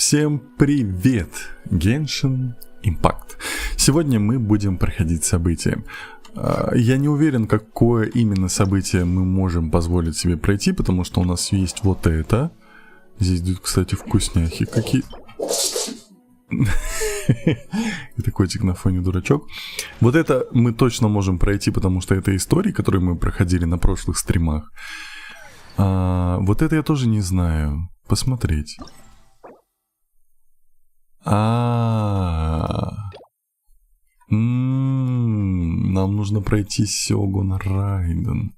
Всем привет! Genshin Impact. Сегодня мы будем проходить события. Я не уверен, какое именно событие мы можем позволить себе пройти, потому что у нас есть вот это. Здесь идут, кстати, вкусняхи какие. Это котик на фоне дурачок. Вот это мы точно можем пройти, потому что это истории, которые мы проходили на прошлых стримах. Вот это я тоже не знаю. Посмотреть. Нам нужно пройти Сёгун Райден.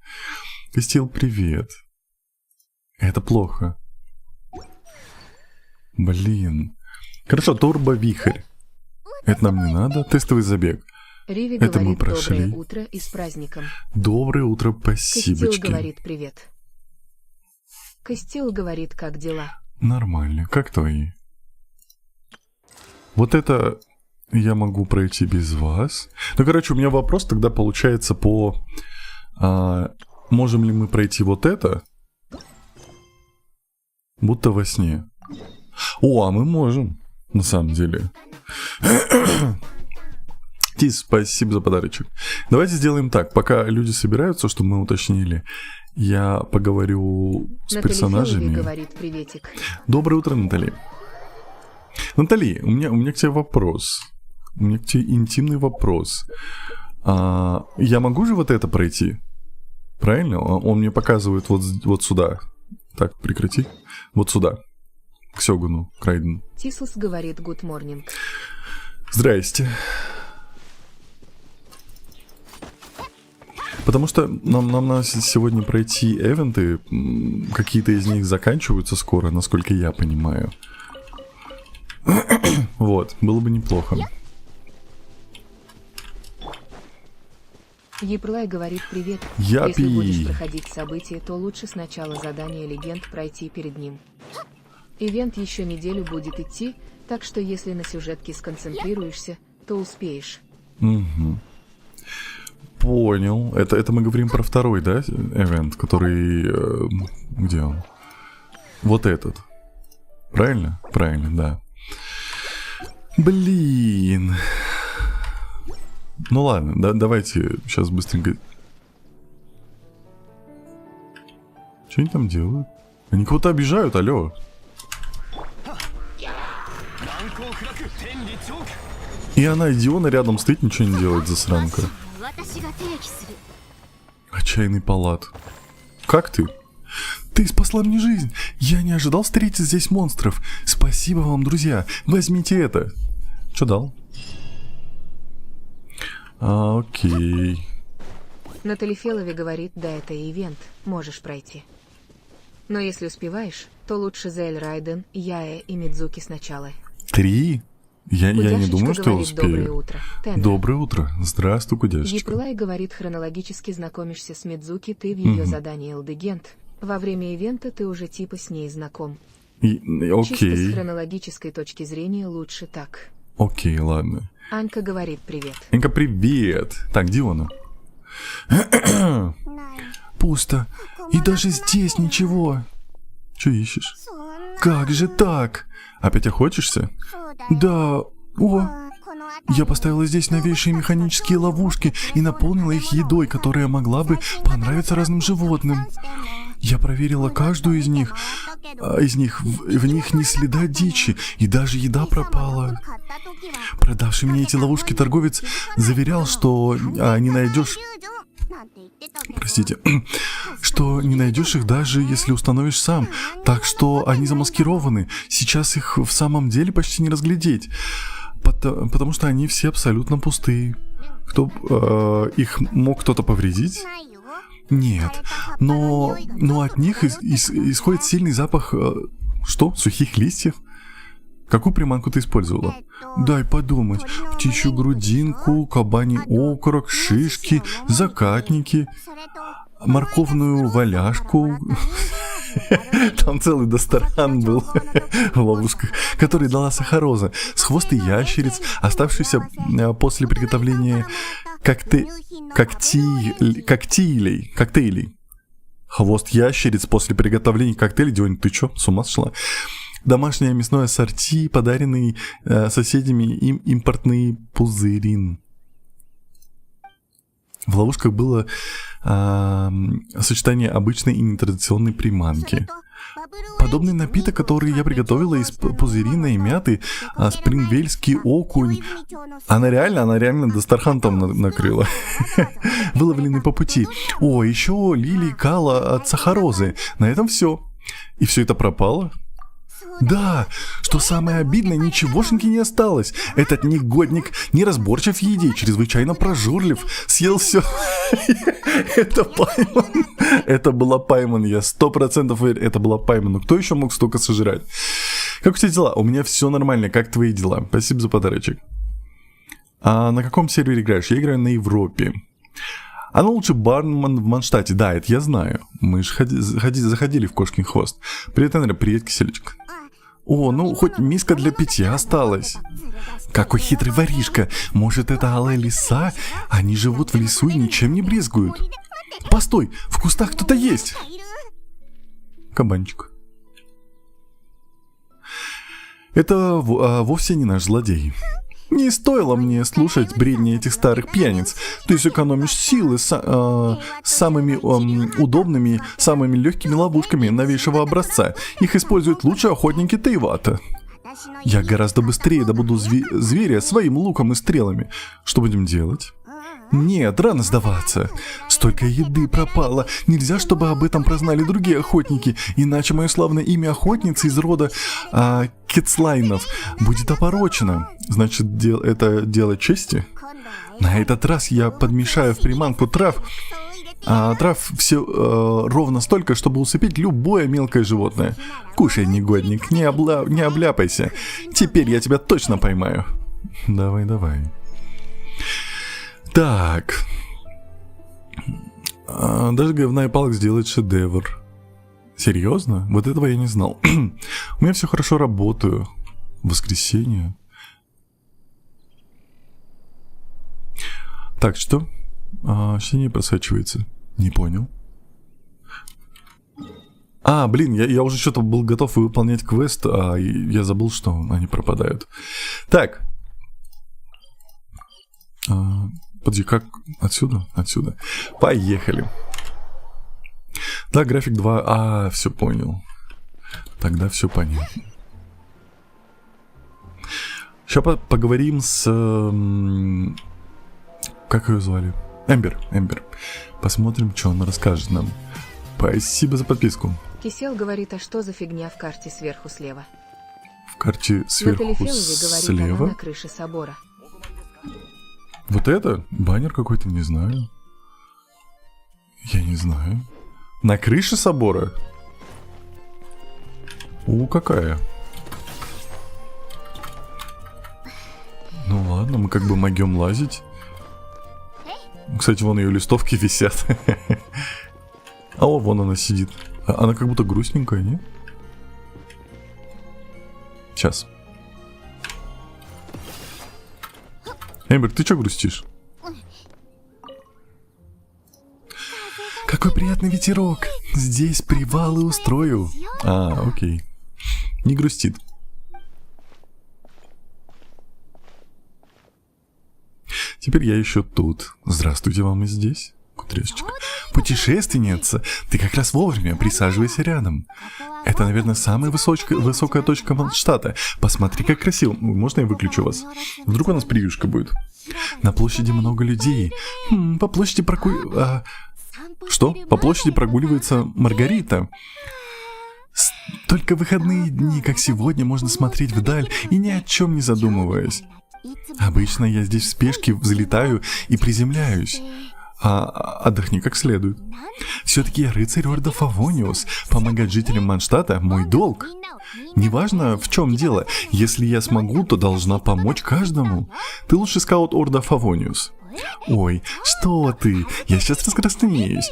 Костел, привет. Это плохо. Блин. Хорошо, турбо-вихрь. Это нам не надо. Тестовый забег. Риви это говорит, мы прошли. Доброе утро и с праздником. Доброе утро, спасибочки. Костил говорит привет. Костил говорит, как дела? Нормально. Как твои? Вот это я могу пройти без вас. Ну, короче, у меня вопрос тогда получается по... можем ли мы пройти вот это? Будто во сне. О, а мы можем. На самом деле. Тис, спасибо за подарочек. Давайте сделаем так. Пока люди собираются, чтобы мы уточнили, я поговорю с персонажами. Говорит приветик. Доброе утро, Натали. Натали, у меня к тебе вопрос. У меня к тебе интимный вопрос. Я могу же вот это пройти? Правильно? Он мне показывает вот сюда. Так, прекрати. Вот сюда. К Сёгуну, к Райдену. Тислс говорит good morning. Здрасте. Потому что нам надо сегодня пройти эвенты. Какие-то из них заканчиваются скоро, насколько я понимаю. Вот, было бы неплохо. Еплай говорит привет. Япи. Если будешь проходить события, то лучше сначала задание легенд пройти перед ним. Ивент еще неделю будет идти, так что если на сюжетке сконцентрируешься, то успеешь. Угу. Понял. Это мы говорим про второй, да, эвент, который... где он? Вот этот. Правильно? Правильно, да. Блин. Ну ладно, давайте сейчас быстренько... Что они там делают? Они кого-то обижают, алло. И она, Диона, рядом стоит, ничего не делает, засранка. Отчаянный палат. Как ты? Ты спасла мне жизнь. Я не ожидал встретить здесь монстров. Спасибо вам, друзья. Возьмите это. Что дал? Окей. Натали Фелови говорит, да, это ивент, можешь пройти. Но если успеваешь, то лучше Зель Райден, Яэ и Мидзуки сначала. 3? Я не думаю, что я успею. Доброе утро. Доброе утро. Здравствуй, Кудяшечка. Еплай говорит, хронологически знакомишься с Мидзуки, ты в ее задании Элдегент. Во время ивента ты уже типа с ней знаком. Окей. Чисто с хронологической точки зрения лучше так. Окей, ладно. Анька говорит привет. Анька, привет. Так, Диона. Пусто. И даже здесь ничего. Что ищешь? Как же так? Опять охотишься? Да. О. Я поставила здесь новейшие механические ловушки и наполнила их едой, которая могла бы понравиться разным животным. Я проверила каждую из них. В них ни следа дичи, и даже еда пропала. Продавший мне эти ловушки торговец заверял, что не найдешь... Простите. Что не найдешь их, даже если установишь сам. Так что они замаскированы. Сейчас их в самом деле почти не разглядеть. Потому что они все абсолютно пустые. Их мог кто-то повредить? Нет. Но от них исходит сильный запах... Что? Сухих листьев? Какую приманку ты использовала? Дай подумать. Птичью грудинку, кабаний окорок, шишки, закатники, морковную валяшку. Там целый достаран был в ловушках, который дала сахароза, с хвоста ящериц, оставшийся после приготовления коктейлей. Хвост ящериц после приготовления коктейлей. Дионь, ты чё, с ума сошла? Домашнее мясное ассорти, подаренный соседями им импортный пузырин. В ловушках было сочетание обычной и нетрадиционной приманки. Подобный напиток, который я приготовила из пузырина и мяты, спрингвельский окунь. Она реально Дастархан там накрыла. Выловленный по пути. О, еще лилии кала от сахарозы. На этом все. И все это пропало? Да, что самое обидное, ничегошеньки не осталось. Этот негодник неразборчив в еде, чрезвычайно прожорлив, съел все. Это Пайман. Это была Пайман, я 100% уверен, это была Пайман. Но кто еще мог столько сожрать? Как у тебя дела? У меня все нормально, как твои дела? Спасибо за подарочек. А на каком сервере играешь? Я играю на Европе. Она лучше бармен в Манштате, да, это я знаю. Мы же заходили в Кошкин хвост. Привет, Энри, привет, киселечка. О, ну хоть миска для питья осталась. Какой хитрый воришка. Может, это алая лиса? Они живут в лесу и ничем не брезгуют. Постой, в кустах кто-то есть. Кабанчик. Это вовсе не наш злодей. Не стоило мне слушать бредни этих старых пьяниц. Ты сэкономишь силы самыми удобными, самыми легкими ловушками новейшего образца. Их используют лучшие охотники Тейвата. Я гораздо быстрее добуду зверя своим луком и стрелами. Что будем делать? Нет, рано сдаваться. Столько еды пропало. Нельзя, чтобы об этом прознали другие охотники, иначе мое славное имя охотницы из рода Кетслайнов будет опорочено. Значит, это дело чести? На этот раз я подмешаю в приманку трав все ровно столько, чтобы усыпить любое мелкое животное. Кушай, негодник, не обляпайся. Теперь я тебя точно поймаю. Давай. Так. Даже говная палка сделает шедевр. Серьезно? Вот этого я не знал. У меня все хорошо, работаю. Воскресенье. Так, что? Синий просачивается. Не понял. Блин, я уже что-то был готов выполнять квест, а я забыл, что они пропадают. Так. Подожди, как? Отсюда? Отсюда. Поехали. Да, график 2. Все понял. Тогда все понятно. Сейчас поговорим с... Как ее звали? Эмбер. Посмотрим, что она расскажет нам. Спасибо за подписку. Кисел говорит, а что за фигня в карте сверху слева? В карте сверху слева? Говорит, она на крыше собора. Вот это? Баннер какой-то, не знаю. Я не знаю. На крыше собора? Какая? Ну ладно, мы как бы могем лазить. Кстати, вон ее листовки висят. Вон она сидит. Она как будто грустненькая, не? Сейчас. Эмбер, ты что грустишь? Какой приятный ветерок. Здесь привалы устрою. Окей. Не грустит. Теперь я еще тут. Здравствуйте, вам и здесь. Кудряшечка. Путешественница, ты как раз вовремя, присаживайся рядом. Это, наверное, самая высокая точка Манштата. Посмотри, как красиво. Можно я выключу вас? Вдруг у нас превьюшка будет? На площади много людей. По площади Что? По площади прогуливается Маргарита. Только в выходные дни, как сегодня, можно смотреть вдаль и ни о чем не задумываясь. Обычно я здесь в спешке взлетаю и приземляюсь. Отдохни как следует. Все-таки я рыцарь Орда Фавониус. Помогать жителям Манштата — мой долг. Неважно, в чем дело. Если я смогу, то должна помочь каждому. Ты лучший скаут Орда Фавониус. Ой, что ты? Я сейчас раскраснеюсь.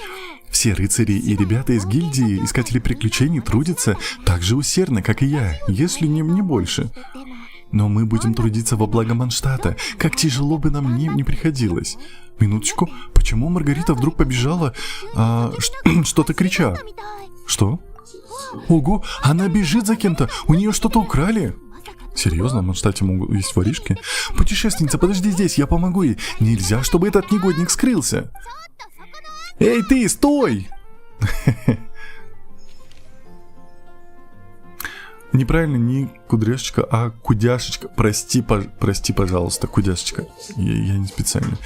Все рыцари и ребята из гильдии Искателей Приключений трудятся так же усердно, как и я, если не больше. Но мы будем трудиться во благо Манштата, как тяжело бы нам не приходилось. Минуточку, почему Маргарита вдруг побежала, что-то крича? Что? Ого, она бежит за кем-то. У нее что-то украли. Серьезно? На штате могут есть воришки? Путешественница, подожди здесь, я помогу ей. Нельзя, чтобы этот негодник скрылся. Эй, ты, стой! Неправильно, не кудряшечка, а кудяшечка. Прости, пожалуйста, кудяшечка. Я не специально.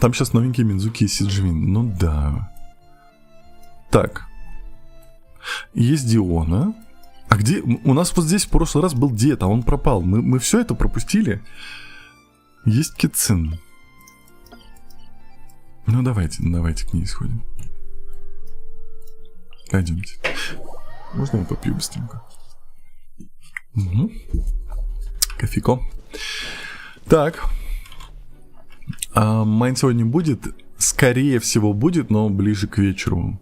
Там сейчас новенькие Мидзуки и Сиджвин. Ну да. Так. Есть Диона. А где? У нас вот здесь в прошлый раз был дед, а он пропал. Мы все это пропустили. Есть Кицин. Ну давайте к ней сходим. Пойдемте. Можно я попью быстренько? Угу. Кофейко. Так. Майн сегодня будет. Скорее всего будет, но ближе к вечеру.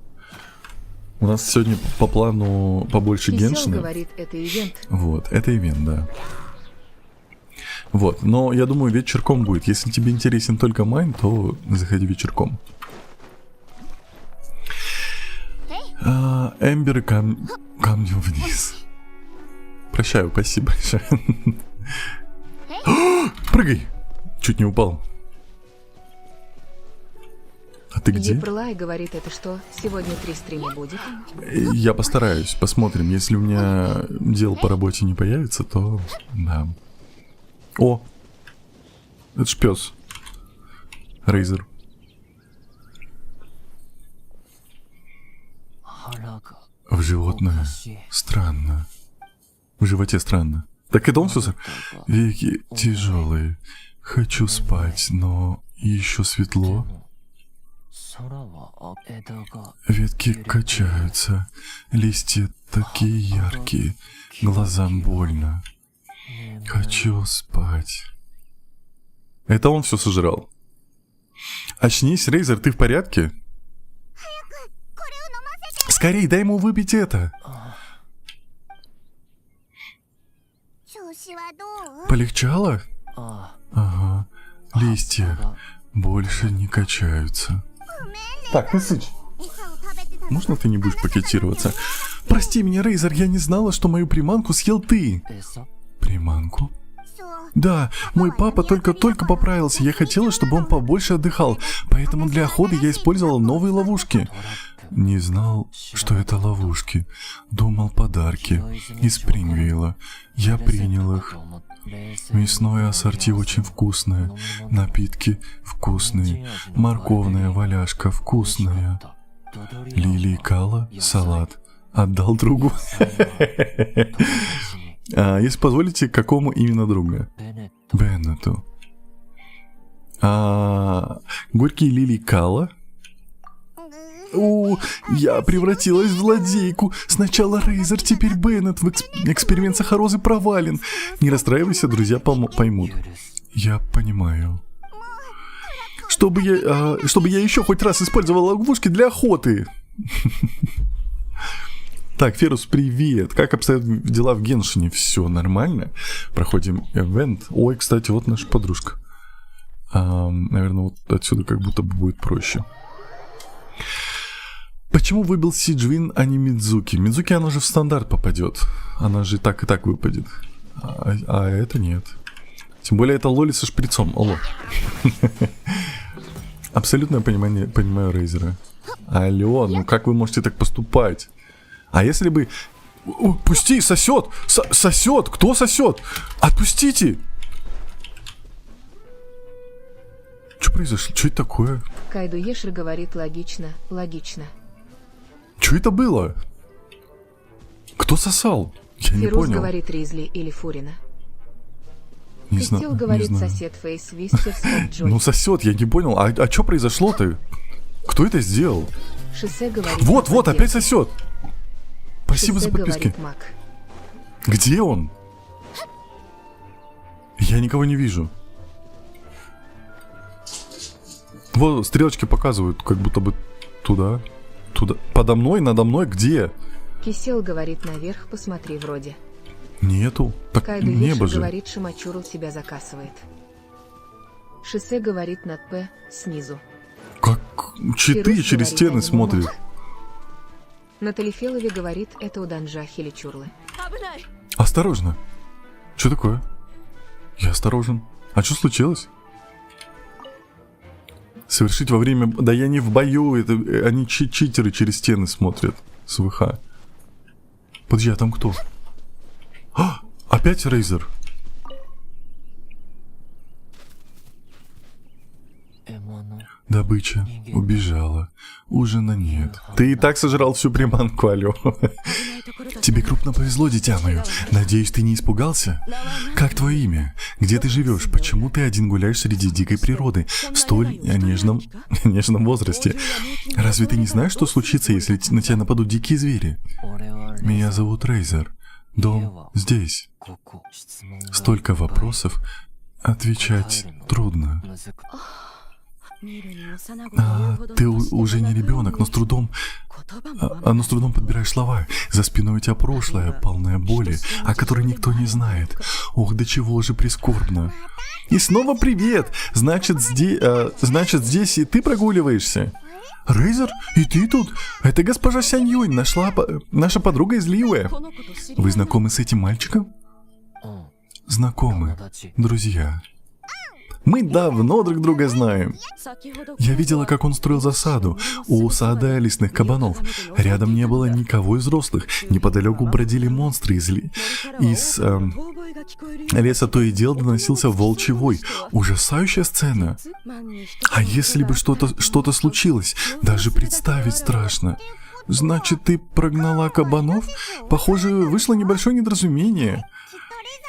У нас сегодня по плану побольше Геншина. Говорит, это ивент. Вот, это ивент, да. Вот, но я думаю, вечерком будет. Если тебе интересен только Майн, то заходи вечерком. Эмбер камнем вниз. Прощаю, спасибо большое. Прыгай! Чуть не упал. А ты где? Епрлай говорит, это что, сегодня 3 стрима будет? Я постараюсь, посмотрим. Если у меня дел по работе не появится, то да. О! Это ж пес. Рейзер. В животное странно. В животе странно. Так это он все? Веки тяжелые. Хочу спать, но еще светло. Ветки качаются. Листья такие яркие. Глазам больно. Хочу спать. Это он все сожрал. Очнись, Рейзер, ты в порядке? Скорей, дай ему выпить это. Полегчало? Ага. Листья больше не качаются. Так, ты сыч. Можно ты не будешь пакетироваться? Прости меня, Рейзер, я не знала, что мою приманку съел ты. Приманку? Да, мой папа только-только поправился. Я хотела, чтобы он побольше отдыхал. Поэтому для охоты я использовала новые ловушки. Не знал, что это ловушки. Думал, подарки из Спрингвейла. Я принял их. Мясное ассорти очень вкусное. Напитки вкусные. Морковная валяшка вкусная. Лилии Кала салат. Отдал другу. Если позволите, какому именно другу? Беннету. Горькие лилии Кала. О, я превратилась в злодейку. Сначала Рейзер, теперь Беннет. Эксперимент сахарозы провален. Не расстраивайся, друзья поймут. Я понимаю. Чтобы я еще хоть раз использовал ловушки для охоты. Так, Ферус, привет. Как обстоят дела в Геншине? Все нормально. Проходим ивент. Ой, кстати, вот наша подружка. Наверное, вот отсюда как будто бы будет проще. Почему выбил Сиджвин, а не Мидзуки? Мидзуки, она же в стандарт попадет. Она же так и так выпадет. А это нет. Тем более это Лоли со шприцом. Алло. Абсолютное понимание, понимаю Рейзера. Алло, ну как вы можете так поступать? А если бы... О, пусти, сосет! Сосет! Кто сосет? Отпустите! Что произошло? Что это такое? Кайду Ешер говорит логично, логично. Что это было? Кто сосал? Я не Фирус понял. говорит Ризли или Фурина. Не знаю. Кристил говорит не знаю. сосед Фейс Вистерс от Джой. Ну сосет, я не понял. А что произошло-то? Кто это сделал? Шоссе говорит... Вот, Мак. опять сосет. Спасибо Шоссе за подписки. говорит Мак. Где он? Я никого не вижу. Вот стрелочки показывают, как будто бы туда. Туда. Подо мной, надо мной, где? Кисел говорит наверх, посмотри вроде. Нету. Так Кайду небо Ешер же. говорит, Шимачурл тебя закасывает. Шоссе говорит над П снизу. Как читы Фирус через говорит, стены аниме смотрят. Мак. На Талифелове говорит, это у Данжа Хиличурлы. Осторожно. Что такое? Я осторожен. А что случилось? Совершить во время... Да я не в бою, это они читеры через стены смотрят с ВХ. Подожди, а там кто? А, опять Рейзер. Добыча убежала. Ужина нет. Ты и так сожрал всю приманку, алё. Тебе крупно повезло, дитя мое. Надеюсь, ты не испугался? Как твое имя? Где ты живешь? Почему ты один гуляешь среди дикой природы в столь нежном возрасте? Разве ты не знаешь, что случится, если на тебя нападут дикие звери? Меня зовут Рейзер. Дом здесь. Столько вопросов. Отвечать трудно. Ты уже не ребенок, но с трудом подбираешь слова. За спиной у тебя прошлое, полное боли, о которой никто не знает. Ох, до чего же прискорбно. И снова привет! Значит, здесь и ты прогуливаешься? Рейзер, и ты тут? Это госпожа Сянь Юнь, наша подруга из Лиуэ. Вы знакомы с этим мальчиком? Знакомы, друзья. Мы давно друг друга знаем. Я видела, как он строил засаду у сада лесных кабанов. Рядом не было никого из взрослых. Неподалеку бродили монстры из леса. То и дело доносился волчий вой. Ужасающая сцена. А если бы что-то случилось? Даже представить страшно. Значит, ты прогнала кабанов? Похоже, вышло небольшое недоразумение.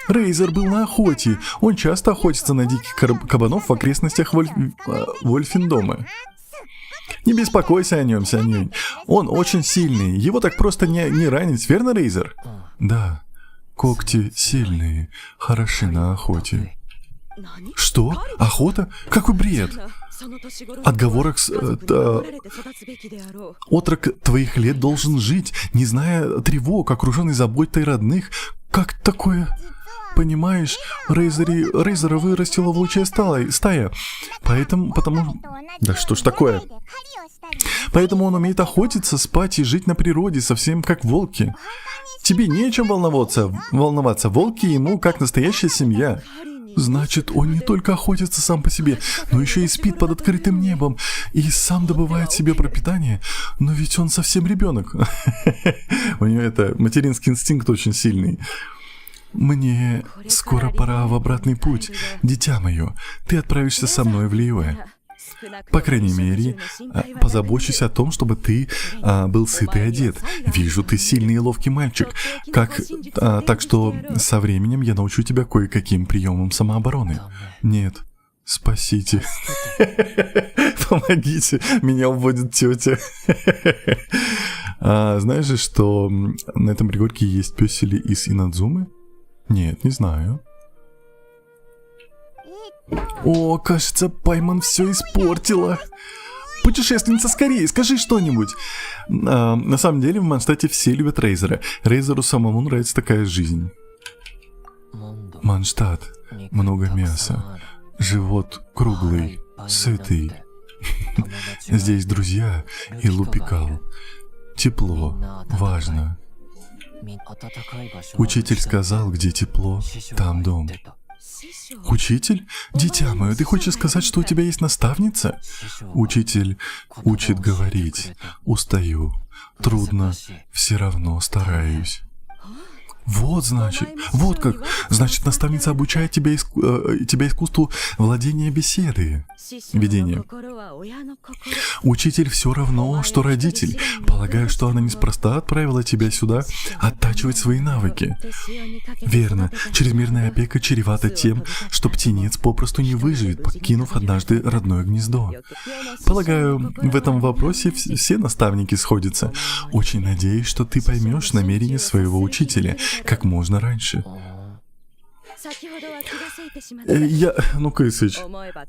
Рейзер был на охоте. Он часто охотится на диких кабанов в окрестностях Вольфендома. Не беспокойся о нем, Сянь. Он очень сильный. Его так просто не ранить, верно, Рейзер? Да. Когти сильные, хороши на охоте. Что? Охота? Какой бред? Отговорок отрок твоих лет должен жить, не зная тревог, окруженный заботой родных. Как такое? Понимаешь, Рейзера вырастила волчья стая. Да что ж такое? Поэтому он умеет охотиться, спать и жить на природе, совсем как волки. Тебе не о чем волноваться. Волки ему как настоящая семья. Значит, он не только охотится сам по себе, но еще и спит под открытым небом и сам добывает себе пропитание. Но ведь он совсем ребенок. У него это материнский инстинкт очень сильный. Мне скоро пора в обратный путь. Дитя мое, ты отправишься со мной в Лиуэ. По крайней мере, позабочусь о том, чтобы ты был сыт и одет. Вижу, ты сильный и ловкий мальчик. Так что со временем я научу тебя кое-каким приемам самообороны. Нет, спасите. Помогите, меня уводит тетя. Знаешь же, что на этом пригорке есть пёсели из Инадзумы? Нет, не знаю. О, кажется, Пайман все испортила. Путешественница, скорее, скажи что-нибудь. На самом деле в Манштате все любят Рейзера. Рейзеру самому нравится такая жизнь. Манштат. Много мяса. Живот круглый, сытый. Здесь друзья и лупикал. Тепло. Важно. Учитель сказал, где тепло, там дом. Учитель? Дитя мое, ты хочешь сказать, что у тебя есть наставница? Учитель учит говорить. Устаю. Трудно. Все равно стараюсь. Вот значит, вот как. Значит, наставница обучает тебя искусству владения беседы. Ведения. Учитель все равно, что родитель. Полагаю, что она неспроста отправила тебя сюда оттачивать свои навыки. Верно. Чрезмерная опека чревата тем, что птенец попросту не выживет, покинув однажды родное гнездо. Полагаю, в этом вопросе все наставники сходятся. Очень надеюсь, что ты поймешь намерения своего учителя как можно раньше. Кысыч,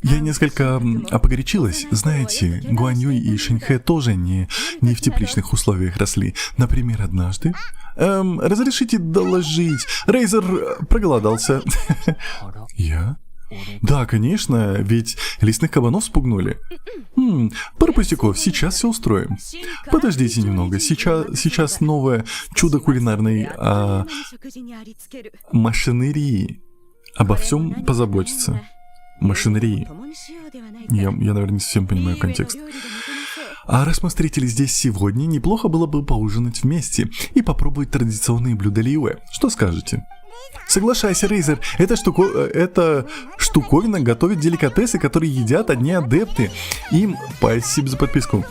я несколько погорячилась. Знаете, Гуаньюй и Шэньхэ тоже не в тепличных условиях росли. Например, однажды... разрешите доложить. Рейзер проголодался. Я? Да, конечно, ведь лесных кабанов спугнули. Пару пустяков, сейчас все устроим. Подождите немного, сейчас новое чудо кулинарной машинерии. Обо всем позаботиться. Машинерии. Я, наверное, не совсем понимаю контекст. А раз мы встретились здесь сегодня, неплохо было бы поужинать вместе и попробовать традиционные блюда Лиюэ. Что скажете? Соглашайся, Рейзер, эта штуковина готовит деликатесы, которые едят одни адепты. Им спасибо за подписку.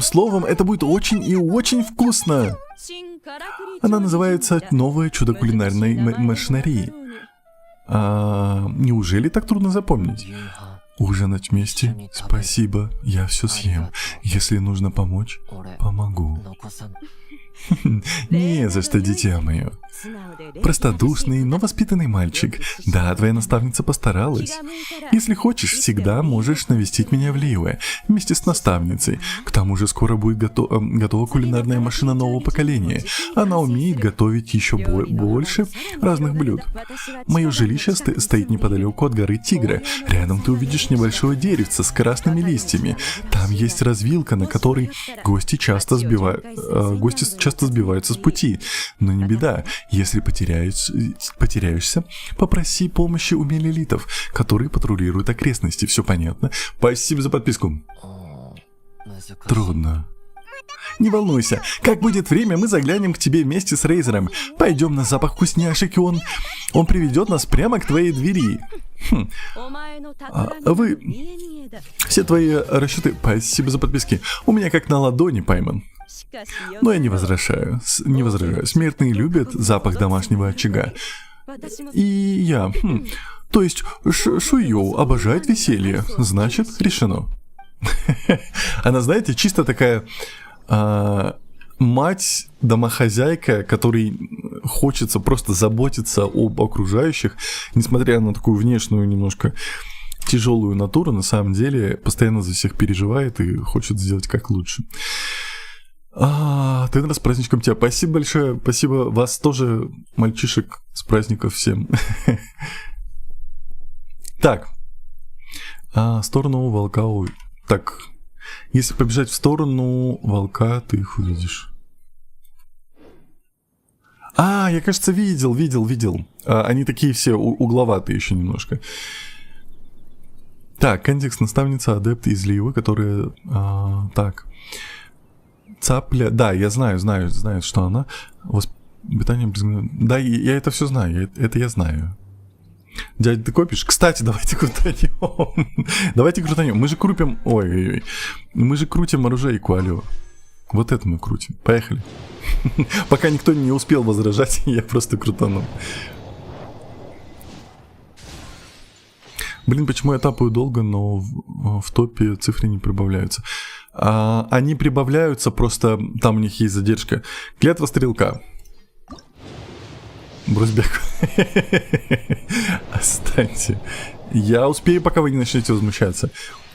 Словом, это будет очень и очень вкусно. Она называется «Новое чудо кулинарной машинерии». Неужели так трудно запомнить? Ужинать вместе? Спасибо, я все съем. Если нужно помочь, помогу. Не за что, дитя мое. Простодушный, но воспитанный мальчик. Да, твоя наставница постаралась. Если хочешь, всегда можешь навестить меня в Лиюэ вместе с наставницей. К тому же скоро будет готова кулинарная машина нового поколения. Она умеет готовить еще больше разных блюд. Мое жилище стоит неподалеку от горы Тигра. Рядом ты увидишь небольшое деревце с красными листьями. Там есть развилка, на которой гости часто сбиваются с пути. Но не беда. Если потеряешься, попроси помощи у мелилитов, которые патрулируют окрестности. Все понятно? Спасибо за подписку. Трудно. Не волнуйся, как будет время, мы заглянем к тебе вместе с Рейзером. Пойдем на запах вкусняшек, и он приведет нас прямо к твоей двери. Все твои расчеты... Спасибо за подписки. У меня как на ладони, Пайман. Но я не возражаю. Смертные любят запах домашнего очага. И я... То есть Шуйоу обожает веселье. Значит, решено. Она, знаете, чисто такая... мать-домохозяйка, которой хочется просто заботиться об окружающих, несмотря на такую внешнюю немножко тяжелую натуру, на самом деле постоянно за всех переживает и хочет сделать как лучше. Ты с праздничком тебя. Спасибо большое. Спасибо вас тоже, мальчишек, с праздников всем. Так. Сторону волка. Так. Если побежать в сторону волка, ты их увидишь. Я, кажется, видел. Они такие все угловатые еще немножко. Так, контекст наставница адепт из Лиюэ, которая... так. Цапля... Да, я знаю, что она... Воспитание... Да, я это все знаю, это я знаю. Дядя, ты копишь? Кстати, давайте крутанем. Мы же крутим... Ой. Мы же крутим оружейку, алло. Вот это мы крутим. Поехали. Пока никто не успел возражать, я просто крутанул. Блин, почему я тапаю долго, но в топе цифры не прибавляются. Они прибавляются, просто там у них есть задержка. Клятва стрелка. Брось бег. Останьте. Я успею, пока вы не начнете возмущаться.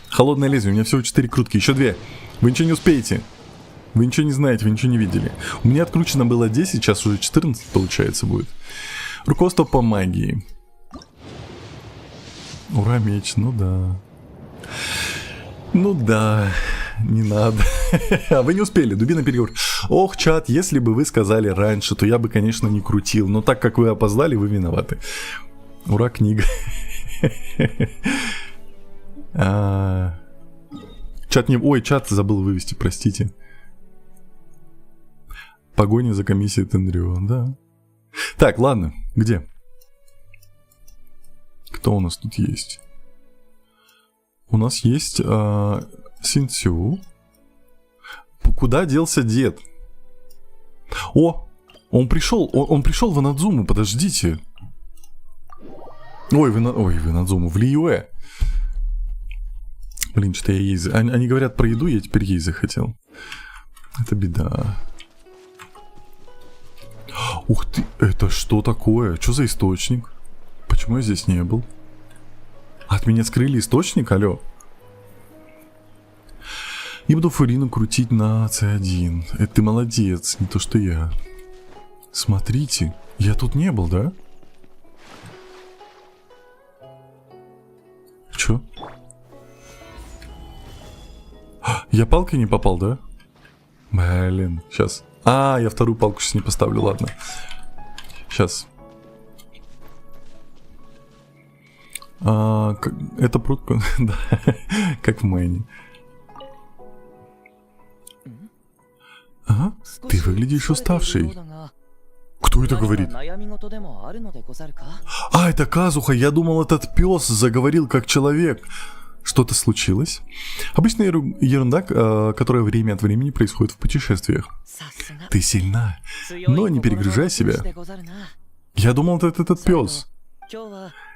Холодное лезвие, у меня всего 4 крутки, еще 2. Вы ничего не успеете. Вы ничего не знаете, вы ничего не видели. У меня откручено было 10, сейчас уже 14, получается, будет. Руководство по магии. Ура, меч, ну да, не надо. А вы не успели, дубина переговор. Ох, чат, если бы вы сказали раньше, то я бы, конечно, не крутил. Но так как вы опоздали, вы виноваты. Ура, книга. Чат не... Ой, чат забыл вывести, простите. Погоня за комиссией Тенрио, да. Так, ладно, где? Кто у нас тут есть? У нас есть Синцю. Куда делся дед? О, он пришел в Инадзуму, подождите. Ой, в Инадзуму, в Лиюэ. Блин, что-то я ей... Они говорят про еду, я теперь ей захотел. Это беда. Ух ты, это что такое? Что за источник? Почему я здесь не был? От меня скрыли источник, алло. Я буду Фурину крутить на C1. Это ты молодец, не то что я. Смотрите, я тут не был, да? Чё? Я палкой не попал, да? Блин, сейчас. А, я вторую палку сейчас не поставлю, ладно. Сейчас. Это прутка, да, как в Мэне. Ага, ты выглядишь уставший. Кто это говорит? А, это Казуха, я думал, этот пес заговорил как человек. Что-то случилось? Обычная ерунда, которая время от времени происходит в путешествиях. Ты сильна, но не перегружай себя. Я думал, это этот пес.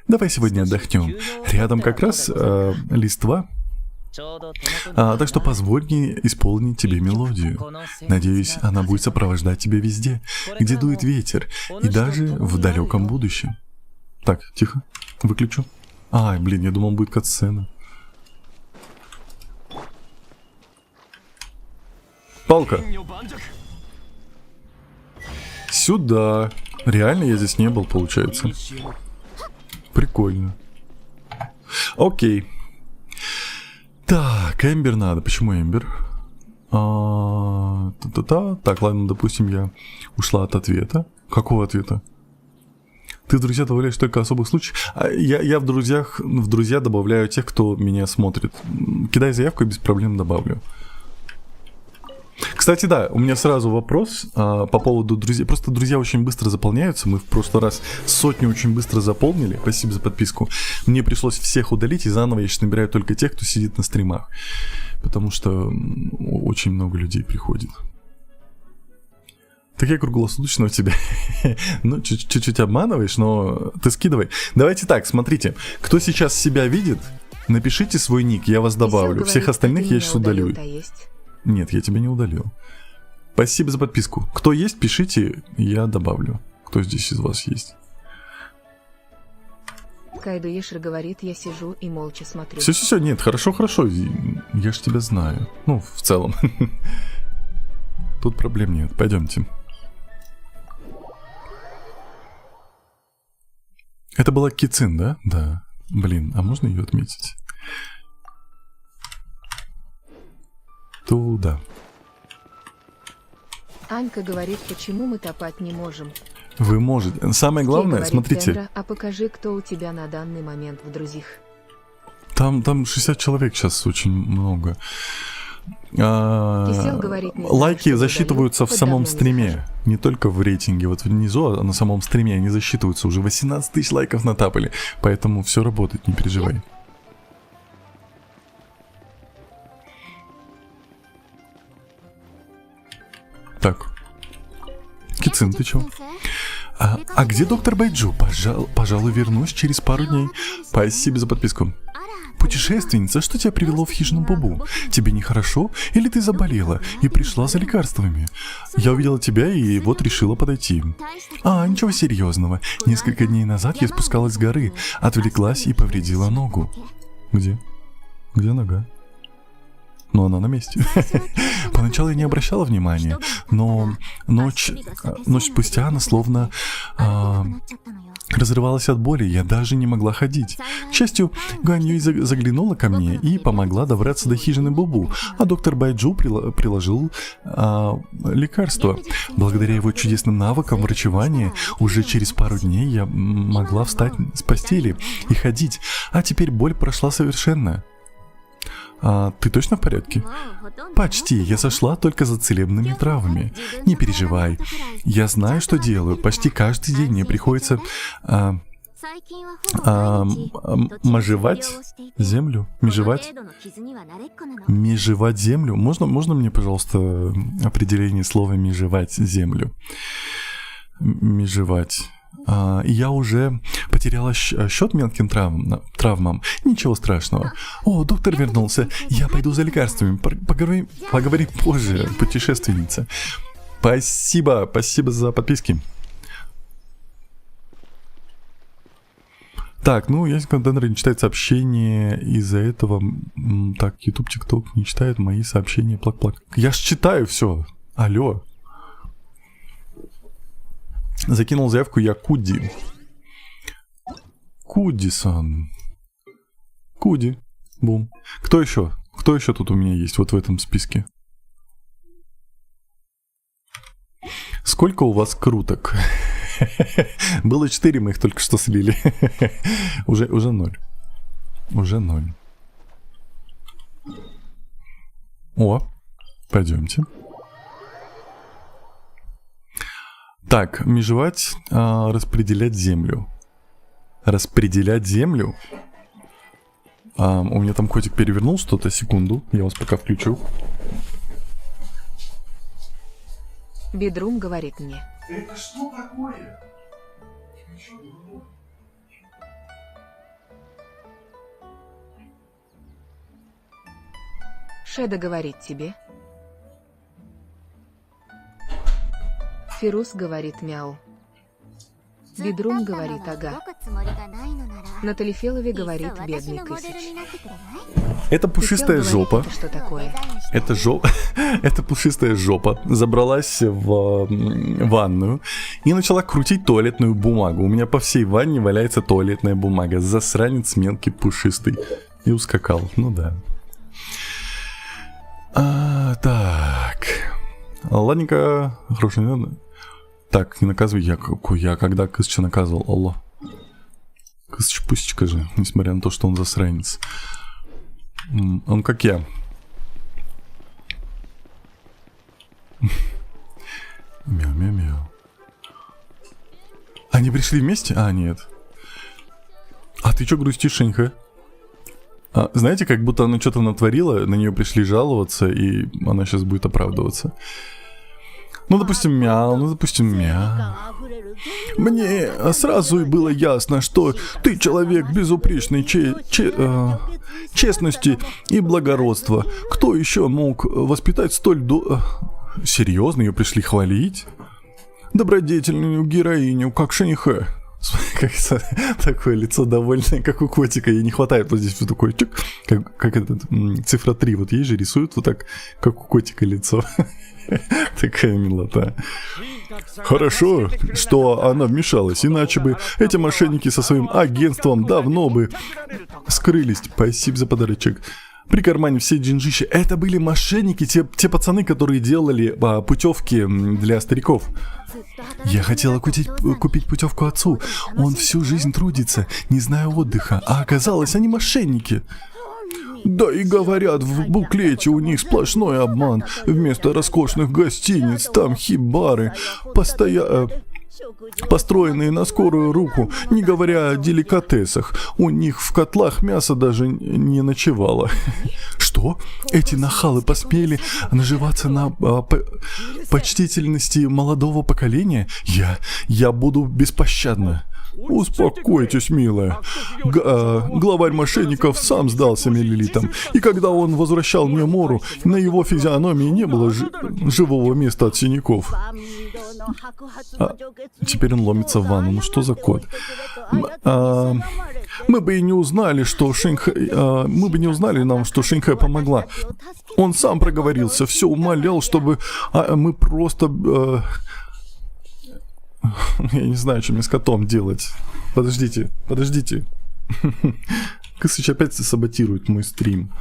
Давай сегодня отдохнем. Рядом как раз листва. Так что позволь мне исполнить тебе мелодию. Надеюсь, она будет сопровождать тебя везде, где дует ветер, и даже в далеком будущем. Так, тихо, выключу. Ай, блин, я думал, будет катсцена. Палка. Сюда. Реально я здесь не был, получается. Прикольно. Окей. Так, Эмбер надо. Почему Эмбер? Так, ладно, допустим, я ушла от ответа. Какого ответа? Ты в друзья добавляешь только особых случаев? Я в друзья добавляю тех, кто меня смотрит. Кидай заявку и без проблем добавлю. Кстати, да, у меня сразу вопрос по поводу друзей. Просто друзья очень быстро заполняются. Мы в прошлый раз 100 очень быстро заполнили. Спасибо за подписку. Мне пришлось всех удалить, и заново я сейчас набираю только тех, кто сидит на стримах. Потому что очень много людей приходит. Так я круглосуточно у тебя. Ну, чуть-чуть обманываешь, но ты скидывай. Давайте так, смотрите. Кто сейчас себя видит, напишите свой ник, я вас добавлю. Всех остальных я сейчас удалю. Нет, я тебя не удалил. Спасибо за подписку. Кто есть, пишите, я добавлю. Кто здесь из вас есть? Кайдо Ешер говорит, я сижу и молча смотрю. Все, нет, хорошо. Я ж тебя знаю. Ну, в целом. Тут проблем нет. Пойдемте. Это была Кицин, да? Да. Блин, а можно ее отметить? Туда. Анька говорит, почему мы топать не можем. Вы можете. Самое главное, говорит, смотрите. Тендра, а покажи, кто у тебя на данный момент в друзьях. Там 60 человек сейчас очень много. Кисел говорит, не знаю, лайки что засчитываются в задают, самом давно не стриме. захожу. Не только в рейтинге. Вот внизу, а на самом стриме они засчитываются. Уже 18 тысяч лайков натапали. Поэтому все работает, не переживай. Так. Кицин, ты чё? А где доктор Байджу? Пожалуй, вернусь через пару дней. Спасибо за подписку. Путешественница, что тебя привело в хижину Бубу? Тебе нехорошо? Или ты заболела и пришла за лекарствами? Я увидела тебя и вот решила подойти. Ничего серьезного. Несколько дней назад я спускалась с горы, отвлеклась и повредила ногу. Где? Где нога? Но она на месте. Поначалу я не обращала внимания, но ночь спустя она словно разрывалась от боли, я даже не могла ходить. К счастью, Ганьюй заглянула ко мне и помогла добраться до хижины Бубу, а доктор Байджу приложил лекарство. Благодаря его чудесным навыкам врачевания, уже через пару дней я могла встать с постели и ходить, а теперь боль прошла совершенно. Ты точно в порядке? Почти. Я сошла только за целебными травами. Не переживай. Я знаю, что делаю. Почти каждый день мне приходится межевать землю. Межевать землю. Можно мне, пожалуйста, определение слова межевать землю? Межевать. Я уже потеряла счет мелким травмам. Ничего страшного. О, доктор вернулся. Я пойду за лекарствами. Поговорим позже, путешественница. Спасибо за подписки. Так, есть контейнеры, не читают сообщения. Из-за этого... Так, YouTube, TikTok не читает мои сообщения. Плак-плак. Я ж читаю все. Алло. Закинул заявку я Куди. Куди-сан. Куди. Бум. Кто еще? Кто еще тут у меня есть вот в этом списке? Сколько у вас круток? Было 4, мы их только что слили. Уже 0. Уже 0. О, пойдемте. Так, межевать, распределять землю. Распределять землю? У меня там котик перевернул что-то, секунду. Я вас пока включу. Бедрум говорит мне. Это что такое? Шеда говорит тебе. Фирус говорит мяу. Бедрум говорит ага. На Талифелове говорит бедный Кысыч. Это пушистая Хотел говорить, жопа. это что такое? Это жопа. Это пушистая жопа забралась в ванную и начала крутить туалетную бумагу. У меня по всей ванне валяется туалетная бумага. Засранец мелкий пушистый. И ускакал. Ну да. Так. Ладненько. Хорошо, не надо. Так, не наказывай я когда Кысыча наказывал, алло. Кысыч пусечка же, несмотря на то, что он засранец. Он как я. Мяу-мяу-мяу. Они пришли вместе? А, нет. А ты чё грустишь, Шеньха? Знаете, как будто она что-то натворила, на нее пришли жаловаться, и она сейчас будет оправдываться. Ну, допустим, мяу, Мне сразу и было ясно, что ты человек безупречной честности и благородства. Кто еще мог воспитать столь... Серьезно, ее пришли хвалить? Добродетельную героиню, как Шеньхэ. Такое лицо довольное, как у котика. Ей не хватает вот здесь вот такой чик, как этот цифра 3. Вот ей же рисуют вот так, как у котика лицо. Такая милота. Хорошо, что она вмешалась, иначе бы эти мошенники со своим агентством давно бы скрылись. Спасибо за подарочек. Прикарманив все деньжища. Это были мошенники, те пацаны, которые делали путевки для стариков. Я хотела купить путевку отцу. Он всю жизнь трудится, не зная отдыха. А оказалось, они мошенники. Да и говорят, в буклете у них сплошной обман. Вместо роскошных гостиниц там хибары, построенные на скорую руку, не говоря о деликатесах. У них в котлах мясо даже не ночевало. Что? Эти нахалы посмели наживаться на почтительности молодого поколения? Я буду беспощадна. Успокойтесь, милая. Главарь мошенников сам сдался миллилитам. И когда он возвращал мне Мору, на его физиономии не было живого места от синяков. Теперь он ломится в ванну. Ну что за кот? Мы бы и не узнали, что мы бы не узнали нам, что Шеньхэ помогла. Он сам проговорился, все умолял, чтобы мы просто... Я не знаю, что мне с котом делать. Подождите. Кысыч опять саботирует мой стрим.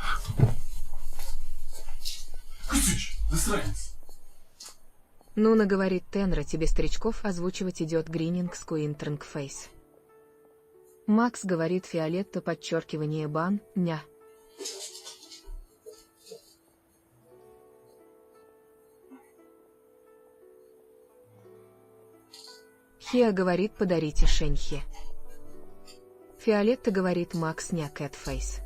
Кысыч, засранец. Нуна говорит Тенра, тебе старичков озвучивать идет Грининг с Куинтранг Фейс. Макс говорит Фиолетто подчеркивание бан, ня. Хиа говорит подарите Шеньхе. Фиолетта говорит Макс ня Кэтфейс.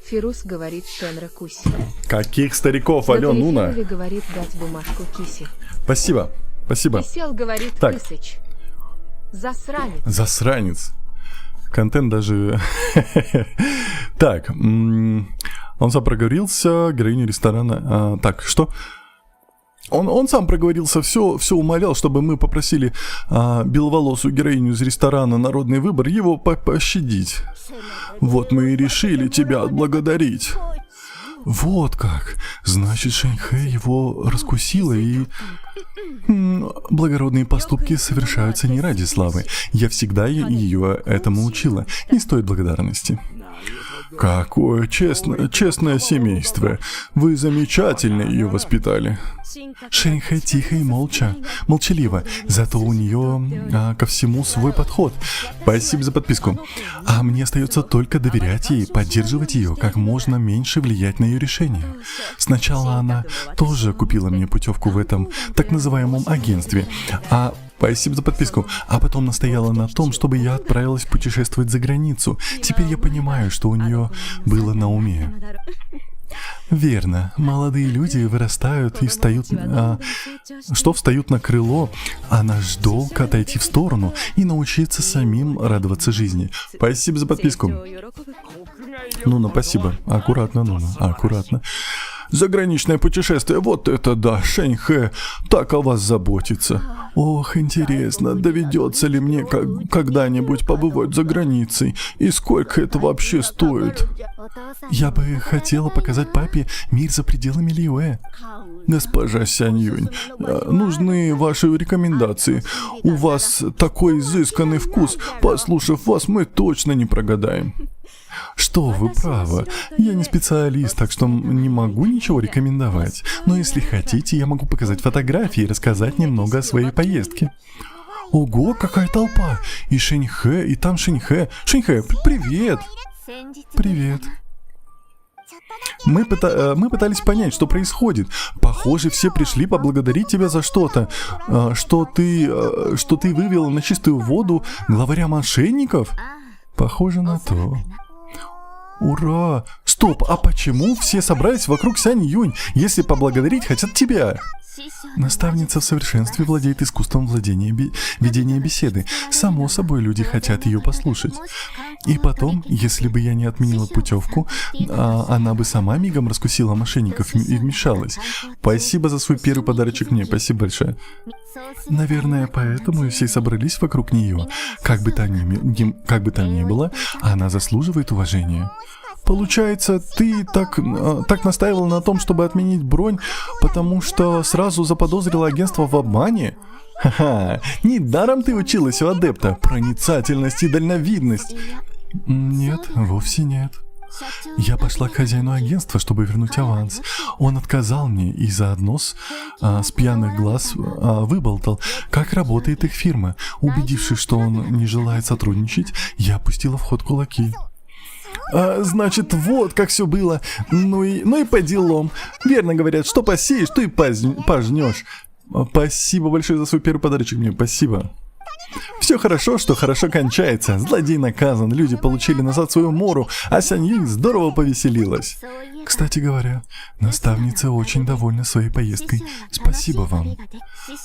Фирус говорит Тенра Куси. Каких стариков, алё, Нуна? Говорит дать бумажку Киси. Спасибо. Кисел говорит так. Кысыч. Засранец. Засранец. Контент даже... Так, он сам проговорился, героиня ресторана... Так, что? Он сам проговорился, все умолял, чтобы мы попросили беловолосую героиню из ресторана «Народный выбор» его пощадить. Вот мы и решили тебя отблагодарить. Вот как. Значит, Шеньхэ его раскусила и... Благородные поступки совершаются не ради славы. Я всегда ее этому учила. Не стоит благодарности. Какое честное семейство. Вы замечательно ее воспитали. Шэньхэ тихо и молчаливо, зато у нее ко всему свой подход. Спасибо за подписку. А мне остается только доверять ей, поддерживать ее, как можно меньше влиять на ее решения. Сначала она тоже купила мне путевку в этом так называемом агентстве, спасибо за подписку. А потом настояла на том, чтобы я отправилась путешествовать за границу. Теперь я понимаю, что у нее было на уме. Верно. Молодые люди вырастают и встают на крыло, а наш долг отойти в сторону и научиться самим радоваться жизни. Спасибо за подписку. Нуна, спасибо. Аккуратно, Нуна, аккуратно. Заграничное путешествие, вот это да, Шэньхэ, так о вас заботится. Ох, интересно, доведется ли мне когда-нибудь побывать за границей, и сколько это вообще стоит? Я бы хотела показать папе мир за пределами Лиюэ. Госпожа Сянь Юнь, нужны ваши рекомендации. У вас такой изысканный вкус, послушав вас, мы точно не прогадаем. Что вы, право. Я не специалист, так что не могу ничего рекомендовать. Но если хотите, я могу показать фотографии и рассказать немного о своей поездке. Ого, какая толпа! И Шэньхэ, и там Шэньхэ. Шэньхэ, привет! Привет. Мы пытались понять, что происходит. Похоже, все пришли поблагодарить тебя за что-то. Что ты вывел на чистую воду главаря мошенников? Похоже на то. Ура! Стоп, а почему все собрались вокруг Сянь Юнь, если поблагодарить хотят тебя? Наставница в совершенстве владеет искусством ведения беседы. Само собой, люди хотят ее послушать. И потом, если бы я не отменила путевку, она бы сама мигом раскусила мошенников и вмешалась. Спасибо за свой первый подарочек мне, спасибо большое. Наверное, поэтому все собрались вокруг нее. Как бы там ни было, она заслуживает уважения. Получается, ты так настаивал на том, чтобы отменить бронь, потому что сразу заподозрила агентство в обмане? Ха-ха, недаром ты училась у адепта. Проницательность и дальновидность. Нет, вовсе нет. Я пошла к хозяину агентства, чтобы вернуть аванс. Он отказал мне и заодно с пьяных глаз выболтал, как работает их фирма. Убедившись, что он не желает сотрудничать, я опустила в ход кулаки. Значит, вот как все было. Ну и по делам. Верно говорят, что посеешь, то и пожнешь. Спасибо большое за свой первый подарочек мне, спасибо. Все хорошо, что хорошо кончается. Злодей наказан, люди получили назад свою мору, а Сянь Юнь здорово повеселилась. Кстати говоря, наставница очень довольна своей поездкой. Спасибо вам.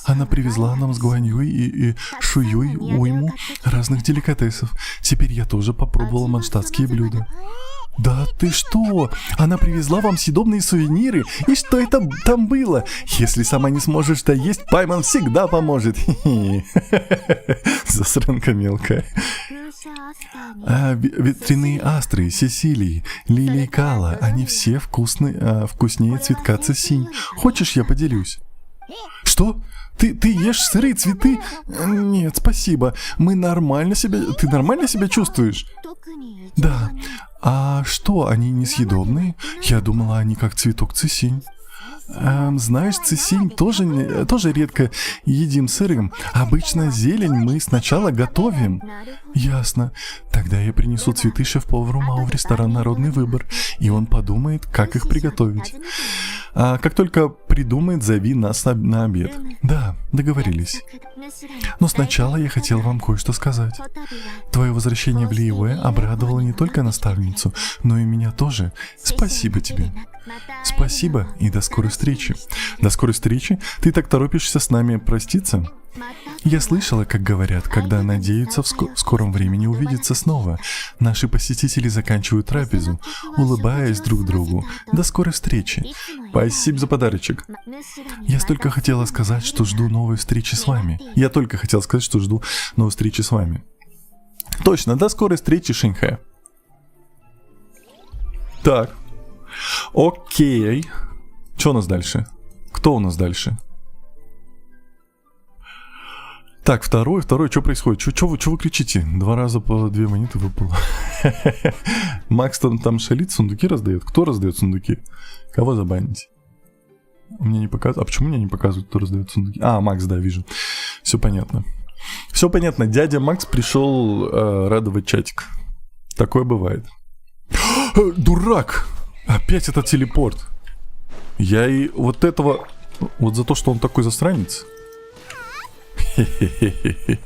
Она привезла нам с Гуаньюй и Шуюй уйму разных деликатесов. Теперь я тоже попробовала манштатские блюда. Да ты что? Она привезла вам съедобные сувениры? И что это там было? Если сама не сможешь доесть, Пайман всегда поможет. Засранка мелкая. Ветряные астры, Сесилии, лилии Кала, они все вкуснее цветка Цисинь. Хочешь, я поделюсь? Что? Ты ешь сырые цветы? Нет, спасибо. Ты нормально себя чувствуешь? Да. А что, они несъедобные? Я думала, они как цветок Цисинь. Знаешь, цисинь тоже редко едим сырым. Обычно зелень мы сначала готовим. Ясно. Тогда я принесу цветы шеф-повару Мао в ресторан «Народный выбор», и он подумает, как их приготовить. А как только придумает, зови нас на обед. Да, договорились. Но сначала я хотел вам кое-что сказать. Твое возвращение в Лиюэ обрадовало не только наставницу, но и меня тоже. Спасибо тебе. Спасибо и до скорой встречи. До скорой встречи? Ты так торопишься с нами проститься? Я слышала, как говорят, когда надеются в скором времени увидеться снова. Наши посетители заканчивают трапезу, улыбаясь друг другу. До скорой встречи. Спасибо за подарочек. Я только хотела сказать, что жду новой встречи с вами. Точно, до скорой встречи, Шэньхэ. Так. Окей. Что у нас дальше? Кто у нас дальше? Так, второй, что происходит? Что вы кричите? 2 раза по 2 монеты выпало. Макс там шалит, сундуки раздает. Кто раздает сундуки? Кого забанить? Мне не показывают. А почему мне не показывают, кто раздает сундуки? А, Макс, да, вижу. Все понятно. Все понятно. Дядя Макс пришел радовать чатик. Такое бывает. Дурак! Опять этот телепорт. Я и вот этого... Вот за то, что он такой засранец. Хе-хе-хе-хе.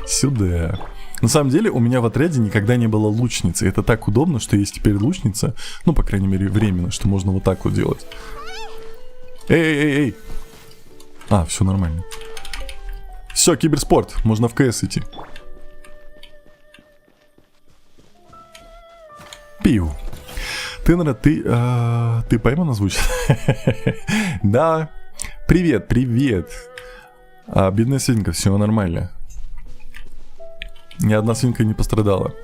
Сюда. На самом деле, у меня в отряде никогда не было лучницы. Это так удобно, что есть теперь лучница. Ну, по крайней мере, временно, что можно вот так вот делать. Эй! А, все нормально. Все, киберспорт. Можно в КС идти. Пиу. Ты пойман озвучил? Да. Привет. Бедная свинка, все нормально. Ни одна свинка не пострадала.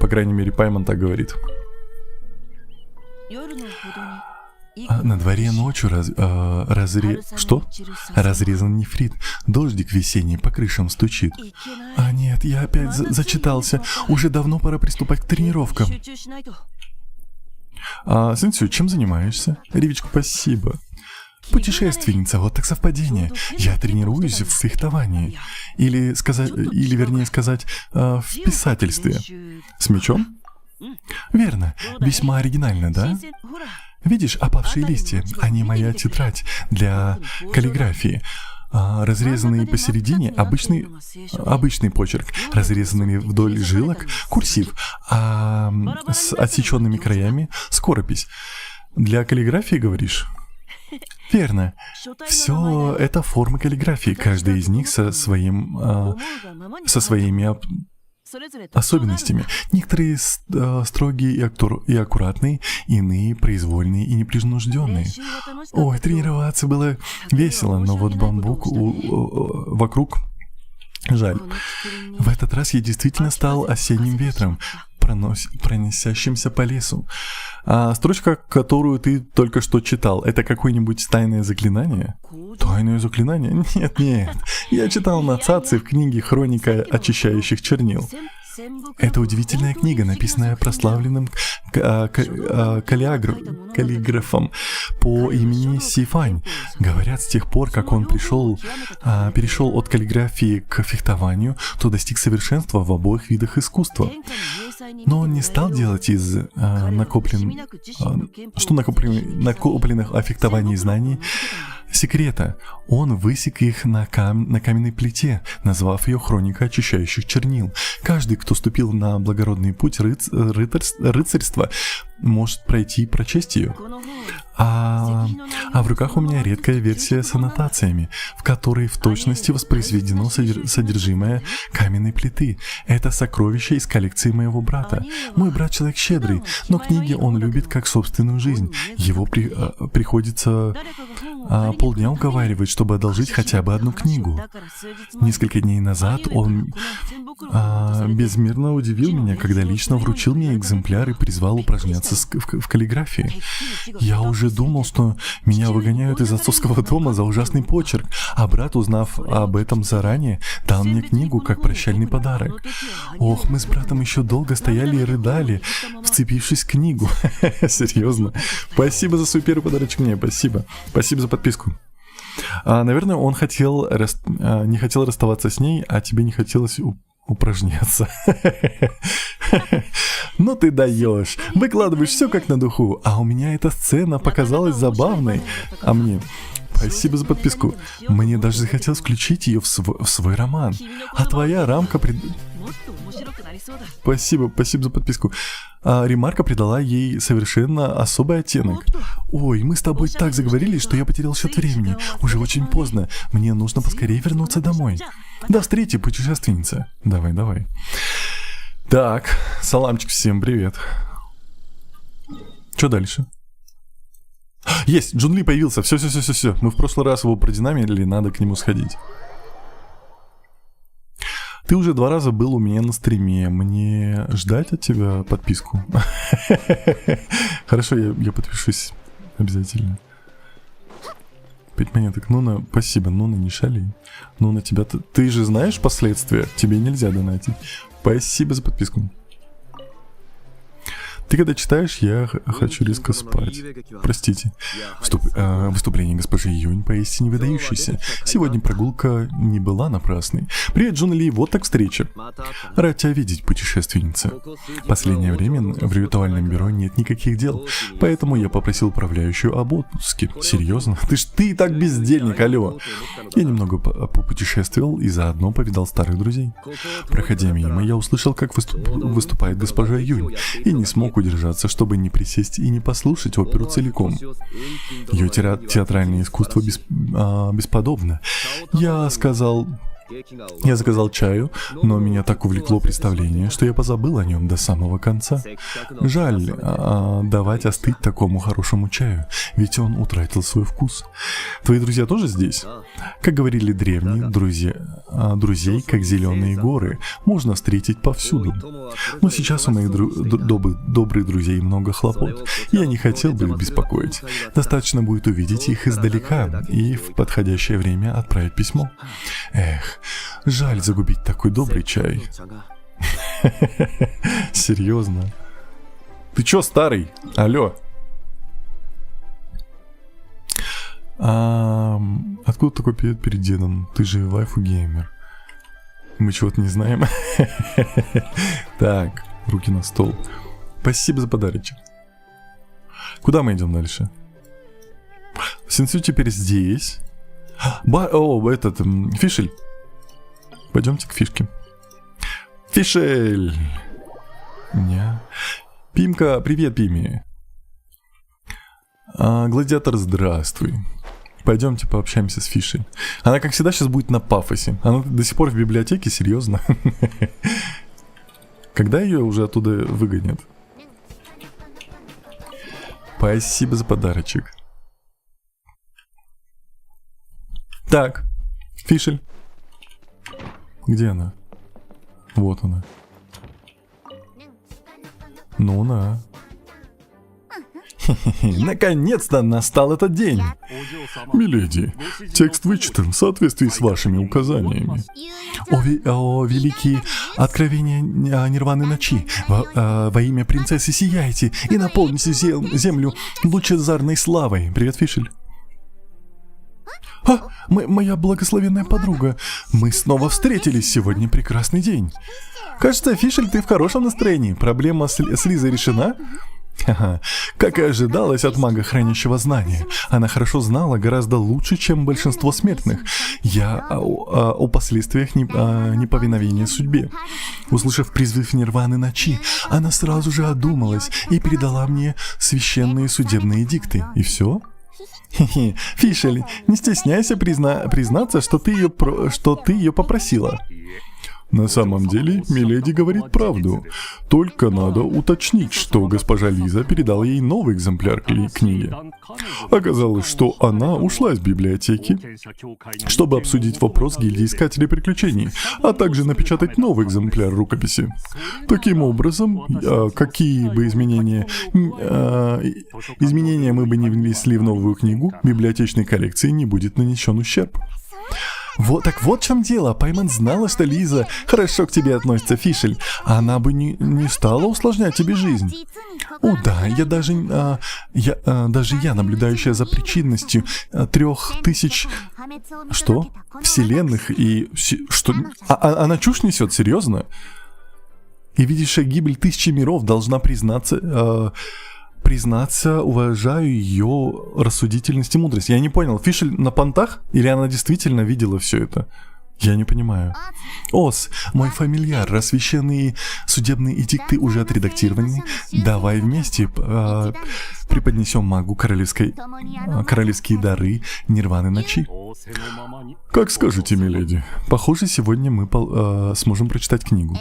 По крайней мере, Пайман так говорит. На дворе ночью Что? Разрезан нефрит. Дождик весенний по крышам стучит. А нет, я опять зачитался. Уже давно пора приступать к тренировкам. Сенсю, чем занимаешься? Ривичка, спасибо. Путешественница, вот так совпадение. Я тренируюсь в фехтовании. Или вернее сказать, в писательстве. С мечом? Верно. Весьма оригинально, да? Видишь опавшие листья? Они моя тетрадь для каллиграфии. Разрезанные посередине обычный почерк, разрезанными вдоль жилок курсив, а с отсеченными краями скоропись. Для каллиграфии, говоришь? Верно. Все это формы каллиграфии, каждая из них со своими особенностями. Некоторые строгие и аккуратные, иные произвольные и непринужденные. Ой, тренироваться было весело, но вот бамбук вокруг... Жаль. В этот раз я действительно стал осенним ветром, проносящимся по лесу. А строчка, которую ты только что читал, это какое-нибудь тайное заклинание? Тайное заклинание? Нет. Я читал на Цаце в книге «Хроника очищающих чернил». Это удивительная книга, написанная прославленным каллиграфом по имени Сифань. Говорят, с тех пор, как он перешел от каллиграфии к фехтованию, то достиг совершенства в обоих видах искусства. Но он не стал делать из накопленных о фехтовании знаний секрета. Он высек их на каменной плите, назвав ее «Хроника очищающих чернил». Каждый, кто ступил на благородный путь рыцарства, может пройти и прочесть ее. А в руках у меня редкая версия с аннотациями, в которой в точности воспроизведено содержимое каменной плиты. Это сокровище из коллекции моего брата. Мой брат человек щедрый, но книги он любит как собственную жизнь. Его приходится полдня уговаривать, чтобы одолжить хотя бы одну книгу. Несколько дней назад он безмерно удивил меня, когда лично вручил мне экземпляр и призвал упражняться в каллиграфии. Я уже думал, что меня выгоняют из отцовского дома за ужасный почерк, а брат, узнав об этом заранее, дал мне книгу как прощальный подарок. Ох, мы с братом еще долго стояли и рыдали, вцепившись в книгу. Серьезно. Спасибо за свой первый подарочек мне, спасибо. Спасибо за подписку. Наверное, он не хотел расставаться с ней, а тебе не хотелось упражняться. Ну ты даешь. Выкладываешь все как на духу. А у меня эта сцена показалась забавной. А мне... Спасибо за подписку. Мне даже захотелось включить ее в свой роман. А твоя рамка... Спасибо за подписку. Ремарка придала ей совершенно особый оттенок. Ой, мы с тобой так заговорились, что я потерял счет времени. Уже очень поздно. Мне нужно поскорее вернуться домой. До встречи, путешественница. Давай. Так, саламчик, всем привет. Что дальше? Есть, Джун Ли появился. Все. Мы в прошлый раз его продинамили, надо к нему сходить. Ты уже 2 раза был у меня на стриме. Мне ждать от тебя подписку? Хорошо, я подпишусь обязательно. 5 монеток. Нуна, спасибо. Нуна, не шали. Нуна, тебя... Ты же знаешь последствия? Тебе нельзя донатить. Спасибо за подписку. Ты когда читаешь, я хочу резко спать. Простите. Выступление госпожи Юнь поистине выдающееся. Сегодня прогулка не была напрасной. Привет, Джун Ли, вот так встреча. Рад тебя видеть, путешественница. Последнее время в ритуальном бюро нет никаких дел, поэтому я попросил управляющую об отпуске. Серьезно? Ты и так бездельник, алло. Я немного попутешествовал и заодно повидал старых друзей. Проходя мимо, я услышал, как выступает госпожа Юнь, и не смог удержаться, чтобы не присесть и не послушать оперу целиком. Ее театральное искусство бесподобно. Я заказал чаю, но меня так увлекло представление, что я позабыл о нем до самого конца. Жаль давать остыть такому хорошему чаю, ведь он утратил свой вкус. Твои друзья тоже здесь? Как говорили древние, друзей, как зеленые горы, можно встретить повсюду. Но сейчас у моих добрых друзей много хлопот, и я не хотел бы их беспокоить. Достаточно будет увидеть их издалека и в подходящее время отправить письмо. Эх, жаль загубить такой добрый чай. Серьезно? Ты чё, старый? Алло. Откуда такой привет перед дедом? Ты же вайфу-геймер. Мы чего-то не знаем. Так, руки на стол. Спасибо за подарочек. Куда мы идем дальше? Сенсю теперь здесь. Фишель. Пойдемте к фишке. Фишель! Пимка, привет, Пими. Гладиатор, здравствуй. Пойдемте пообщаемся с Фишель. Она, как всегда, сейчас будет на пафосе. Она до сих пор в библиотеке, серьезно. Когда ее уже оттуда выгонят? Спасибо за подарочек. Так, Фишель. Где она? Вот она. Ну-на. Наконец-то настал этот день. Миледи, текст вычитан в соответствии с вашими указаниями. О великие откровения Нирваны ночи, во имя принцессы сияйте и наполните землю лучезарной славой. Привет, Фишель. Моя благословенная подруга, мы снова встретились, сегодня прекрасный день. Кажется, Фишель, ты в хорошем настроении. Проблема с Лизой решена? Ха-ха. Как и ожидалось от мага, хранящего знания. Она хорошо знала гораздо лучше, чем большинство смертных. О последствиях неповиновения судьбе. Услышав призыв Нирваны ночи, она сразу же одумалась и передала мне священные судебные эдикты. И все? Хе-хе. Фишель, не стесняйся признаться, что ты ее попросила. На самом деле, миледи говорит правду. Только надо уточнить, что госпожа Лиза передала ей новый экземпляр книги. Оказалось, что она ушла из библиотеки, чтобы обсудить вопрос гильдии искателей приключений, а также напечатать новый экземпляр рукописи. Таким образом, какие бы изменения мы бы не внесли в новую книгу, библиотечной коллекции не будет нанесен ущерб. Вот в чем дело. Пайман знала, что Лиза хорошо к тебе относится, Фишель. Она бы не стала усложнять тебе жизнь. О да, даже я, наблюдающая за причинностью 3000... Что? Вселенных и... Что? Она чушь несет, серьезно? И видящая гибель тысячи миров должна признаться, уважаю ее рассудительность и мудрость. Я не понял, Фишель на понтах? Или она действительно видела все это? Я не понимаю. Ос, мой фамильяр, раз священные судебные эдикты уже отредактированы, давай вместе преподнесем магу королевские дары Нирваны ночи. Как скажете, миледи. Похоже, сегодня мы сможем прочитать книгу.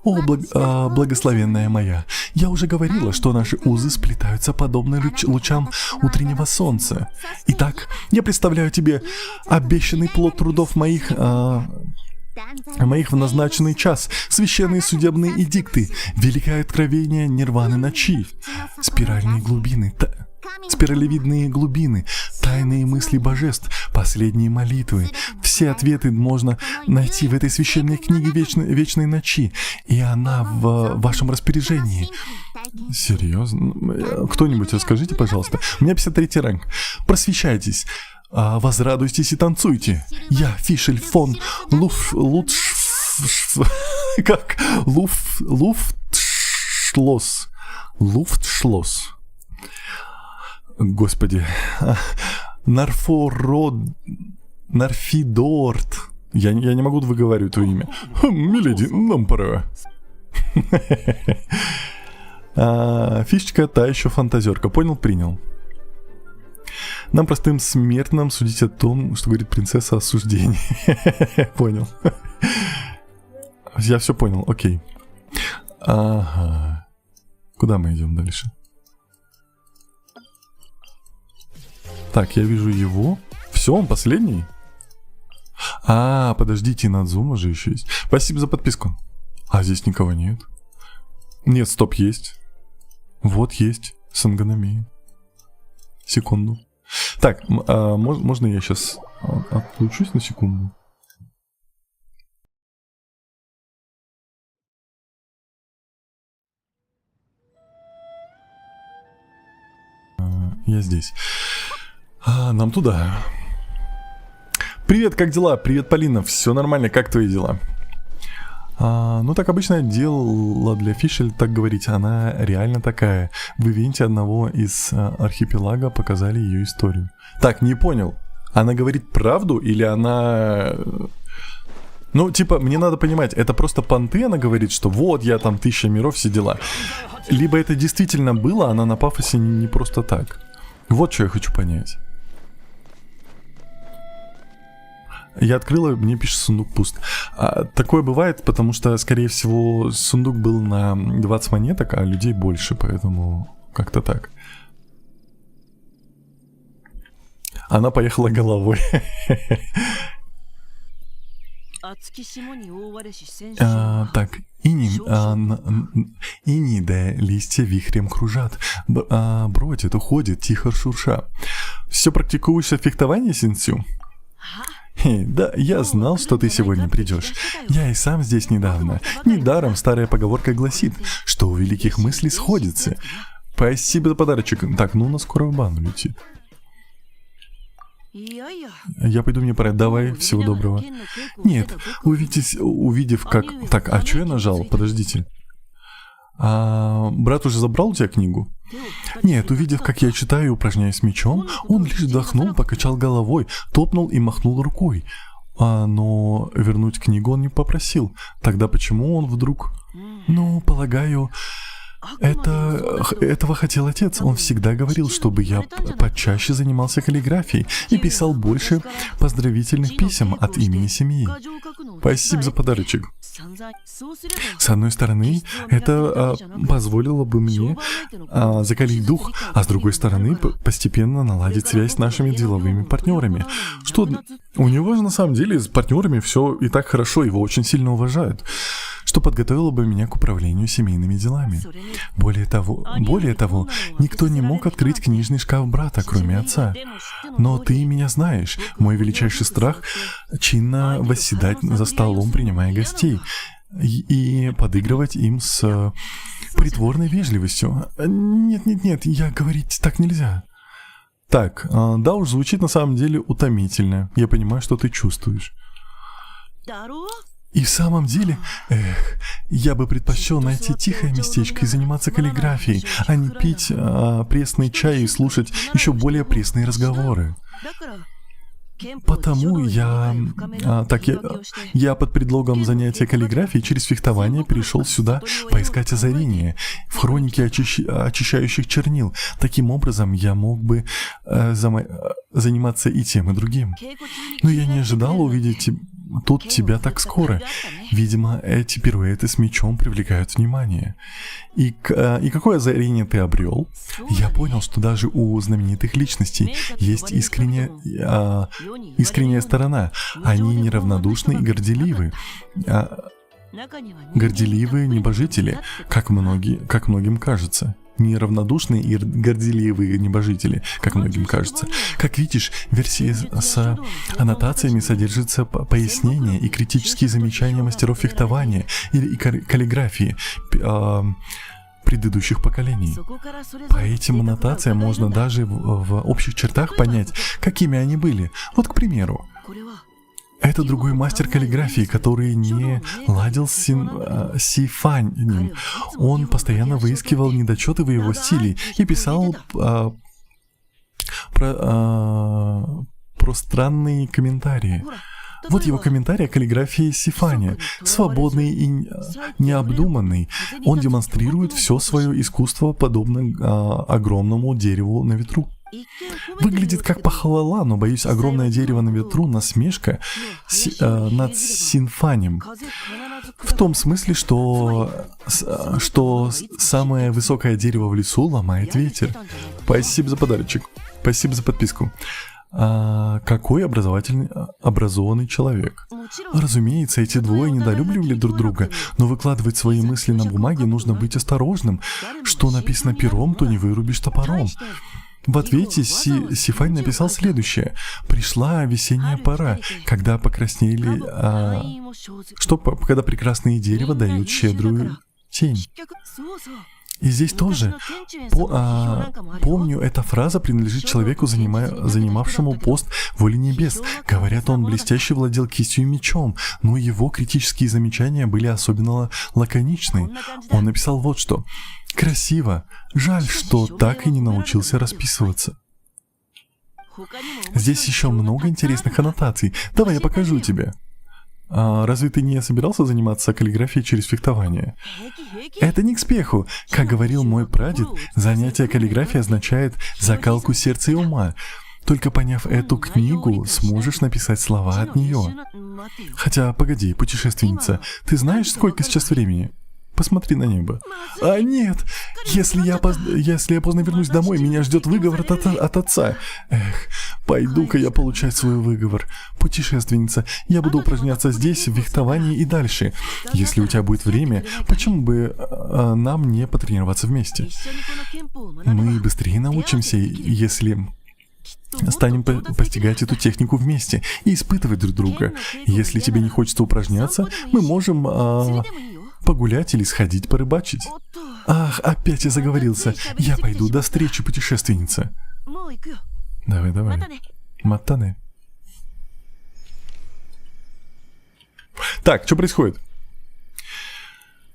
О, благословенная моя, я уже говорила, что наши узы сплетаются подобно лучам утреннего солнца. Итак, я представляю тебе обещанный плод трудов моих в назначенный час, священные судебные эдикты, великое откровение Нирваны ночи, спиральные глубины, спиралевидные глубины, тайные мысли божеств, последние молитвы. Все ответы можно найти в этой священной книге вечной ночи, и она в вашем распоряжении. Серьезно? Кто-нибудь расскажите, пожалуйста. У меня 53 ранг. Просвещайтесь, возрадуйтесь и танцуйте. Я Фишель фон Луфтшлосс. Господи. Нарфидорт. Я не могу выговаривать твое имя. Миледи, нам пора. Фишечка та еще фантазерка. Понял, принял. Нам, простым смертным, судить о том, что говорит принцесса, осуждение. Понял. Я все понял, окей. Ага. Куда мы идем дальше? Так, я вижу его. Все, он последний? Подождите, Надзума же еще есть. Спасибо за подписку. А здесь никого нет. Нет, стоп, есть. Вот есть. Сангономия. Секунду. Так, можно я сейчас отлучусь на секунду? Я здесь. Нам туда. Привет, как дела? Привет, Полина. Все нормально, как твои дела? Ну, так обычное дело для Фишель, так говорить. Она реально такая. В ивенте одного из архипелага показали ее историю. Так, не понял. Она говорит правду или она... Ну, типа, мне надо понимать, это просто понты, она говорит, что вот, я там 1000 миров, все дела. Либо это действительно было, она на пафосе не просто так. Вот что я хочу понять. Я открыла, мне пишет, сундук пуст. Такое бывает, потому что, скорее всего, сундук был на 20 монеток, а людей больше, поэтому как-то так. Она поехала головой. Так, иней, листья вихрем кружат. Бродит, уходит, тихо шурша. Все практикуешься в фехтовании, Синсю? Да, я знал, что ты сегодня придешь. Я и сам здесь недавно. Недаром старая поговорка гласит, что у великих мыслей сходится. Спасибо за подарочек. Так, ну у нас скоро в бану летит. Я пойду, мне пора. Давай, всего доброго. Нет, увидев как... Так, а что я нажал? Подождите. Брат уже забрал у тебя книгу? Нет, увидев, как я читаю и упражняюсь мечом, он лишь вздохнул, покачал головой, топнул и махнул рукой. Но вернуть книгу он не попросил. Тогда почему он вдруг... Ну, полагаю... Этого хотел отец. Он всегда говорил, чтобы я почаще занимался каллиграфией и писал больше поздравительных писем от имени семьи. Спасибо за подарочек. С одной стороны, это позволило бы мне закалить дух, а с другой стороны, постепенно наладить связь с нашими деловыми партнерами. Что у него же на самом деле с партнерами все и так хорошо, его очень сильно уважают. Что подготовило бы меня к управлению семейными делами. Более того, никто не мог открыть книжный шкаф брата, кроме отца. Но ты меня знаешь, мой величайший страх — чинно восседать за столом, принимая гостей, и подыгрывать им с притворной вежливостью. Нет, я говорить так нельзя. Так, да уж, звучит на самом деле утомительно. Я понимаю, что ты чувствуешь. И в самом деле, я бы предпочел найти тихое местечко и заниматься каллиграфией, а не пить пресный чай и слушать еще более пресные разговоры. Потому я под предлогом занятия каллиграфией через фехтование перешел сюда поискать озарение в хронике очищающих чернил. Таким образом, я мог бы заниматься и тем, и другим. Но я не ожидал увидеть тут тебя так скоро. Видимо, эти пируэты с мечом привлекают внимание. И какое озарение ты обрел? Я понял, что даже у знаменитых личностей есть искренняя сторона. Они неравнодушны и горделивы. Горделивые небожители, как многим кажется. неравнодушные и горделивые небожители, как многим кажется. Как видишь, в версии с аннотациями содержится пояснение и критические замечания мастеров фехтования и каллиграфии предыдущих поколений. По этим аннотациям можно даже в общих чертах понять, какими они были. Вот, к примеру, это другой мастер каллиграфии, который не ладил с Сифанем. Он постоянно выискивал недочеты в его стиле и писал про странные комментарии. Вот его комментарий о каллиграфии Сифаня. Свободный и необдуманный. Он демонстрирует все свое искусство, подобно огромному дереву на ветру. Выглядит как похвала, но, боюсь, огромное дерево на ветру — насмешка над Синфанем. В том смысле, что самое высокое дерево в лесу ломает ветер. Спасибо за подарочек. Спасибо за подписку. Какой образованный человек. Разумеется, эти двое недолюбливали друг друга, но выкладывать свои мысли на бумаге нужно быть осторожным. Что написано пером, то не вырубишь топором. В ответе Сифань написал следующее. Пришла весенняя пора, когда покраснели... когда прекрасные дерева дают щедрую тень. И здесь тоже помню, эта фраза принадлежит человеку, занимавшему пост воли небес. Говорят, он блестяще владел кистью и мечом, но его критические замечания были особенно лаконичны. Он написал вот что. Красиво. Жаль, что так и не научился расписываться. Здесь еще много интересных аннотаций. Давай я покажу тебе. Разве ты не собирался заниматься каллиграфией через фехтование? Это не к спеху. Как говорил мой прадед, занятие каллиграфией означает закалку сердца и ума. Только поняв эту книгу, сможешь написать слова от нее. Хотя, погоди, путешественница, ты знаешь, сколько сейчас времени? Посмотри на небо. А нет! Если я поздно вернусь домой, меня ждет выговор от отца. Эх, пойду-ка я получать свой выговор. Путешественница, я буду упражняться здесь, в фехтовании и дальше. Если у тебя будет время, почему бы нам не потренироваться вместе? Мы быстрее научимся, если станем постигать эту технику вместе и испытывать друг друга. Если тебе не хочется упражняться, мы можем... погулять или сходить порыбачить. Ах, опять я заговорился. Я пойду. До встречи, путешественница. Давай. Матане. Так, что происходит?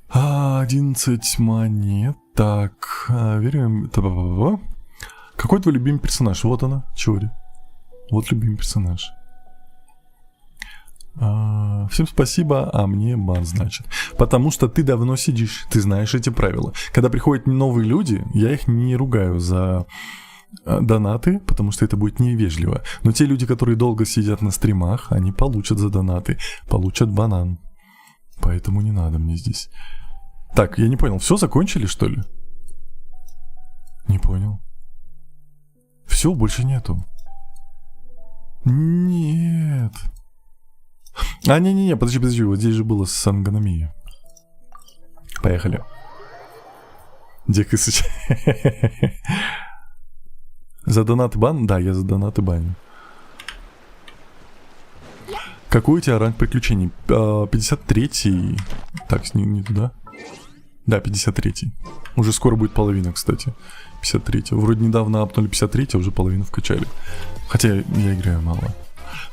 11 монет. Так, верим. Какой твой любимый персонаж? Вот она, Чори. Вот любимый персонаж. Всем спасибо, а мне бан, значит. Потому что ты давно сидишь, ты знаешь эти правила. Когда приходят новые люди, я их не ругаю за донаты, потому что это будет невежливо. Но те люди, которые долго сидят на стримах, они получат за донаты, получат банан. Поэтому не надо мне здесь. Так, я не понял, все закончили, что ли? Не понял. Все, больше нету. Нет. Не-не-не, подожди, вот здесь же было Сангономия. Поехали. Декысыч. За донаты бан? Да, я за донаты баню. Какой у тебя ранг приключений? 53-й. Так, не туда. Да, 53-й. Уже скоро будет половина, кстати. 53-й. Вроде недавно апнули 53-й, а уже половину вкачали. Хотя я играю мало.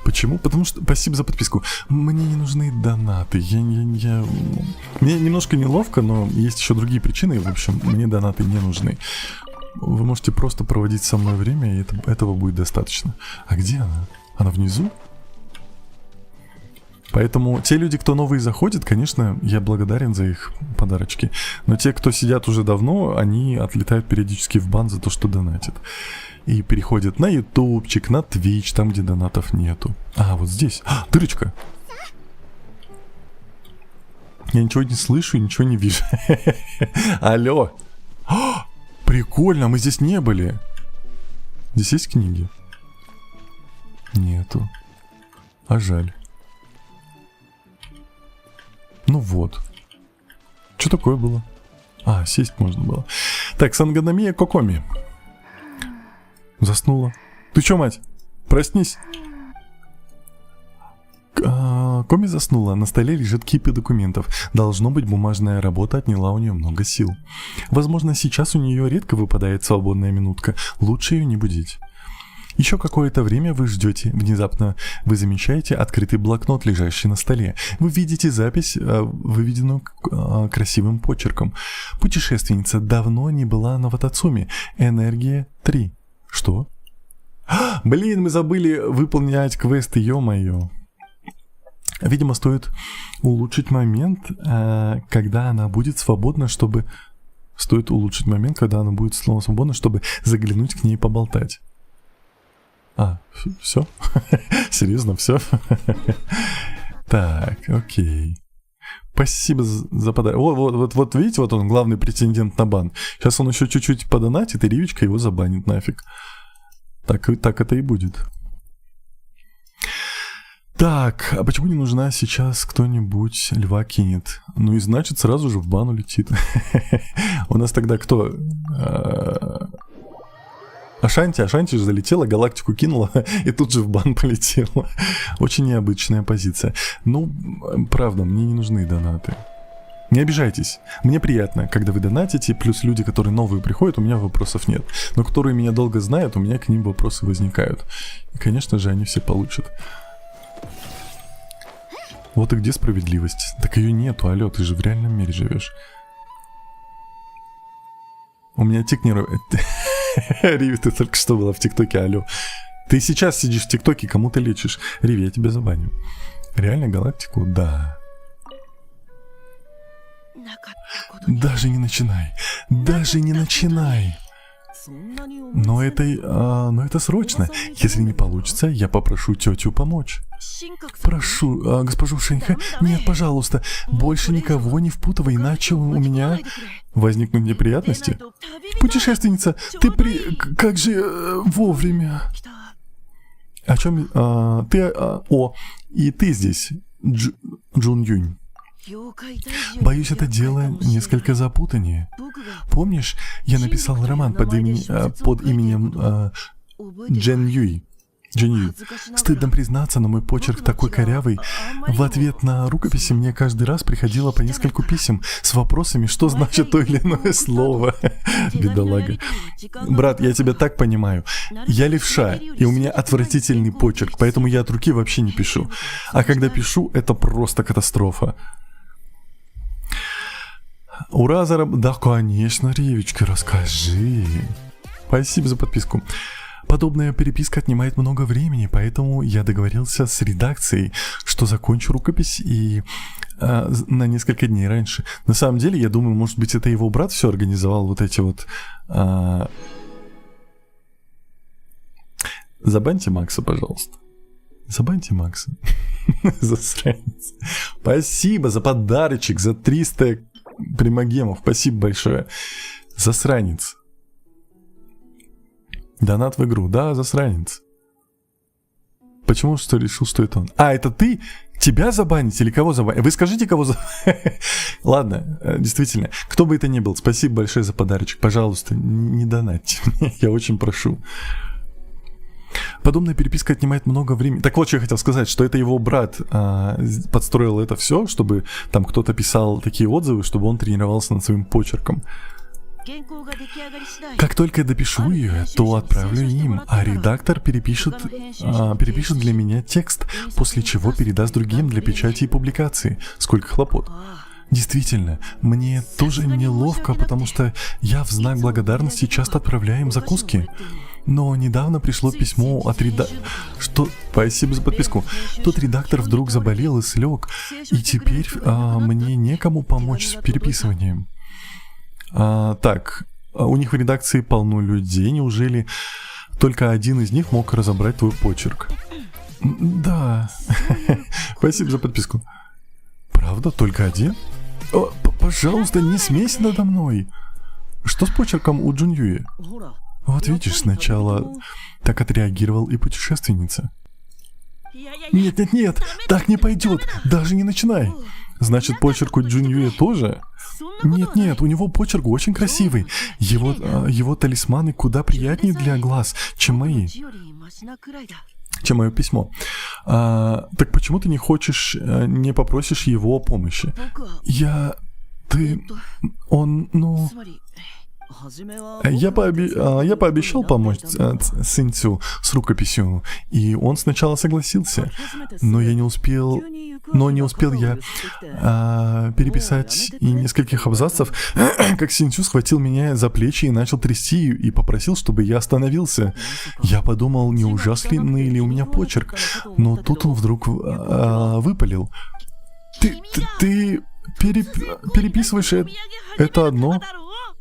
Почему? Потому что... Спасибо за подписку. Мне не нужны донаты. Мне немножко неловко, но есть еще другие причины. В общем, мне донаты не нужны. Вы можете просто проводить со мной время, и этого будет достаточно. А где она? Она внизу? Поэтому те люди, кто новые заходят, конечно, я благодарен за их подарочки. Но те, кто сидят уже давно, они отлетают периодически в бан за то, что донатят. И переходят на ютубчик, на твич, там, где донатов нету. А, вот здесь. Дырочка. Я ничего не слышу, ничего не вижу. Алло. Прикольно, мы здесь не были. Здесь есть книги? Нету. А жаль. Ну вот. Что такое было? Сесть можно было. Так, Сангономия Кокоми. Заснула. Ты чё, мать? Проснись. Коми заснула. На столе лежит кипа документов. Должно быть, бумажная работа отняла у нее много сил. Возможно, сейчас у нее редко выпадает свободная минутка. Лучше ее не будить. Еще какое-то время вы ждете. Внезапно вы замечаете открытый блокнот, лежащий на столе. Вы видите запись, выведенную красивым почерком. Путешественница давно не была на Ватацуме. Энергия 3. Что? Блин, мы забыли выполнять квесты, ё-моё. Видимо, стоит улучшить момент, когда она будет свободна, чтобы... Стоит улучшить момент, когда она будет снова свободна, чтобы заглянуть к ней и поболтать. Все? Серьезно, все? Так, окей. Спасибо за подарок. Вот видите, вот он, главный претендент на бан. Сейчас он еще чуть-чуть подонатит, и Ривичка его забанит нафиг. Так это и будет. Так, а почему не нужна сейчас кто-нибудь льва кинет? Ну и значит сразу же в бан улетит. У нас тогда кто? Ашанти же залетела, галактику кинула и тут же в бан полетела. Очень необычная позиция. Ну, правда, мне не нужны донаты. Не обижайтесь. Мне приятно, когда вы донатите, плюс люди, которые новые приходят, у меня вопросов нет. Но которые меня долго знают, у меня к ним вопросы возникают. И, конечно же, они все получат. Вот и где справедливость? Так ее нету, алё, ты же в реальном мире живешь. У меня тик не... Риви, ты только что была в ТикТоке, алё. Ты сейчас сидишь в ТикТоке, кому ты лечишь? Риви, я тебя забаню. Реально галактику? Да. Даже не начинай. Даже не начинай. Но это срочно. Если не получится, я попрошу тетю помочь. Прошу, госпожу Шеньха, нет, пожалуйста, больше никого не впутывай, иначе у меня возникнут неприятности. Путешественница, как же вовремя. О чем... и ты здесь, Джун Юнь. Боюсь, это дело несколько запутаннее. Помнишь, я написал роман под именем Джен Юй. Стыдно признаться, но мой почерк такой корявый. В ответ на рукописи мне каждый раз приходило по нескольку писем с вопросами, что значит то или иное слово. Бедолага. Брат, я тебя так понимаю. Я левша, и у меня отвратительный почерк, поэтому я от руки вообще не пишу. А когда пишу, это просто катастрофа. Ура, Да, конечно, Ривичка, расскажи. Спасибо за подписку. Подобная переписка отнимает много времени, поэтому я договорился с редакцией, что закончу рукопись и на несколько дней раньше. На самом деле, я думаю, может быть, это его брат все организовал, вот эти вот... Забаньте Макса, пожалуйста. Забаньте Макса. Засранец. Спасибо за подарочек, за 300 примагемов. Спасибо большое. Засранец. Донат в игру. Да, засранец. Почему что решил, что это он? Это ты? Тебя забанить или кого забанить? Вы скажите, кого забанить? Ладно, действительно. Кто бы это ни был, спасибо большое за подарочек. Пожалуйста, не донатьте мне. Я очень прошу. Подобная переписка отнимает много времени. Так вот, что я хотел сказать, что это его брат подстроил это все, чтобы там кто-то писал такие отзывы, чтобы он тренировался над своим почерком. Как только я допишу ее, то отправлю им, а редактор перепишет для меня текст, после чего передаст другим для печати и публикации. Сколько хлопот. Действительно, мне тоже неловко, потому что я в знак благодарности часто отправляю им закуски. Но недавно пришло письмо от редактора... Спасибо за подписку. Тот редактор вдруг заболел и слег, и теперь мне некому помочь с переписыванием. Так, у них в редакции полно людей, неужели только один из них мог разобрать твой почерк? Да. Спасибо за подписку. Правда, только один? Пожалуйста, не смейся надо мной. Что с почерком у Джуньюи? Вот видишь, сначала так отреагировал и путешественница. Нет, так не пойдет, даже не начинай. Значит, почерк у Джуньюи тоже? Нет, у него почерк очень красивый. Его талисманы куда приятнее для глаз, чем мои. Чем мое письмо. Так почему ты не попросишь его о помощи? Я пообещал помочь Синцю с рукописью, и он сначала согласился, но не успел я переписать и нескольких абзацев, как Синцю схватил меня за плечи и начал трясти и попросил, чтобы я остановился. Я подумал, не ужасный ли у меня почерк, но тут он вдруг выпалил. Ты переписываешь это одно?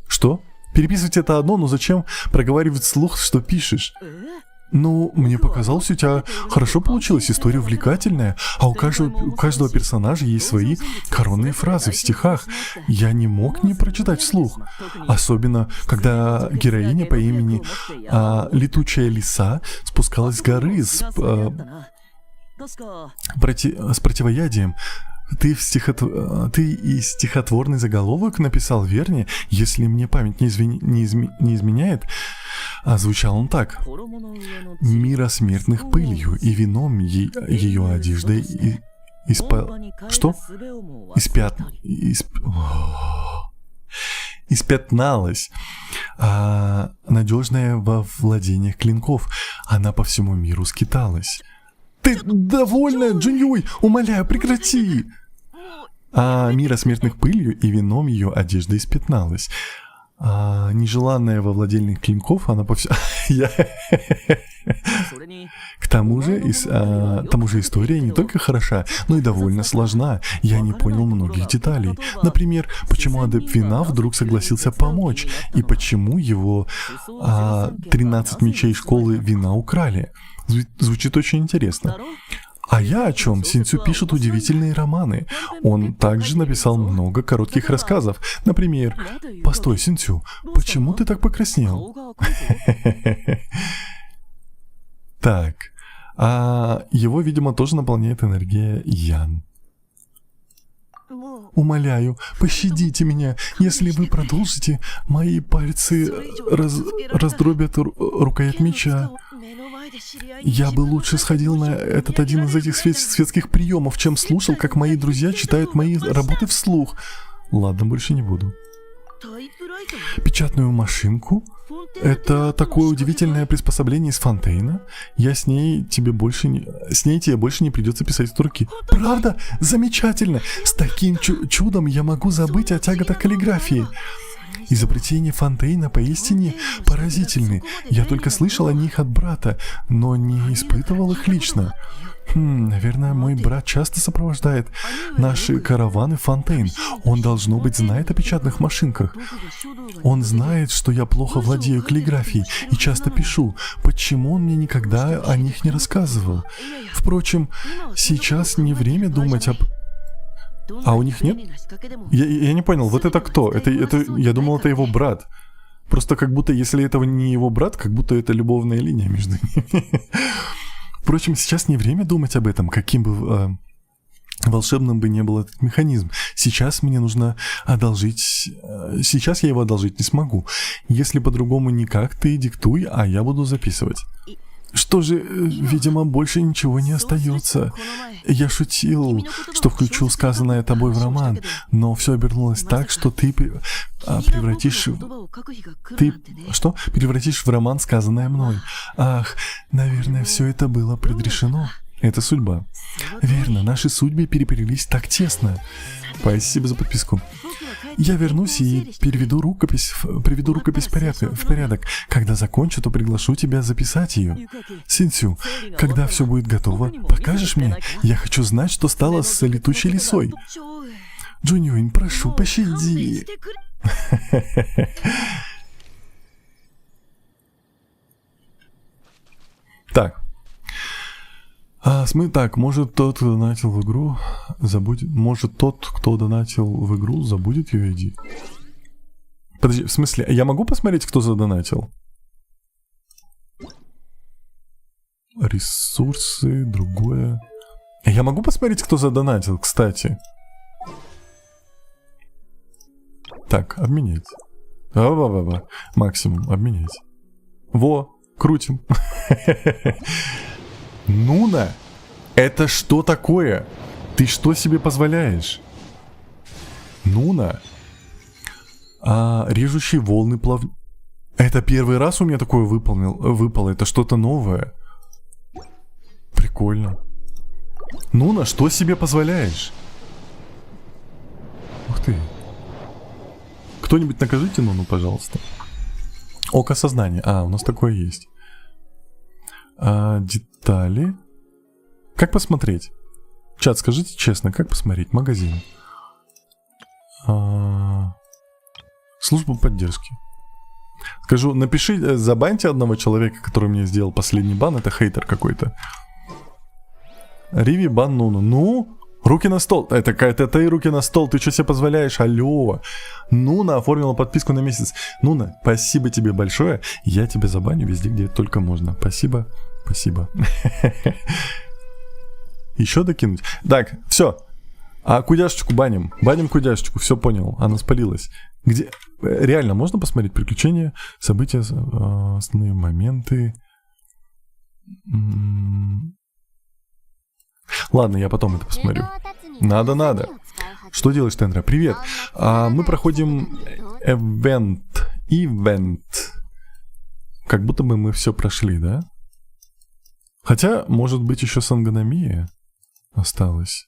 Что? Переписывать это одно, но зачем проговаривать вслух, что пишешь? Мне показалось, у тебя хорошо получилась, история увлекательная, а у каждого персонажа есть свои коронные фразы в стихах. Я не мог не прочитать вслух. Особенно, когда героиня по имени Летучая Лиса спускалась с горы с противоядием. Ты и стихотворный заголовок написал, вернее, если мне память не изменяет, звучал он так. «Мира смертных пылью и вином ее одеждой испятналась, надежная во владениях клинков, она по всему миру скиталась». Ты довольна, Джуньюй? Умоляю, прекрати! Мира смертных пылью и вином ее одежда испятналась. Нежеланная во владельных клинков, она по всему... К тому же история не только хороша, но и довольно сложна. Я не понял многих деталей. Например, почему адепт вина вдруг согласился помочь, и почему его 13 мечей школы вина украли. Звучит очень интересно. А я о чем? Синцю пишет удивительные романы. Он также написал много коротких рассказов. Например, «Постой, Синцю, почему ты так покраснел?» Так, его, видимо, тоже наполняет энергия Ян. Умоляю, пощадите меня. Если вы продолжите, мои пальцы раздробят рукоять меча. Я бы лучше сходил на один из этих светских приемов, чем слушал, как мои друзья читают мои работы вслух. Ладно, больше не буду. Печатную машинку? Это такое удивительное приспособление из Фонтейна. С ней тебе больше не придется писать от руки. Правда? Замечательно! С таким чудом я могу забыть о тяготах каллиграфии. Изобретения Фонтейна поистине поразительны. Я только слышал о них от брата, но не испытывал их лично. Наверное, мой брат часто сопровождает наши караваны в Фонтейн. Он, должно быть, знает о печатных машинках. Он знает, что я плохо владею каллиграфией и часто пишу. Почему он мне никогда о них не рассказывал? Впрочем, сейчас не время думать об... А у них нет? Я не понял, вот это кто? Я думал, это его брат. Просто как будто, если это не его брат, как будто это любовная линия между ними. Впрочем, сейчас не время думать об этом, каким бы волшебным бы ни был этот механизм. Сейчас мне нужно одолжить... Сейчас я его одолжить не смогу. Если по-другому никак, ты диктуй, а я буду записывать. Что же, видимо, больше ничего не остается. Я шутил, что включу сказанное тобой в роман, но все обернулось так, что ты превратишь в роман сказанное мной. Ах, наверное, все это было предрешено. Это судьба. Верно, наши судьбы переплелись так тесно. Спасибо за подписку. Я вернусь и приведу рукопись в порядок. Когда закончу, то приглашу тебя записать ее. Синцю, когда все будет готово, покажешь мне? Я хочу знать, что стало с летучей лисой. Джуньюнь, прошу, пощади. Так. Может тот, кто донатил в игру, забудет ее ID. Подожди, в смысле, я могу посмотреть, кто задонатил? Ресурсы, другое. Я могу посмотреть, кто задонатил, кстати? Так, обменять. Ва-ва-ва-ва. Максимум, обменять. Во, крутим. Нуна, это что такое? Ты что себе позволяешь? Нуна. Режущие волны плав... Это первый раз у меня такое выпало. Это что-то новое. Прикольно. Нуна, что себе позволяешь? Ух ты. Кто-нибудь накажите Нуну, пожалуйста. Око сознания. У нас такое есть. Детали. Как посмотреть? Чат, скажите честно, как посмотреть? Магазин. Служба поддержки. Скажу, напиши, забаньте одного человека, который мне сделал последний бан. Это хейтер какой-то. Риви бан Нуну. Ну, руки на стол. Это ты руки на стол. Ты что себе позволяешь? Алло. Нуна оформила подписку на месяц. Нуна, спасибо тебе большое. Я тебя забаню везде, где только можно. Спасибо. Спасибо. Еще докинуть? Так, все. Кудяшечку баним. Баним кудяшечку. Все понял. Она спалилась. Где? Реально, можно посмотреть приключения, события, основные моменты. Ладно, я потом это посмотрю. Надо. Что делаешь, Тендра? Привет. Мы проходим ивент. Как будто бы мы все прошли, да? Хотя, может быть, еще сангономия осталась.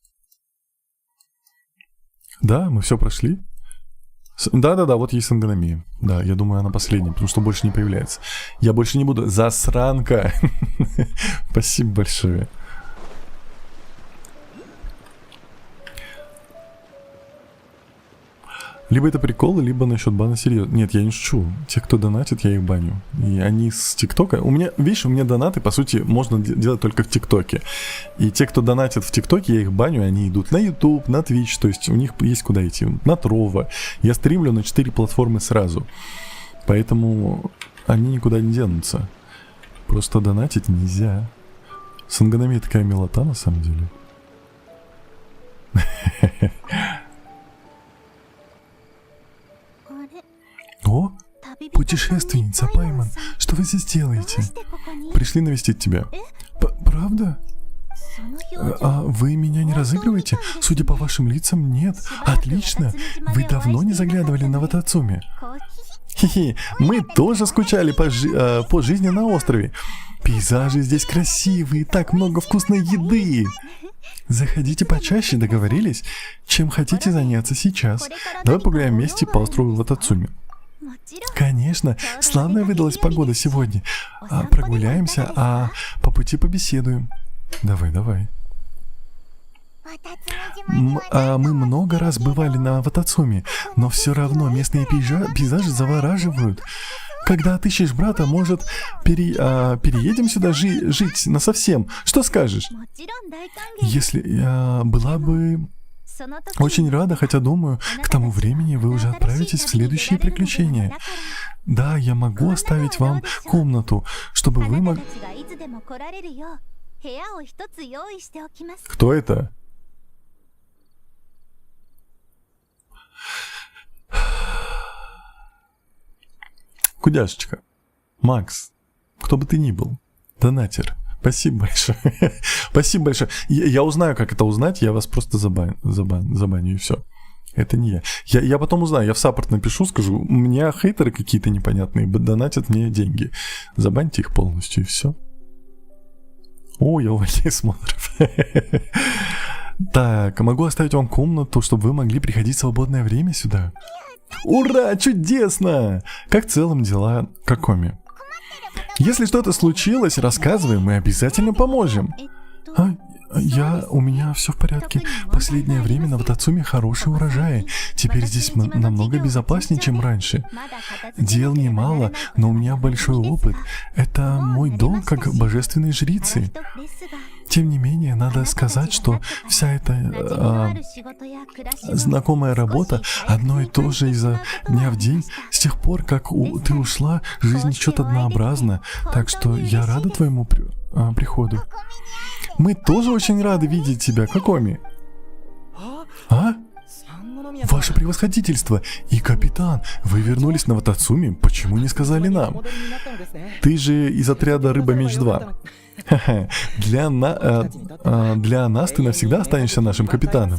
Да, мы все прошли. Да, вот есть сангономия. Да, я думаю, она последняя, потому что больше не появляется. Я больше не буду. Засранка. Спасибо большое. Либо это прикол, либо насчет бана серьезно. Нет, я не шучу. Те, кто донатит, я их баню. И они с ТикТока... У меня, видишь, у меня донаты, по сути, можно делать только в ТикТоке. И те, кто донатит в ТикТоке, я их баню, они идут на YouTube, на Twitch, то есть у них есть куда идти. На Trovo. Я стримлю на 4 платформы сразу. Поэтому они никуда не денутся. Просто донатить нельзя. Сангономия такая милота, на самом деле. О, путешественница Пайман, что вы здесь делаете? Пришли навестить тебя. Правда? Вы меня не разыгрываете? Судя по вашим лицам, нет. Отлично. Вы давно не заглядывали на Ватацуми? Хе-хе, мы тоже скучали по жизни на острове. Пейзажи здесь красивые, так много вкусной еды. Заходите почаще, договорились? Чем хотите заняться сейчас? Давай погуляем вместе по острову Ватацуми. Конечно, славная выдалась погода сегодня. Прогуляемся, а по пути побеседуем. Давай. Мы много раз бывали на Ватацуми, но все равно местные пейзажи завораживают. Когда отыщешь брата, может, переедем сюда жить насовсем? Что скажешь? Если была бы... Очень рада, хотя думаю, к тому времени вы уже отправитесь в следующие приключения. Да, я могу оставить вам комнату, чтобы вы могли... Кто это? Кудяшечка. Макс. Кто бы ты ни был. Донатер. Спасибо большое. Спасибо большое. Я узнаю, как это узнать. Я вас просто забаню и все. Это не я. Я потом узнаю. Я в саппорт напишу, скажу. У меня хейтеры какие-то непонятные донатят мне деньги. Забаньте их полностью и все. О, я увольняю смотров. Так, могу оставить вам комнату, чтобы вы могли приходить в свободное время сюда. Ура, чудесно! Как в целом дела Какоми? Если что-то случилось, рассказывай, мы обязательно поможем. У меня все в порядке. Последнее время на Ватацуми хороший урожай. Теперь здесь намного безопаснее, чем раньше. Дел немало, но у меня большой опыт. Это мой долг как божественной жрицы. Тем не менее, надо сказать, что вся эта знакомая работа одно и то же изо дня в день. С тех пор, как ты ушла, жизнь что-то однообразна. Так что я рада твоему приходу. Мы тоже очень рады видеть тебя, Какоми. Ваше превосходительство и капитан, вы вернулись на Ватацуми, почему не сказали нам? Ты же из отряда Рыба-Меч-2. Ха-ха. Для нас ты навсегда останешься нашим капитаном.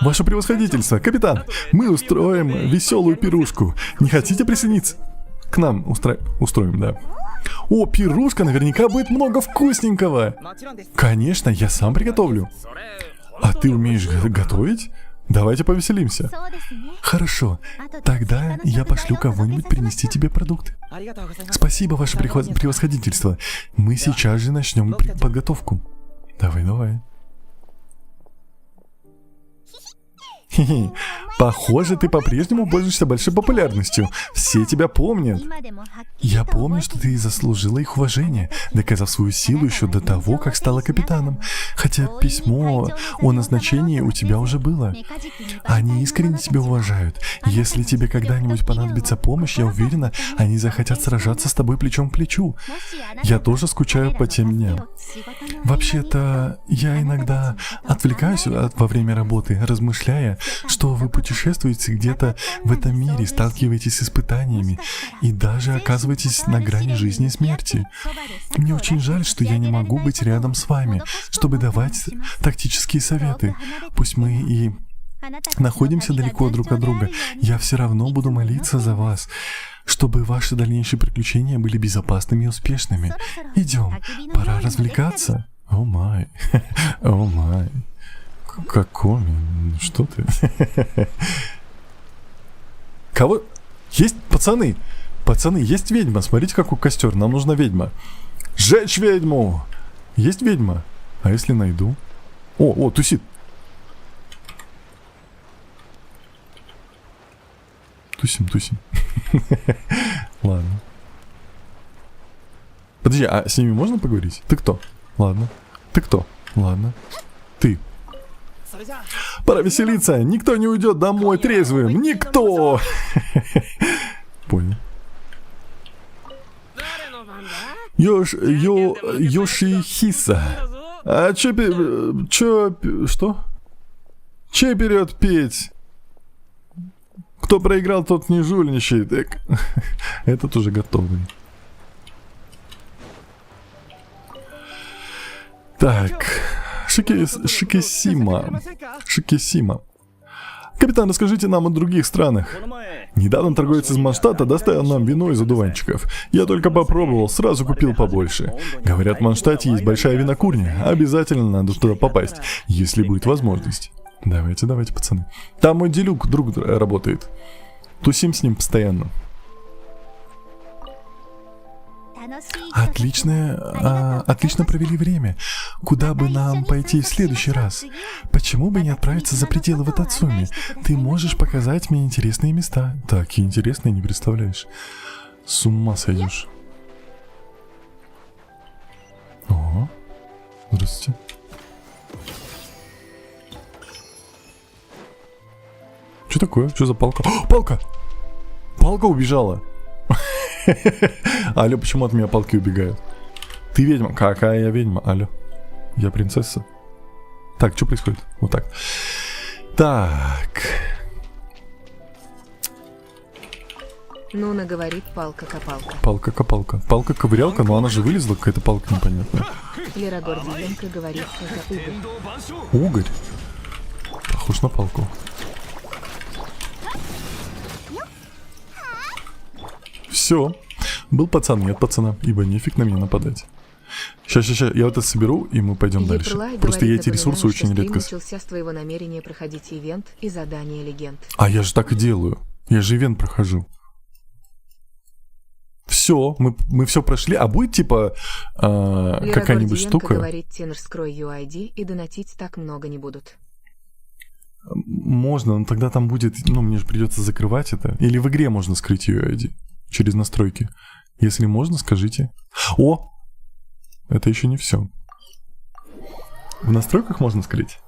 Ваше превосходительство, капитан, мы устроим веселую пирушку. Не хотите присоединиться? К нам устроим, да. О, пирушка, наверняка будет много вкусненького. Конечно, я сам приготовлю. А ты умеешь готовить? Давайте повеселимся. Хорошо, тогда я пошлю кого-нибудь принести тебе продукты. Спасибо, ваше превосходительство. Мы сейчас же начнем подготовку. Давай. Хе-хе. Похоже, ты по-прежнему пользуешься большой популярностью. Все тебя помнят. Я помню, что ты заслужила их уважение, доказав свою силу еще до того, как стала капитаном. Хотя письмо о назначении у тебя уже было. Они искренне тебя уважают. Если тебе когда-нибудь понадобится помощь, я уверена, они захотят сражаться с тобой плечом к плечу. Я тоже скучаю по тем дням. Вообще-то, я иногда отвлекаюсь во время работы, размышляя, что вы путешествуете где-то в этом мире, сталкиваетесь с испытаниями и даже оказываетесь на грани жизни и смерти. Мне очень жаль, что я не могу быть рядом с вами, чтобы давать тактические советы. Пусть мы и находимся далеко друг от друга, я все равно буду молиться за вас, чтобы ваши дальнейшие приключения были безопасными и успешными. Идем, пора развлекаться. О май, о май. Какой? Что ты? Кого? Есть пацаны? Пацаны, есть ведьма. Смотрите, какой костер. Нам нужна ведьма. Сжечь ведьму! Есть ведьма? А если найду? О, тусит. Тусим. Ладно. Подожди, а с ними можно поговорить? Ты кто? Ладно. Ты кто? Ладно. Ты. Пора веселиться. Никто не уйдет домой трезвым. Никто. Понял. Йошихиса. А что вперед петь? Кто проиграл, тот не жульничает. Этот уже готовый. Так. Шикисима. Капитан, расскажите нам о других странах. Недавно торговец из Манштата доставил нам вино из одуванчиков. Я только попробовал, сразу купил побольше. Говорят, в Манштате есть большая винокурня. Обязательно надо туда попасть, если будет возможность. Давайте, пацаны. Там мой друг работает. Тусим с ним постоянно. Отлично провели время. Куда бы нам пойти в следующий раз? Почему бы не отправиться за пределы Ватацуми? Ты можешь показать мне интересные места. Такие интересные, не представляешь. С ума сойдешь. О, здравствуйте. Что такое? Что за палка? О, палка! Палка убежала. Алло, почему от меня палки убегают? Ты ведьма? Какая я ведьма? Алло. Я принцесса. Так, что происходит? Вот так. Так. Нуна говорит палка-копалка. Палка-копалка. Палка-ковырялка, но она же вылезла, какая-то палка непонятная. Лера Гордиенко говорит, это угорь. Угорь? Похож на палку. Все. Был пацан, нет пацана, ибо нефиг на меня нападать. Сейчас, я вот это соберу, и мы пойдем дальше. Просто я эти ресурсы очень редко... начался с твоего намерения проходить ивент и задание легенд. А я же так и делаю. Я же ивент прохожу. Все, мы все прошли. А будет типа какая-нибудь штука? Говорит, Тинер, скрой UID и донатить так много не будут. Можно, но тогда там будет... Ну, мне же придется закрывать это. Или в игре можно скрыть UID через настройки. Если можно, скажите. О! Это еще не все. В настройках можно скрыть?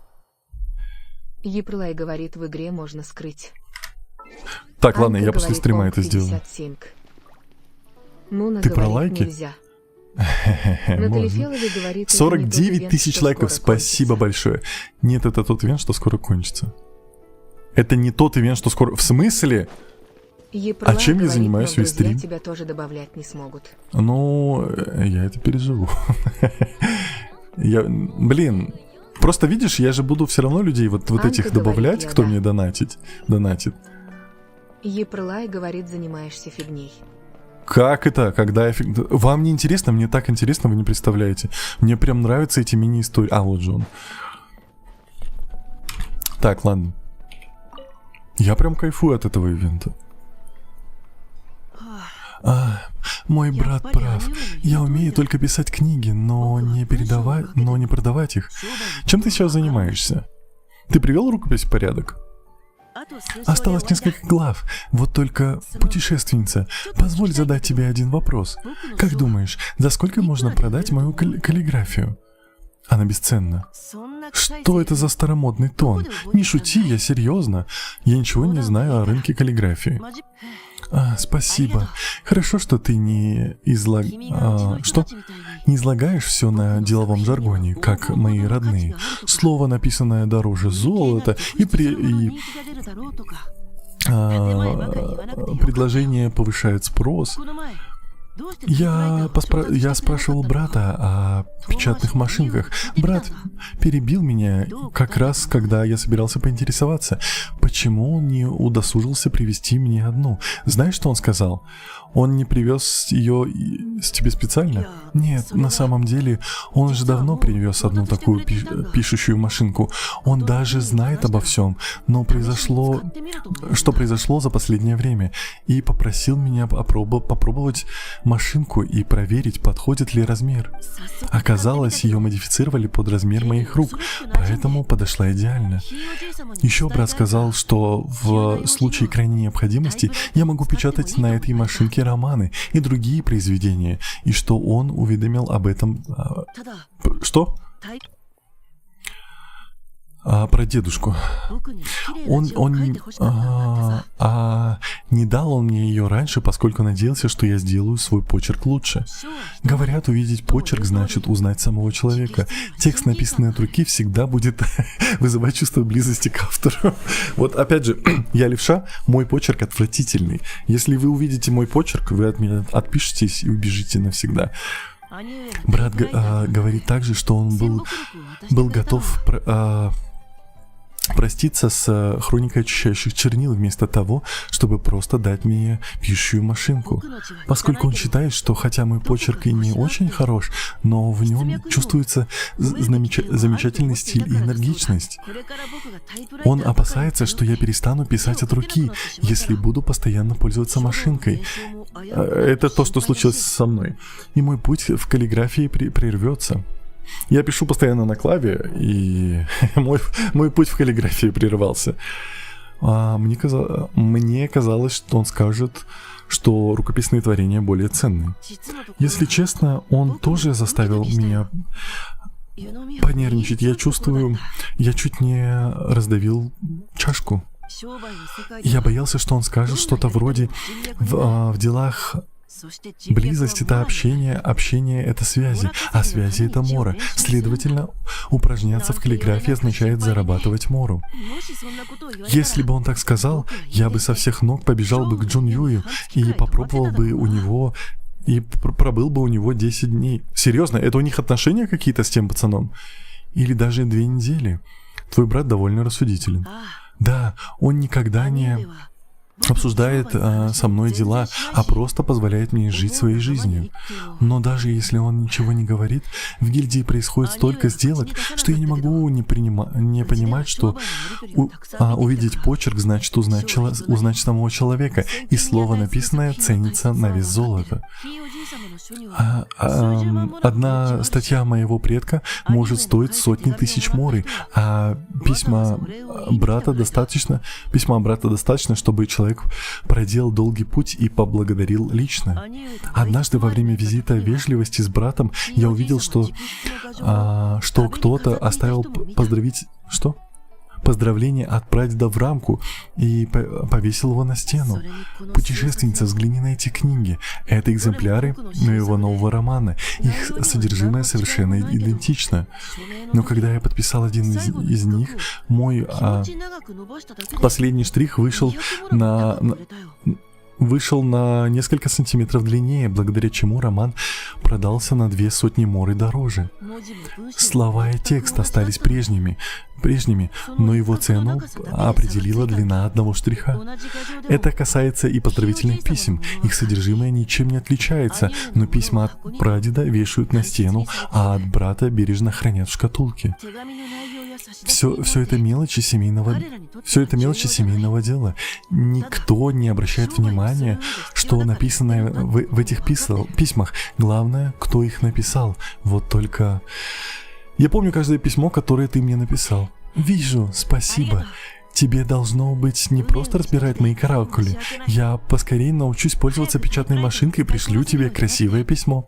Еплай говорит, в игре можно скрыть. Так, ладно, я после стрима это сделаю. Ну, ты про лайки? Нельзя. 49 тысяч лайков, спасибо большое. Нет, это тот ивент, что скоро кончится. Это не тот ивент, что скоро... В смысле? Епролай чем я говорит, занимаюсь но весь друзья стрим? тебя тоже добавлять не смогут. Ну, я это переживу. Блин, просто видишь, я же буду все равно людей вот Анка этих говорит, добавлять, я кто да. мне донатит. Епролай говорит, занимаешься фигней. Как это? Когда я Вам не интересно? Мне так интересно, вы не представляете. Мне прям нравятся эти мини-истории. А, вот же он. Так, ладно. Я прям кайфую от этого ивента. Мой брат прав. Я умею только писать книги, но не продавать их. Чем ты сейчас занимаешься? Ты привел рукопись в порядок? Осталось несколько глав. Вот только, путешественница, позволь задать тебе один вопрос. Как думаешь, за сколько можно продать мою каллиграфию? Она бесценна. Что это за старомодный тон? Не шути, я серьезно. Я ничего не знаю о рынке каллиграфии. Спасибо. Хорошо, что ты не излагаешь все на деловом жаргоне, как мои родные. Слово, написанное дороже золота, и предложение повышает спрос. Я спрашивал брата о печатных машинках. Брат перебил меня как раз, когда я собирался поинтересоваться, почему он не удосужился привезти мне одну. Знаешь, что он сказал? Он не привез ее тебе специально? Нет, на самом деле, он же давно привез одну такую пишущую машинку. Он даже знает обо всем, но что произошло за последнее время, и попросил меня попробовать машинку и проверить, подходит ли размер. Оказалось, ее модифицировали под размер моих рук, поэтому подошла идеально. Еще брат сказал, что в случае крайней необходимости я могу печатать на этой машинке романы и другие произведения, и что он уведомил об этом... Что? Про дедушку. Не дал он мне ее раньше, поскольку надеялся, что я сделаю свой почерк лучше. Говорят, увидеть почерк значит узнать самого человека. Текст, написанный от руки, всегда будет вызывать чувство близости к автору. Вот опять же, я левша, мой почерк отвратительный. Если вы увидите мой почерк, вы от меня отпишетесь и убежите навсегда. Брат говорит также, что он был готов проститься с хроникой очищающих чернил вместо того, чтобы просто дать мне пишущую машинку. Поскольку он считает, что хотя мой почерк и не очень хорош, но в нем чувствуется замечательный стиль и энергичность. Он опасается, что я перестану писать от руки, если буду постоянно пользоваться машинкой. Это то, что случилось со мной. И мой путь в каллиграфии прервется. Я пишу постоянно на клаве, и мой путь в каллиграфии прервался. Мне казалось, что он скажет, что рукописные творения более ценны. Если честно, он тоже заставил меня понервничать. Я чувствую, я чуть не раздавил чашку. Я боялся, что он скажет что-то вроде «в делах близость — это общение, общение — это связи, а связи — это мора. Следовательно, упражняться в каллиграфии означает зарабатывать мору». Если бы он так сказал, я бы со всех ног побежал бы к Джун Юю и попробовал бы у него, и пробыл бы у него 10 дней. Серьезно, это у них отношения какие-то с тем пацаном? Или даже 2 недели? Твой брат довольно рассудителен. Да, он никогда не обсуждает со мной дела, а просто позволяет мне жить своей жизнью. Но даже если он ничего не говорит, в гильдии происходит столько сделок, что я не могу не понимать, что увидеть почерк значит узнать самого человека, и слово, написанное, ценится на вес золота. Одна статья моего предка может стоить сотни тысяч моры, а письма брата достаточно, чтобы человек проделал долгий путь и поблагодарил лично. Однажды во время визита вежливости с братом я увидел, что кто-то оставил поздравление от прадеда в рамку и повесил его на стену. Путешественница, взгляни на эти книги. Это экземпляры моего нового романа. Их содержимое совершенно идентично. Но когда я подписал один из них, мой последний штрих вышел на несколько сантиметров длиннее, благодаря чему роман продался на 200 моры дороже. Слова и текст остались прежними, но его цену определила длина одного штриха. Это касается и поздравительных писем. Их содержимое ничем не отличается, но письма от прадеда вешают на стену, а от брата бережно хранят в шкатулке. Все это мелочи семейного дела. Никто не обращает внимания, что написано в этих письмах. Главное, кто их написал. Вот только... Я помню каждое письмо, которое ты мне написал. Вижу, спасибо. Тебе должно быть не просто разбирать мои каракули. Я поскорее научусь пользоваться печатной машинкой и пришлю тебе красивое письмо.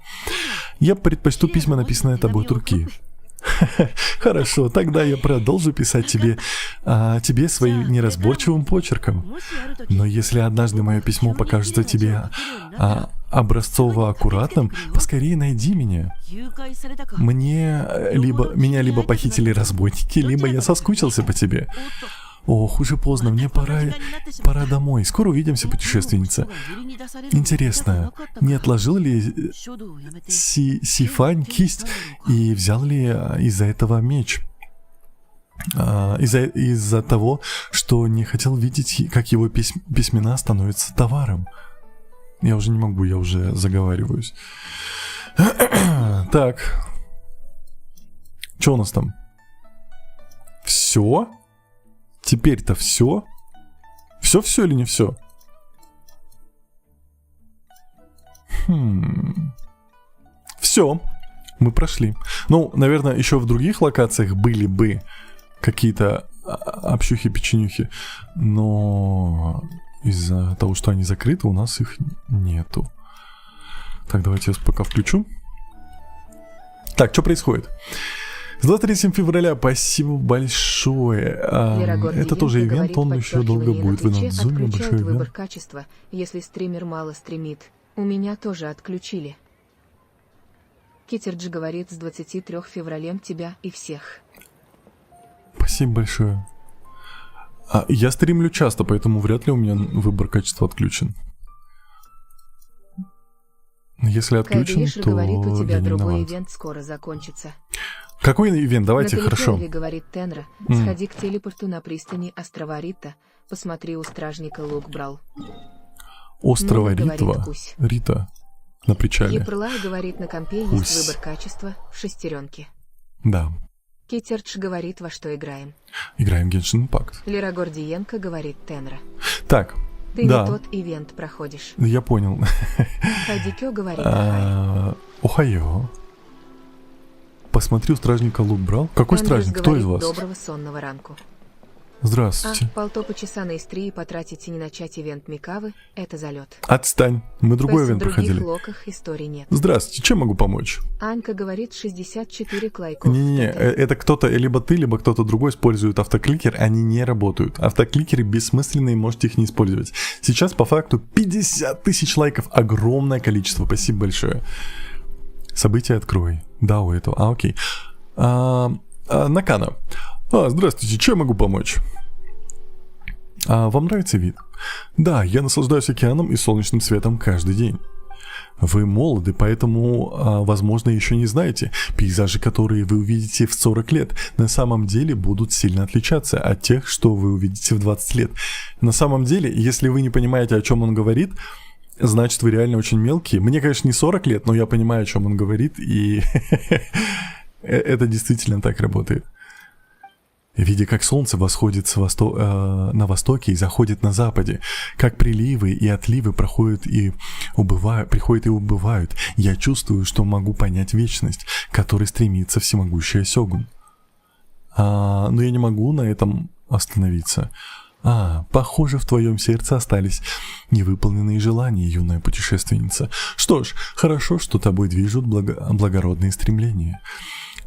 Я предпочту письма, написанные тобой от руки. Хорошо, тогда я продолжу писать тебе своим неразборчивым почерком. Но если однажды мое письмо покажется тебе образцово аккуратным, поскорее найди меня. Меня либо похитили разбойники, либо я соскучился по тебе. Ох, уже поздно, мне пора домой. Скоро увидимся, путешественница. Интересно, не отложил ли Сифань кисть и взял ли из-за этого меч? Из-за того, что не хотел видеть, как его письмена становятся товаром. Я уже не могу, я уже заговариваюсь. Так. Что у нас там? Все? Теперь-то все? Все или не все? Все. Мы прошли. Ну, наверное, еще в других локациях были бы какие-то общухи-печенюхи, но из-за того, что они закрыты, у нас их нету. Так, давайте я пока включу. Так, что происходит? С 23 февраля, спасибо большое. Это тоже ивент, он еще долго будет. Вы на зуме, большой ивент. Выбор качества, если стример мало стримит. У меня тоже отключили. Китердж говорит с 23 февралем тебя и всех. Спасибо большое. Я стримлю часто, поэтому вряд ли у меня выбор качества отключен. Если отключен, Кайдыш то говорит, у тебя я не другой виноват. ивент скоро закончится. Какой ивент? Давайте, На хорошо. Телепелове, говорит Тенра, сходи к телепорту на пристани острова Рита, посмотри, у стражника лук брал. Острова Ну, говорит Ритва. Кусь. Рита. На причале. Еплай говорит, на компе Кусь. есть выбор качества в шестеренке. Да. Китердж говорит, во что играем. Играем Genshin Impact. Лера Гордиенко говорит Тенра. Так. Ты Да. не тот ивент проходишь. Я понял. Хадикё говорит Ахай. Охайо. Посмотри, у стражника лук брал. Какой Эндрюс стражник? Кто из говорит, вас? доброго сонного ранку. Здравствуйте. Полтопа часа на истрии потратить и не начать ивент Микавы — это залет. Отстань. Мы другой В ивент других проходили. локах историй нет. Здравствуйте. Чем могу помочь? Анька говорит 64 лайков. Не-не-не, это кто-то, либо ты, либо кто-то другой использует автокликер, они не работают. Автокликеры бессмысленные, можете их не использовать. Сейчас по факту 50 тысяч лайков, огромное количество, спасибо большое. События открой. Да, у этого, окей. Накана. Здравствуйте, чем могу помочь? Вам нравится вид? Да, я наслаждаюсь океаном и солнечным светом каждый день. Вы молоды, поэтому, возможно, еще не знаете, пейзажи, которые вы увидите в 40 лет, на самом деле будут сильно отличаться от тех, что вы увидите в 20 лет. На самом деле, если вы не понимаете, о чем он говорит, значит, вы реально очень мелкие. Мне, конечно, не 40 лет, но я понимаю, о чем он говорит, и это действительно так работает. Видя, как солнце восходит на востоке и заходит на западе, как приливы и отливы приходят и убывают, я чувствую, что могу понять вечность, к которой стремится всемогущая Сёгун. Но я не могу на этом остановиться. Похоже, в твоем сердце остались невыполненные желания, юная путешественница. Что ж, хорошо, что тобой движут благородные стремления.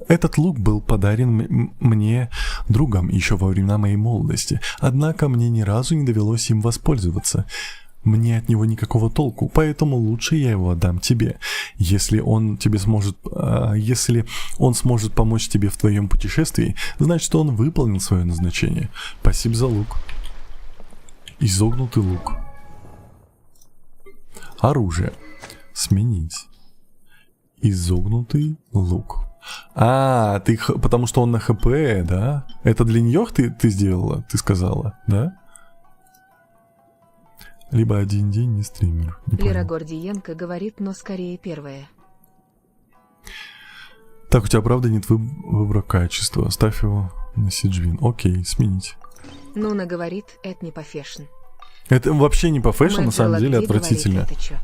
Этот лук был подарен мне другом еще во времена моей молодости, однако мне ни разу не довелось им воспользоваться. Мне от него никакого толку, поэтому лучше я его отдам тебе. Если он сможет помочь тебе в твоем путешествии, значит, он выполнил свое назначение. Спасибо за лук. Изогнутый лук. Оружие. Сменить. Изогнутый лук. А, ты потому что он на ХП, да? Это для нее ты сделала, ты сказала, да? Либо один день не стример. Не Лера понял. Гордиенко говорит, но скорее первое. Так, у тебя правда нет выбора качества. Ставь его на Сиджвин. Окей, сменить. Нуна говорит, это не по фэшн. Это вообще не по фэшн, на Мэтт самом деле Галагди отвратительно. говорит, это чё?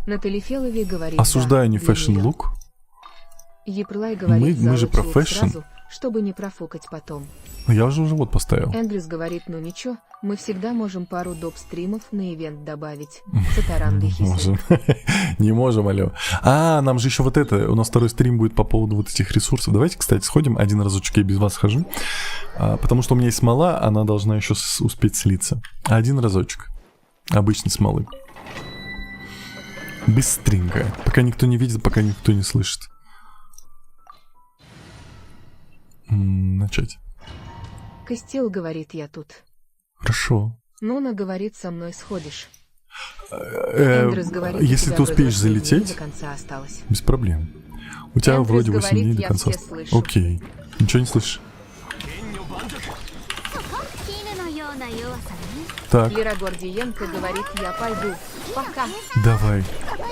Натали Фелови говорит, Осуждаю да, не для фэшн неё. лук. Еплай говорит, мы же про залучил фэшн. сразу, чтобы не профукать потом. Я уже вот поставил. Эндрюс говорит, ну ничего, мы всегда можем пару доп. Стримов на ивент добавить. Сатаран Можем. Не можем, алло. А, нам же еще вот это, у нас второй стрим будет по поводу вот этих ресурсов. Давайте, кстати, сходим, один разочек я без вас схожу. Потому что у меня есть смола, она должна еще успеть слиться. Один разочек. Обычной смолы. Быстренько. Пока никто не видит, пока никто не слышит. Начать. Костел говорит, я тут. Хорошо. Нуна говорит, со мной сходишь. Эндрюс говорит, у Если тебя ты вроде успеешь 8 дней залететь, до конца осталось. без проблем. У тебя Эндрюс вроде 8 говорит, дней до я конца. все слышу. Окей. Ничего не слышишь? Так, Лера Гордиенко говорит, я пойду. Пока. давай.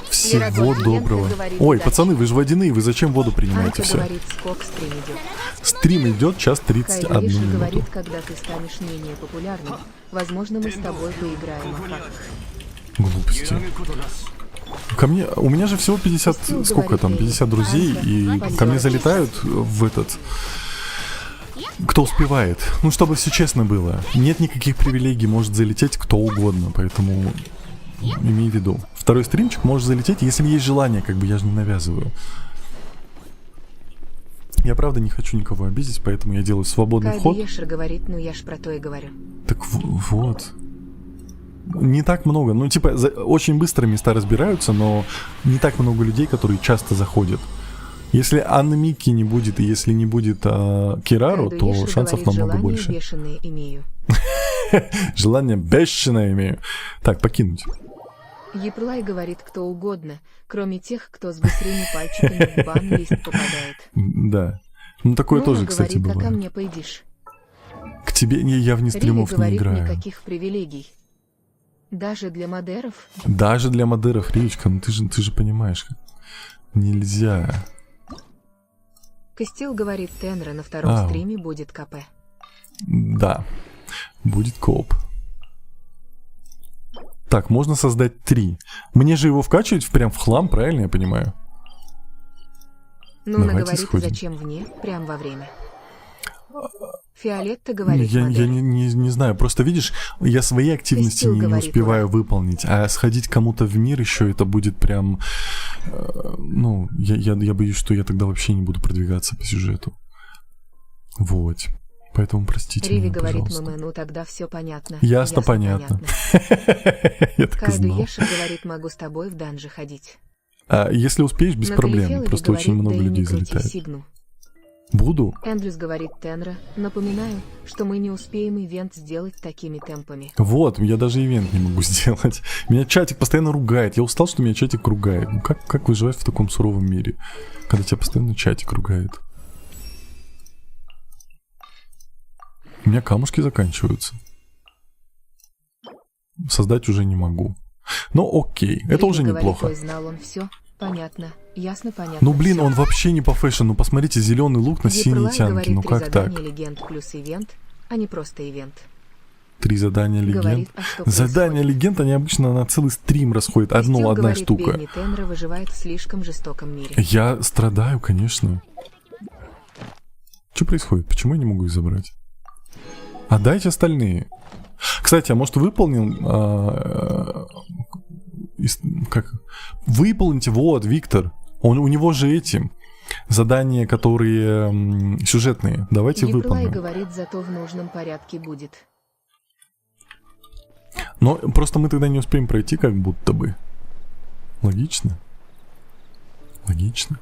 Всего Гордиенко доброго. говорит, Ой, удачи. пацаны, вы же водяные, вы зачем воду принимаете? Анка Все. говорит, сколько стрим идет. Стрим идет час 31 Кайриши минуту. говорит, когда ты станешь менее популярным, возможно, мы с тобой поиграем в факт. Глупости. Ко мне, у меня же всего 50, Костюм сколько говорит, там, Эрик. 50 друзей, и Анка, ко мне спасибо. залетают в этот... Кто успевает. Ну, чтобы все честно было. Нет никаких привилегий, может залететь кто угодно, поэтому имей в виду. Второй стримчик может залететь, если есть желание, как бы я же не навязываю. Я правда не хочу никого обидеть, поэтому я делаю свободный Кайда вход. Ешер говорит, ну я ж про то и говорю. Так вот. Не так много. Ну, типа, очень быстро места разбираются, но не так много людей, которые часто заходят. Если Анны Микки не будет, и если не будет Кирару, Кайда то Ешер шансов говорит, намного желание больше. бешеные имею. Желание бешеное имею. Так, покинуть. Еплай говорит, кто угодно, кроме тех, кто с быстрыми пальчиками в бан-лист попадает. Да. Ну, такое Нуна тоже, кстати, говорит, а ко бывает. мне поедишь. К тебе я вне Риви стримов не говорит, играю. никаких привилегий. Даже для модеров. Даже для модеров, Ривочка, ну ты же понимаешь, как нельзя. Костил говорит, Тенра на втором Ау. стриме будет КП. Да. Будет коп. Так, можно создать 3. Мне же его вкачивать прям в хлам, правильно я понимаю? Нуна Давайте говорит, сходим. зачем вне, прям во время. Фиолетта говорит, Я модель. не знаю, просто видишь, я свои активности Костил не говорит, успеваю выполнить, а сходить кому-то в мир еще это будет прям... ну, я боюсь, что я тогда вообще не буду продвигаться по сюжету. Вот. Поэтому простите Риви меня, говорит, пожалуйста. ну тогда все понятно. Ясно, понятно. Я так и Кайду знал. Ешер говорит, могу с тобой в данже ходить. Если успеешь, без Натали проблем. Фелови Просто говорит, очень много да и не людей крути залетает. сигну. Буду. Эндрюс говорит, Тенра, напоминаю, что мы не успеем ивент сделать такими темпами. Вот, я даже ивент не могу сделать. Меня чатик постоянно ругает. Я устал, что меня чатик ругает. Ну как выживать в таком суровом мире, когда тебя постоянно чатик ругает? У меня камушки заканчиваются. Создать уже не могу. Но окей, это Риви уже говорит, неплохо. ой, знал он все. Понятно. Ясно, понятно. Ну блин, всё. он вообще не по фэшну. Посмотрите, зеленый лук на синей Еплай тянке. говорит, Ну 3 как так? задания легенд плюс ивент, а не просто ивент. 3 задания легенд. Говорит, а что Задания происходит? легенд, они обычно на целый стрим расходят. Костил Одна говорит, штука. Бенни Тенра выживает в слишком жестоком мире. Я страдаю, конечно. Что происходит? Почему я не могу их забрать? Отдайте остальные. Кстати, а может выполнил... как? Выполните, вот, Виктор. У него же этим. задания, которые сюжетные, давайте Николай выполним. говорит, зато в нужном порядке будет. Но просто мы тогда не успеем пройти, как будто бы. Логично? Логично.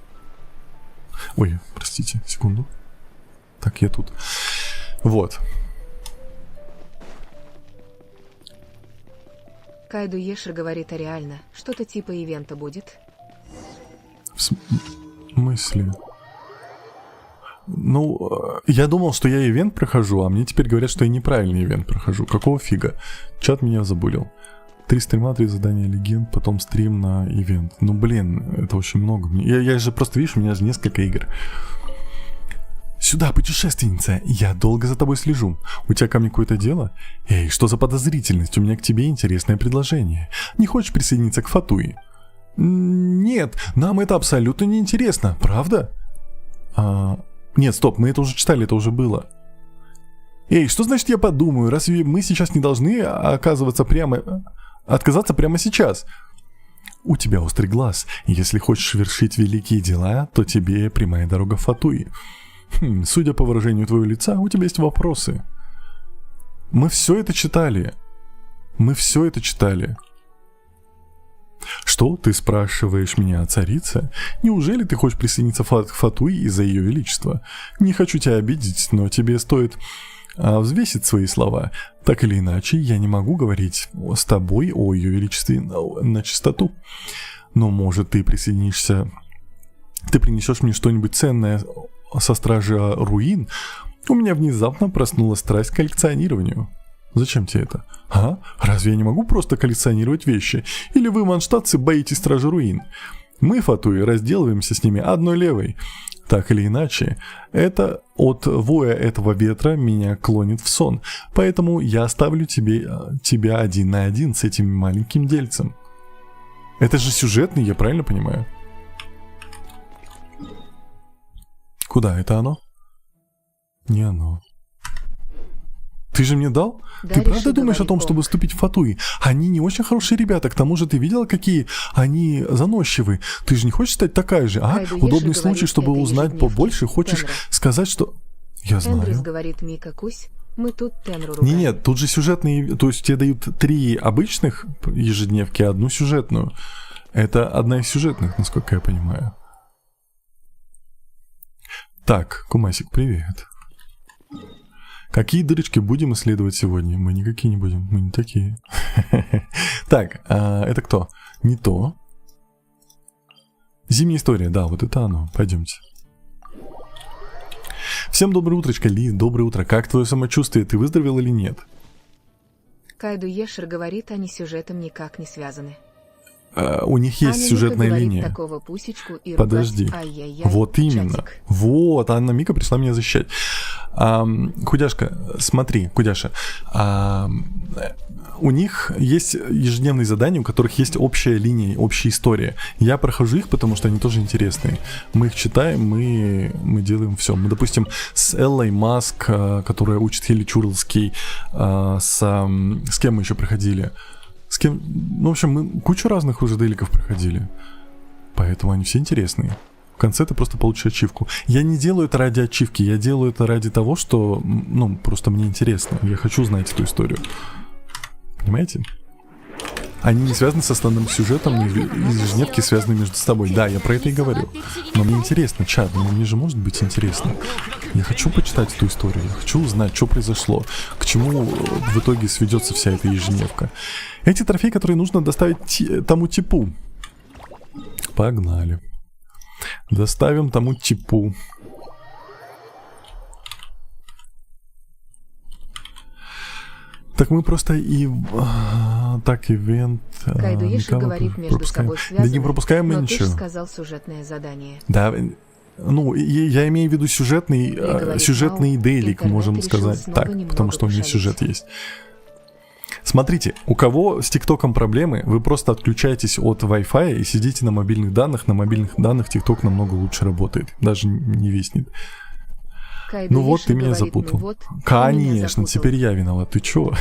Ой, простите, секунду. Так, я тут. Вот. Кайду Ешер говорит, а реально, что-то типа ивента будет? В смысле? Ну, я думал, что я ивент прохожу, а мне теперь говорят, что я неправильный ивент прохожу. Какого фига? Чат меня забулил. 3 стрима, 3 задания легенд, потом стрим на ивент. Ну, блин, это очень много. Я же просто, видишь, у меня же несколько игр. Сюда, путешественница, я долго за тобой слежу. У тебя ко мне какое-то дело? Эй, что за подозрительность? У меня к тебе интересное предложение. Не хочешь присоединиться к Фатуи? Нет, нам это абсолютно не интересно, правда? Нет, стоп, мы это уже читали, это уже было. Эй, что значит я подумаю? Разве мы сейчас не должны отказаться прямо сейчас? У тебя острый глаз, и если хочешь вершить великие дела, то тебе прямая дорога в Фатуи. Судя по выражению твоего лица, у тебя есть вопросы. Мы все это читали. Что, ты спрашиваешь меня о царице? Неужели ты хочешь присоединиться к Фатуи из-за ее величества? Не хочу тебя обидеть, но тебе стоит взвесить свои слова. Так или иначе, я не могу говорить с тобой о ее величестве на чистоту. Но, может, ты присоединишься... Ты принесешь мне что-нибудь ценное со стражи руин? У меня внезапно проснулась страсть к коллекционированию. Зачем тебе это? Разве я не могу просто коллекционировать вещи? Или вы, манштатцы, боитесь стражи руин? Мы, Фатуи, разделываемся с ними одной левой. Так или иначе, это от воя этого ветра меня клонит в сон. Поэтому я оставлю тебя 1 на 1 с этим маленьким дельцем. Это же сюжетный, я правильно понимаю? Куда? Это оно? Не оно. Ты же мне дал? Да, ты правда реши, думаешь о говорит том, Бог. чтобы вступить в Фатуи? Они не очень хорошие ребята. К тому же ты видела, какие они заносчивые? Ты же не хочешь стать такая же, а? Кайду Удобный Еши случай, говорит, чтобы это узнать ежедневки. побольше. Хочешь Тенра. сказать, что... Я Эндрис знаю. говорит, Мика Кусь, мы тут Тенру ругаем. Нет, тут же сюжетные... То есть тебе дают 3 обычных ежедневки, а 1 сюжетную. Это одна из сюжетных, насколько я понимаю. Так, Кумасик, привет. Какие дырочки будем исследовать сегодня? Мы никакие не будем, мы не такие. Так, это кто? Не то. Зимняя история, да, вот это оно. Пойдемте. Всем доброе утречко, Ли, доброе утро. Как твое самочувствие? Ты выздоровел или нет? Кайду Ешер говорит, они сюжетом никак не связаны. У них есть Аня сюжетная Мика говорит линия. такого пусечку и Подожди. ругать, ай-яй-яй, Вот именно. чатик. Вот, Анна Мика пришла меня защищать. Кудяшка, смотри, Кудяша. У них есть ежедневные задания, у которых есть общая линия, общая история. Я прохожу их, потому что они тоже интересные. Мы их читаем, мы делаем все. Мы, допустим, с Эллой Маск, которая учит Хелли Чурлский, с кем мы еще проходили? С кем? Ну, в общем, мы кучу разных уже деликов проходили. Поэтому они все интересные. В конце ты просто получишь ачивку. Я не делаю это ради ачивки, я делаю это ради того, что, ну, просто мне интересно. Я хочу знать эту историю. Понимаете? Они не связаны с основным сюжетом, и ежедневки связаны между собой. Да, я про это и говорю. Но мне интересно, чат, ну мне же может быть интересно. Я хочу почитать эту историю, я хочу узнать, что произошло, к чему в итоге сведется вся эта ежедневка. Эти трофеи, которые нужно доставить тому типу. Погнали. Доставим тому типу. Так мы просто и... Так, ивент... Кайду Ешер говорит, между собой связаны, Да не пропускаем мы но ты ничего. же сказал сюжетное задание. Да, ну, я имею в виду сюжетный говорит, дейлик, интернет можем решил сказать снова так, немного потому что у меня пошалить. сюжет есть. Смотрите, у кого с ТикТоком проблемы, вы просто отключаетесь от Wi-Fi и сидите на мобильных данных. На мобильных данных ТикТок намного лучше работает, даже не виснет. Кайду Ну вот, Ешер ты меня говорит, запутал. ну вот, ты меня Конечно, запутал. теперь я виноват. Ты чё?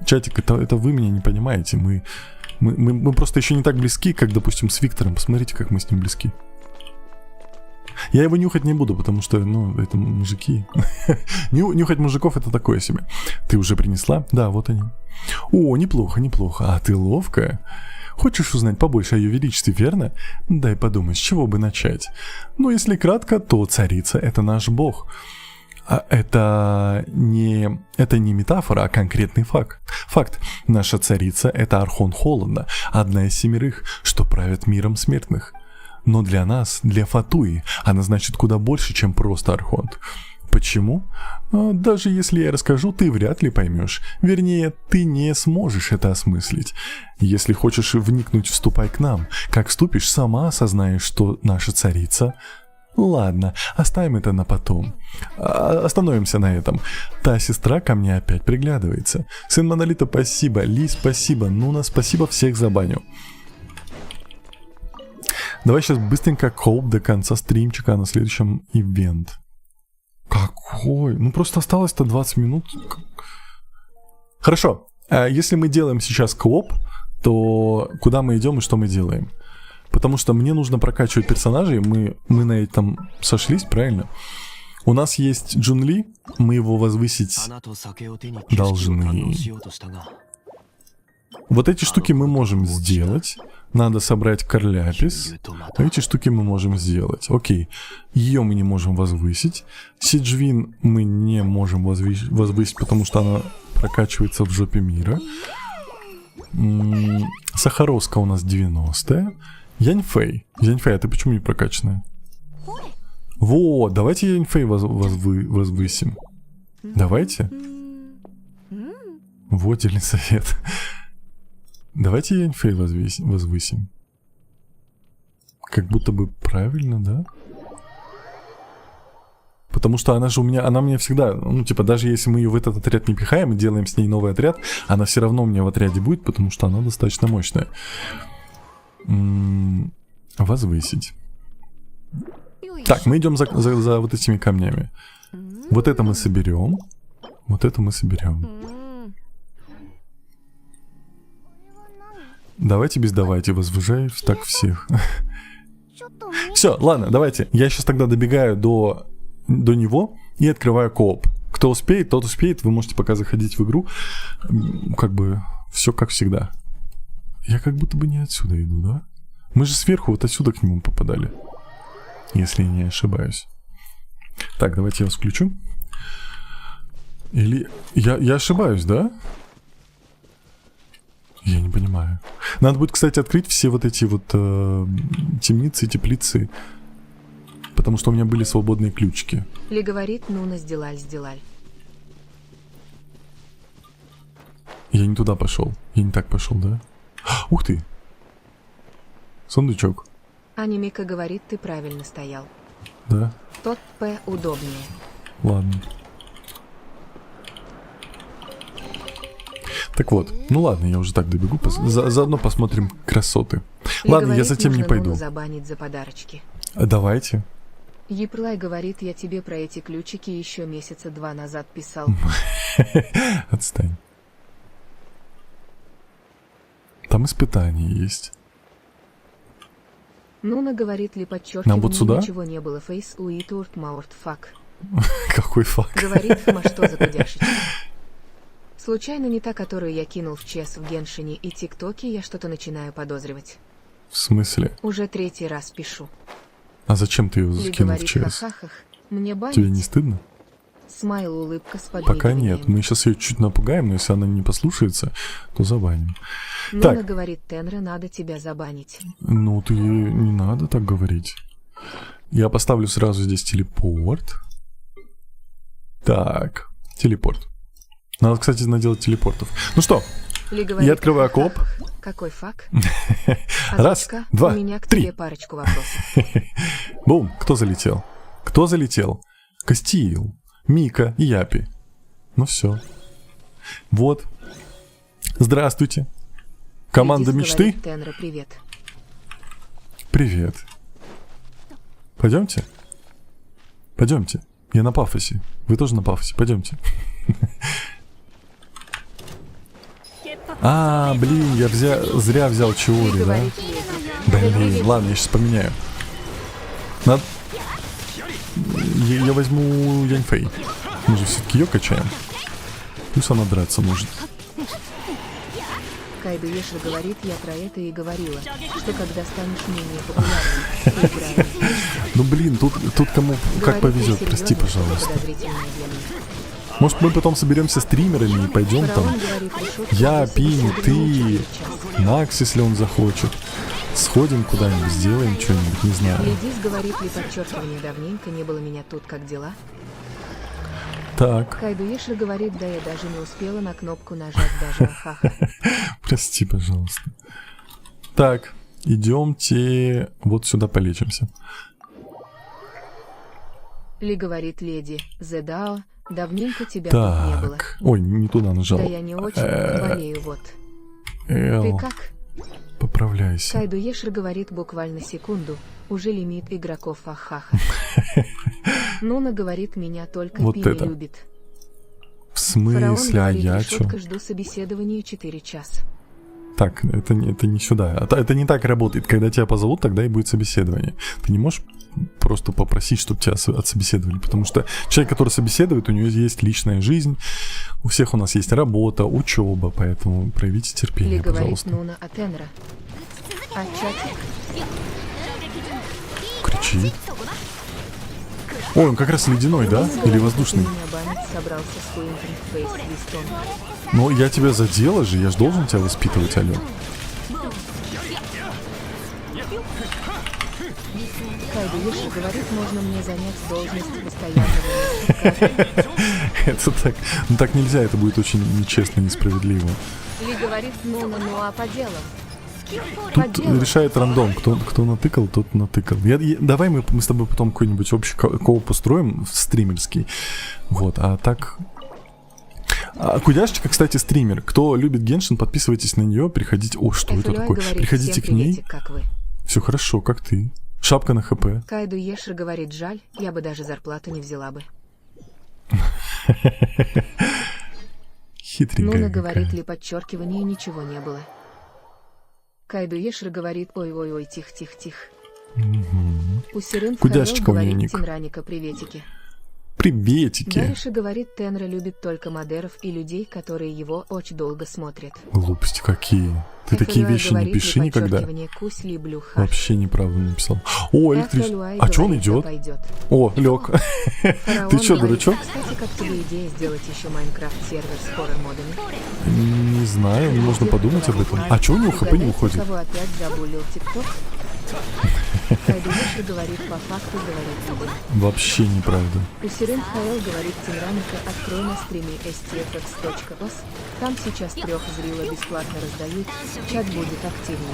Чатик, это вы меня не понимаете. Мы просто еще не так близки, как, допустим, с Виктором. Посмотрите, как мы с ним близки. Я его нюхать не буду, потому что, ну, это мужики. Нюхать мужиков это такое себе. Ты уже принесла? Да, вот они. О, неплохо, неплохо. А ты ловкая. Хочешь узнать побольше о ее величестве, верно? Дай подумать, с чего бы начать. Ну, если кратко, то царица — это наш бог. А это не метафора, а конкретный факт. Факт. Наша царица — это Архон Холода, одна из 7, что правят миром смертных. Но для нас, для Фатуи, она значит куда больше, чем просто Архонт. Почему? Даже если я расскажу, ты вряд ли поймешь. Вернее, ты не сможешь это осмыслить. Если хочешь вникнуть, вступай к нам. Как вступишь, сама осознаешь, что наша царица... Ладно, оставим это на потом. Остановимся на этом. Та сестра ко мне опять приглядывается. Сын Монолита, спасибо. Ли, спасибо. Нуна, спасибо, всех за баню. Давай сейчас быстренько коуп до конца стримчика, а на следующем ивент. Какой? Ну просто осталось-то 20 минут. Хорошо. Если мы делаем сейчас кооп, то куда мы идем и что мы делаем? Потому что мне нужно прокачивать персонажей. Мы на этом сошлись, правильно? У нас есть Джун Ли. Мы его возвысить должны. Вот эти штуки мы можем сделать. Надо собрать Карляпис. Эти штуки мы можем сделать. Окей. Ее мы не можем возвысить. Сиджвин мы не можем возвысить, потому что она прокачивается в жопе мира. Сахаровска у нас 90-я. Яньфэй. Яньфэй, а ты почему не прокачанная? Вот, давайте Яньфэй возвысим. Давайте. Вот дельный совет. Давайте Яньфэй возвысим. Как будто бы правильно, да? Потому что она же у меня, она мне всегда, ну типа даже если мы ее в этот отряд не пихаем и делаем с ней новый отряд, она все равно у меня в отряде будет, потому что она достаточно мощная. Возвысить. Так, мы идем за вот этими камнями. Вот это мы соберем. Вот это мы соберем. Давайте без давайте, возвышаюсь так всех. Все, ладно, давайте. Я сейчас тогда добегаю до него и открываю кооп. Кто успеет, тот успеет. Вы можете пока заходить в игру. Как бы все как всегда. Я как будто бы не отсюда иду, да? Мы же сверху вот отсюда к нему попадали. Если не ошибаюсь. Так, давайте я вас включу. Или... Я ошибаюсь, да? Я не понимаю. Надо будет, кстати, открыть все вот эти вот темницы, теплицы. Потому что у меня были свободные ключики. Ли говорит, Нуна сделаль. Я не туда пошел. Я не так пошел, да? Ух ты! Сундучок. Анимика говорит, ты правильно стоял. Да? Тот П удобнее. Ладно. Так вот, ну ладно, я уже так добегу. Заодно посмотрим красоты. Ли ладно, говорит, я затем не нужно пойду. Нуну забанить за подарочки. Давайте. Еплай говорит, я тебе про эти ключики еще месяца 2 назад писал. Отстань. Там испытания есть. Нуна говорит, ли подчеркивание, Нам вот сюда? ничего не было. Фейс уитурт маурт фак. Какой факт? Говорит, хма, что за кудяшечка. Случайно не та, которую я кинул в ЧС в Геншине и ТикТоке, я что-то начинаю подозревать. В смысле? Уже 3-й раз пишу. А зачем ты ее Ли закинул в говорит, ЧС? ха-ха-ха, мне банить? Тебе не стыдно? Смайл, улыбка с Пока подмигиванием. нет. Мы сейчас ее чуть напугаем, но если она не послушается, то забаним. Нуна Так. говорит, Тенра, надо тебя забанить. Ну, ты не надо так говорить. Я поставлю сразу здесь телепорт. Так, телепорт. Надо, кстати, наделать телепортов. Ну что, Ли говорит, я открываю коп. ха-ха-ха, какой фак? Раз, Озвучка, два, у меня к три. тебе парочку вопросов. Бум, кто залетел? Кто залетел? Кастиил, Мика и Япи. Ну все. Вот. Здравствуйте. Команда Редис мечты. говорит, Тенра, привет. Привет. Пойдемте? Пойдемте. Я на пафосе. Вы тоже на пафосе. Пойдемте. А, блин, я зря взял Ли Чиори, да? говорит, леди. Блин, ладно, я сейчас поменяю. я возьму Яньфэй. Мы же все-таки ее качаем. Пусть она драться может. Кайдо Ешер говорит, я про это и говорила, что когда станешь менее популярным, поиграем вместе. Ну блин, тут кому как Говорит, повезет, я прости, серьезно, пожалуйста. что подозрительное для меня. Может, мы потом соберемся стримерами и пойдем там. Фараон говорит, решетку Я, для Пини, собеседования ты, через час. Макс, если он захочет. Сходим куда-нибудь, сделаем что-нибудь, не знаю. Лидис говорит ли подчеркивание, давненько не было меня тут, как дела? Так, Кайдо Ешер говорит, да я даже не успела на кнопку нажать даже ахаха. прости, пожалуйста. Так, идемте вот сюда полечимся. Ли говорит леди, Зедао, давненько тебя тут не было. Так, ой, не туда нажал. Да я не очень болею, вот. Ты Эл, как? поправляйся. Кайдо Ешер говорит буквально секунду, уже лимит игроков ахаха. Нуна говорит, меня только Вот Пини это. любит. В Фараон смысле, а говорит, я чё? решетка, жду собеседования 4 часа. Так, это не сюда. Это не так работает. Когда тебя позовут, тогда и будет собеседование. Ты не можешь просто попросить, чтобы тебя отсобеседовали. Потому что человек, который собеседует, у него есть личная жизнь. У всех у нас есть работа, учеба. Поэтому проявите Ли терпение, говорит пожалуйста. Нуна от Энра. А чатик? Кричи. Ой, он как раз ледяной, да? Нуна Или говорит, воздушный? ты меня банить собрался с Уинтон Фейс Твистом. Но я тебя задела же, я же должен тебя воспитывать, алё. Кайдо Ешер говорит, можно мне занять должность постоянного мастера. Это так. Ну так нельзя, это будет очень нечестно, несправедливо. Ли говорит Нуна, ну а по делам? По Тут делам. решает рандом, кто натыкал, тот натыкал. Давай мы с тобой потом какой-нибудь общий кооп устроим, стримерский. Вот, а так... Кудяшечка, кстати, стример. Кто любит Геншин, подписывайтесь на нее, приходите... О, что это FLY такое? говорит, Приходите всем к ней. приветик, как вы? Все хорошо, как ты. Шапка на ХП. Кайдо Ешер говорит, жаль, я бы даже зарплату не взяла бы. Хитренькая. Нуна какая. говорит ли подчеркивание, ничего не было. Кайдо Ешер говорит, ой-ой-ой, тихо-тихо-тихо. Усерын Кудяшечка у неё говорит, ник. Тинраника, приветики. Приветики. Дариша говорит, Тенра любит только модеров и людей, которые его очень долго смотрят. Глупости какие. Ты такие FLY вещи не говорит, пиши ли никогда. подчеркивание, Кусь люблю хаш. Вообще неправду написал. О, электричество. FLY А чё он говорит, да идет? пойдет. О, лег. Фараон Ты чё, говорит, дурачок? Кстати, как тебе идея сделать еще Майнкрафт сервер с хоррор-модами? Не знаю, можно подумать об этом. А чё у него ХП не Угадайте, уходит? кого опять забулил ТикТок? Кайдо Ешер говорит, по факту говорит люди. Вообще неправда. Усерин Хаэл говорит, Тинраника, открой на стриме stfx.os. Там сейчас 3 зрила бесплатно раздают, чат будет активнее.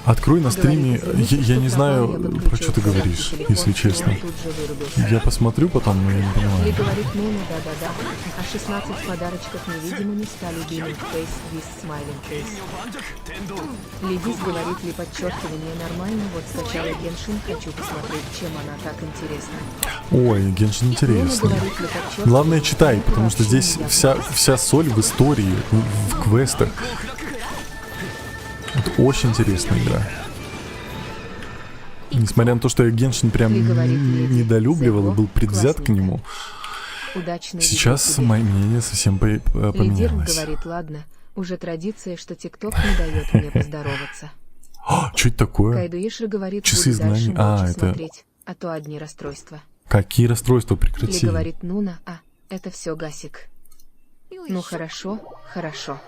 Открой на стриме. Говорит, Я не извините, знаю, что пропал, я про что ты подключил говоришь, телефон, если и он честно. тут же вырубился. Я посмотрю потом, но я не Ли понимаю. говорит, ну да-да-да, а 16 подарочков невидимо не стали beaming face with smiling face. Лидис говорит ли подчеркивание нормально, вот скачала Геншин, хочу посмотреть, чем она так интересна. Ой, Геншин интересно. Нуна говорит ли подчеркивание, Главное читай, потому что вообще здесь не вся соль в истории, в квестах. Это очень интересная игра. Несмотря на то, что я Геншин прям Ли говорит, леди, недолюбливал и Зеро, был предвзят к классненько. нему, Удачно сейчас мое мнение совсем Лидир поменялось. говорит, ладно, уже традиция, что ТикТок не дает мне поздороваться. Что это такое? Кайдо Ешер говорит, Часы буду дальше знаний. А, молча это- смотреть, а то одни расстройства. Какие расстройства, Ли прекрати. говорит, Нуна, а, это все Гасик. Ну хорошо, хорошо.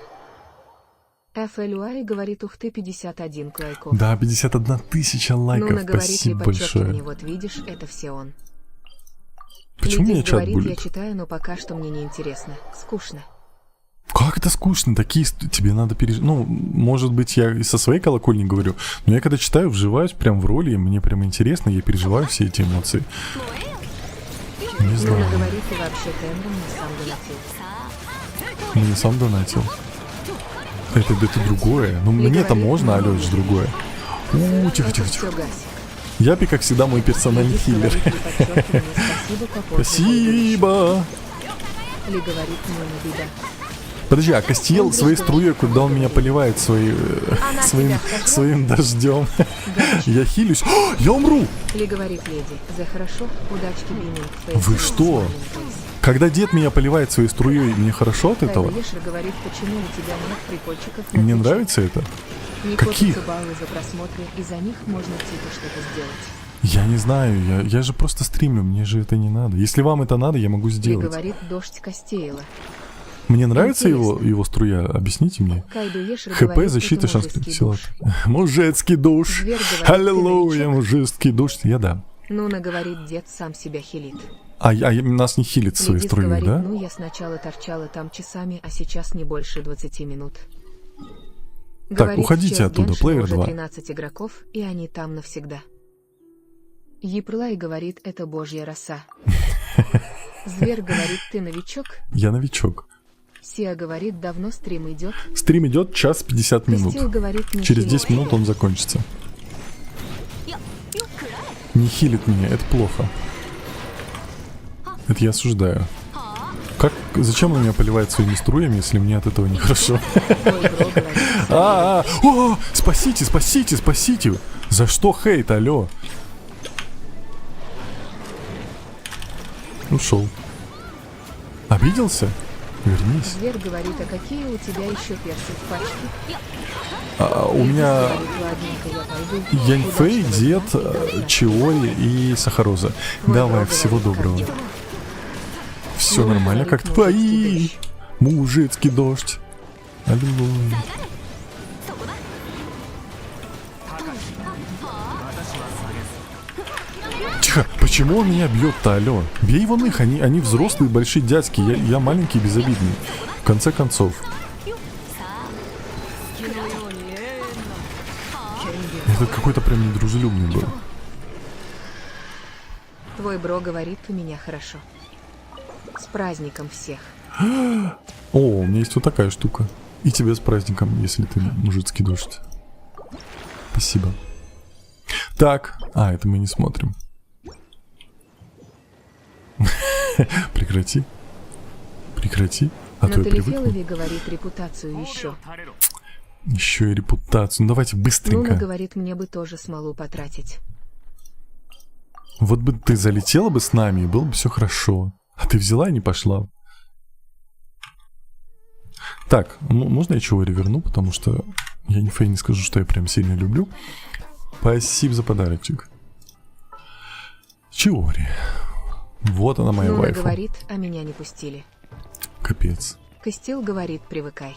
FLY говорит, ух ты, 51 лайков. Да, 51 тысяча лайков, Нуна говорит, ли спасибо подчеркивание, большое. вот видишь, это все он. Почему Лидис меня чат говорит, я булит? читаю, но пока что мне не интересно. Скучно. Как это скучно? Такие тебе надо пережить. Ну, может быть, я и со своей колокольни говорю, но я когда читаю, вживаюсь прям в роли, и мне прям интересно, я переживаю все эти эмоции. Не знаю. Нуна говорит, и вообще Тенра мне сам донатил. Мне сам донатил. Это другое. Ну, Ли мне-то говорит, можно, а ну, Лёш, другое. Тихо, Это тихо, все тихо. Гасик. Япи, как всегда, мой персональный Лидис хиллер. говорит, ли подчеркивание, спасибо, попозже. Спасибо. Ли говорит, ну не беда. Подожди, а Кастиел своей струей, куда он меня поливает своим дождем? Я хилюсь. О, я умру! Ли говорит леди. За хорошо, удачки Бининг. Вы что? Когда дед меня поливает своей струей, мне хорошо от этого? Кайду Ешер говорит, почему у тебя нет прикольчиков на Мне Твиче? нравится это? Не Каких? копятся баллы за просмотры, и за них можно типа что-то сделать. Я не знаю, я же просто стримлю, мне же это не надо. Если вам это надо, я могу Ли сделать. говорит дождь Кастейла. Мне нравится Интересно. его струя, объясните мне. Кайду Ешер ХП, говорит, защита, это шанс мужицкий сила. душ. Мужицкий душ. Зверь говорит, ты Аллилуйя, новичок? мужицкий душ. Я да. Нуна говорит, дед сам себя хилит. А нас не хилит своей Ледис струей, говорит, да? ну я сначала торчала там часами, а сейчас не больше 20 минут. Говорит, уходите в чел оттуда, Геншина Player уже 2. 13 игроков, и они там навсегда. Еплай говорит, это божья роса. Зверь говорит, ты новичок. Я новичок. Сия говорит, давно стрим идет. Стрим идет час 50 минут. Кристил говорит, не Через хилит. 10 минут он закончится. Не хилит меня, это плохо. Это я осуждаю. Зачем он меня поливает своими струями, если мне от этого нехорошо? Твой бро говорит, О, спасите, спасите, спасите! За что хейт, алло? Ушел. Обиделся? Вернись. Зверь говорит, а какие у тебя еще персы в пачке? У меня Говорит, ладненько, я пойду. Яньфэй, Удачного Дед, дня. Чиори и Сахароза. Твой Давай, бро всего говорит, доброго. как Все Ну, нормально, говорит, как мужицкий твои. дождь. Мужицкий дождь. Аллилуйя. Тихо, почему он меня бьет-то, алло? Бей вон их, они взрослые большие дядьки, я маленький безобидный. В конце концов. Этот какой-то прям недружелюбный был. Твой бро говорит, у меня хорошо. С праздником всех. О, у меня есть вот такая штука. И тебе с праздником, если ты мужицкий дождь. Спасибо. Так, это мы не смотрим. Прекрати. Прекрати. А то я привыкну. Талифелови говорит репутацию еще. Еще и репутацию. Ну давайте Нуна быстренько. говорит, мне бы тоже смолу потратить. Вот бы ты залетела бы с нами, и было бы все хорошо. А ты взяла и не пошла. Так, можно я чего верну, потому что я не скажу, что я прям сильно люблю. Спасибо за подарочек. Чиори. Вот она моя Нуна вайфа. говорит, а меня не пустили. Капец. Костил говорит, привыкай.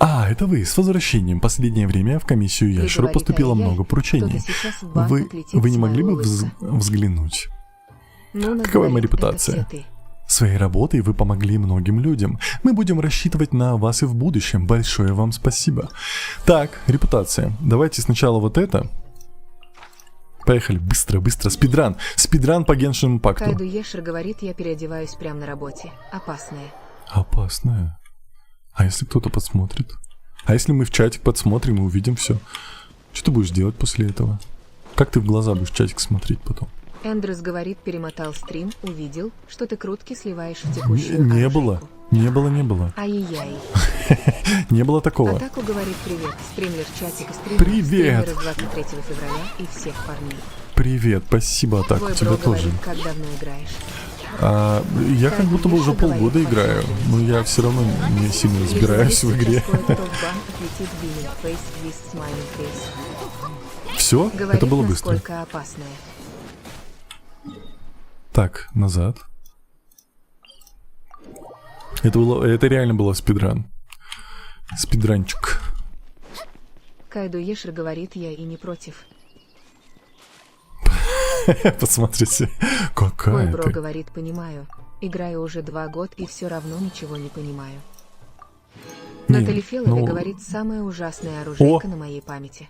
Это вы, с возвращением. Последнее время в комиссию Ли Ящеру говорит, поступило ай-яй, много поручений. кто-то сейчас в банк Вы отлетит не с могли бы моего лыса. взглянуть? Нуна Какова моя говорит, это репутация? все ты. Своей работой вы помогли многим людям. Мы будем рассчитывать на вас и в будущем. Большое вам спасибо. Так, репутация. Давайте сначала вот это. Поехали, быстро, быстро. Спидран. Спидран по Геншин Импакту. Кайду Ешер говорит, я переодеваюсь прямо на работе. Опасное. Опасная. А если кто-то подсмотрит? А если мы в чатик подсмотрим и увидим все? Что ты будешь делать после этого? Как ты в глаза будешь чатик смотреть потом? Эндрюс говорит, перемотал стрим, увидел, что ты крутки сливаешь в текущую Не было. оружейку. Не было. Ай-яй-яй. Не было такого. Атаку говорит, привет. Стримлер чатика стример. Привет. Стримеры с 23 февраля и всех парней. Привет, спасибо, Атаку, Твой тебе бро тоже. говорит, как давно играешь. Я как будто бы уже полгода играю, но я все равно не сильно разбираюсь в игре. Все? Это было быстро. Насколько опасное. Так, назад. Это реально было спидран. Спидранчик. Кайду Ешер говорит, я и не против. Посмотрите, Твой какая бро ты. говорит, понимаю. Играю уже 2 года и все равно ничего не понимаю. Не, Натали Феллови ну, говорит, самая ужасная оружейка на моей памяти.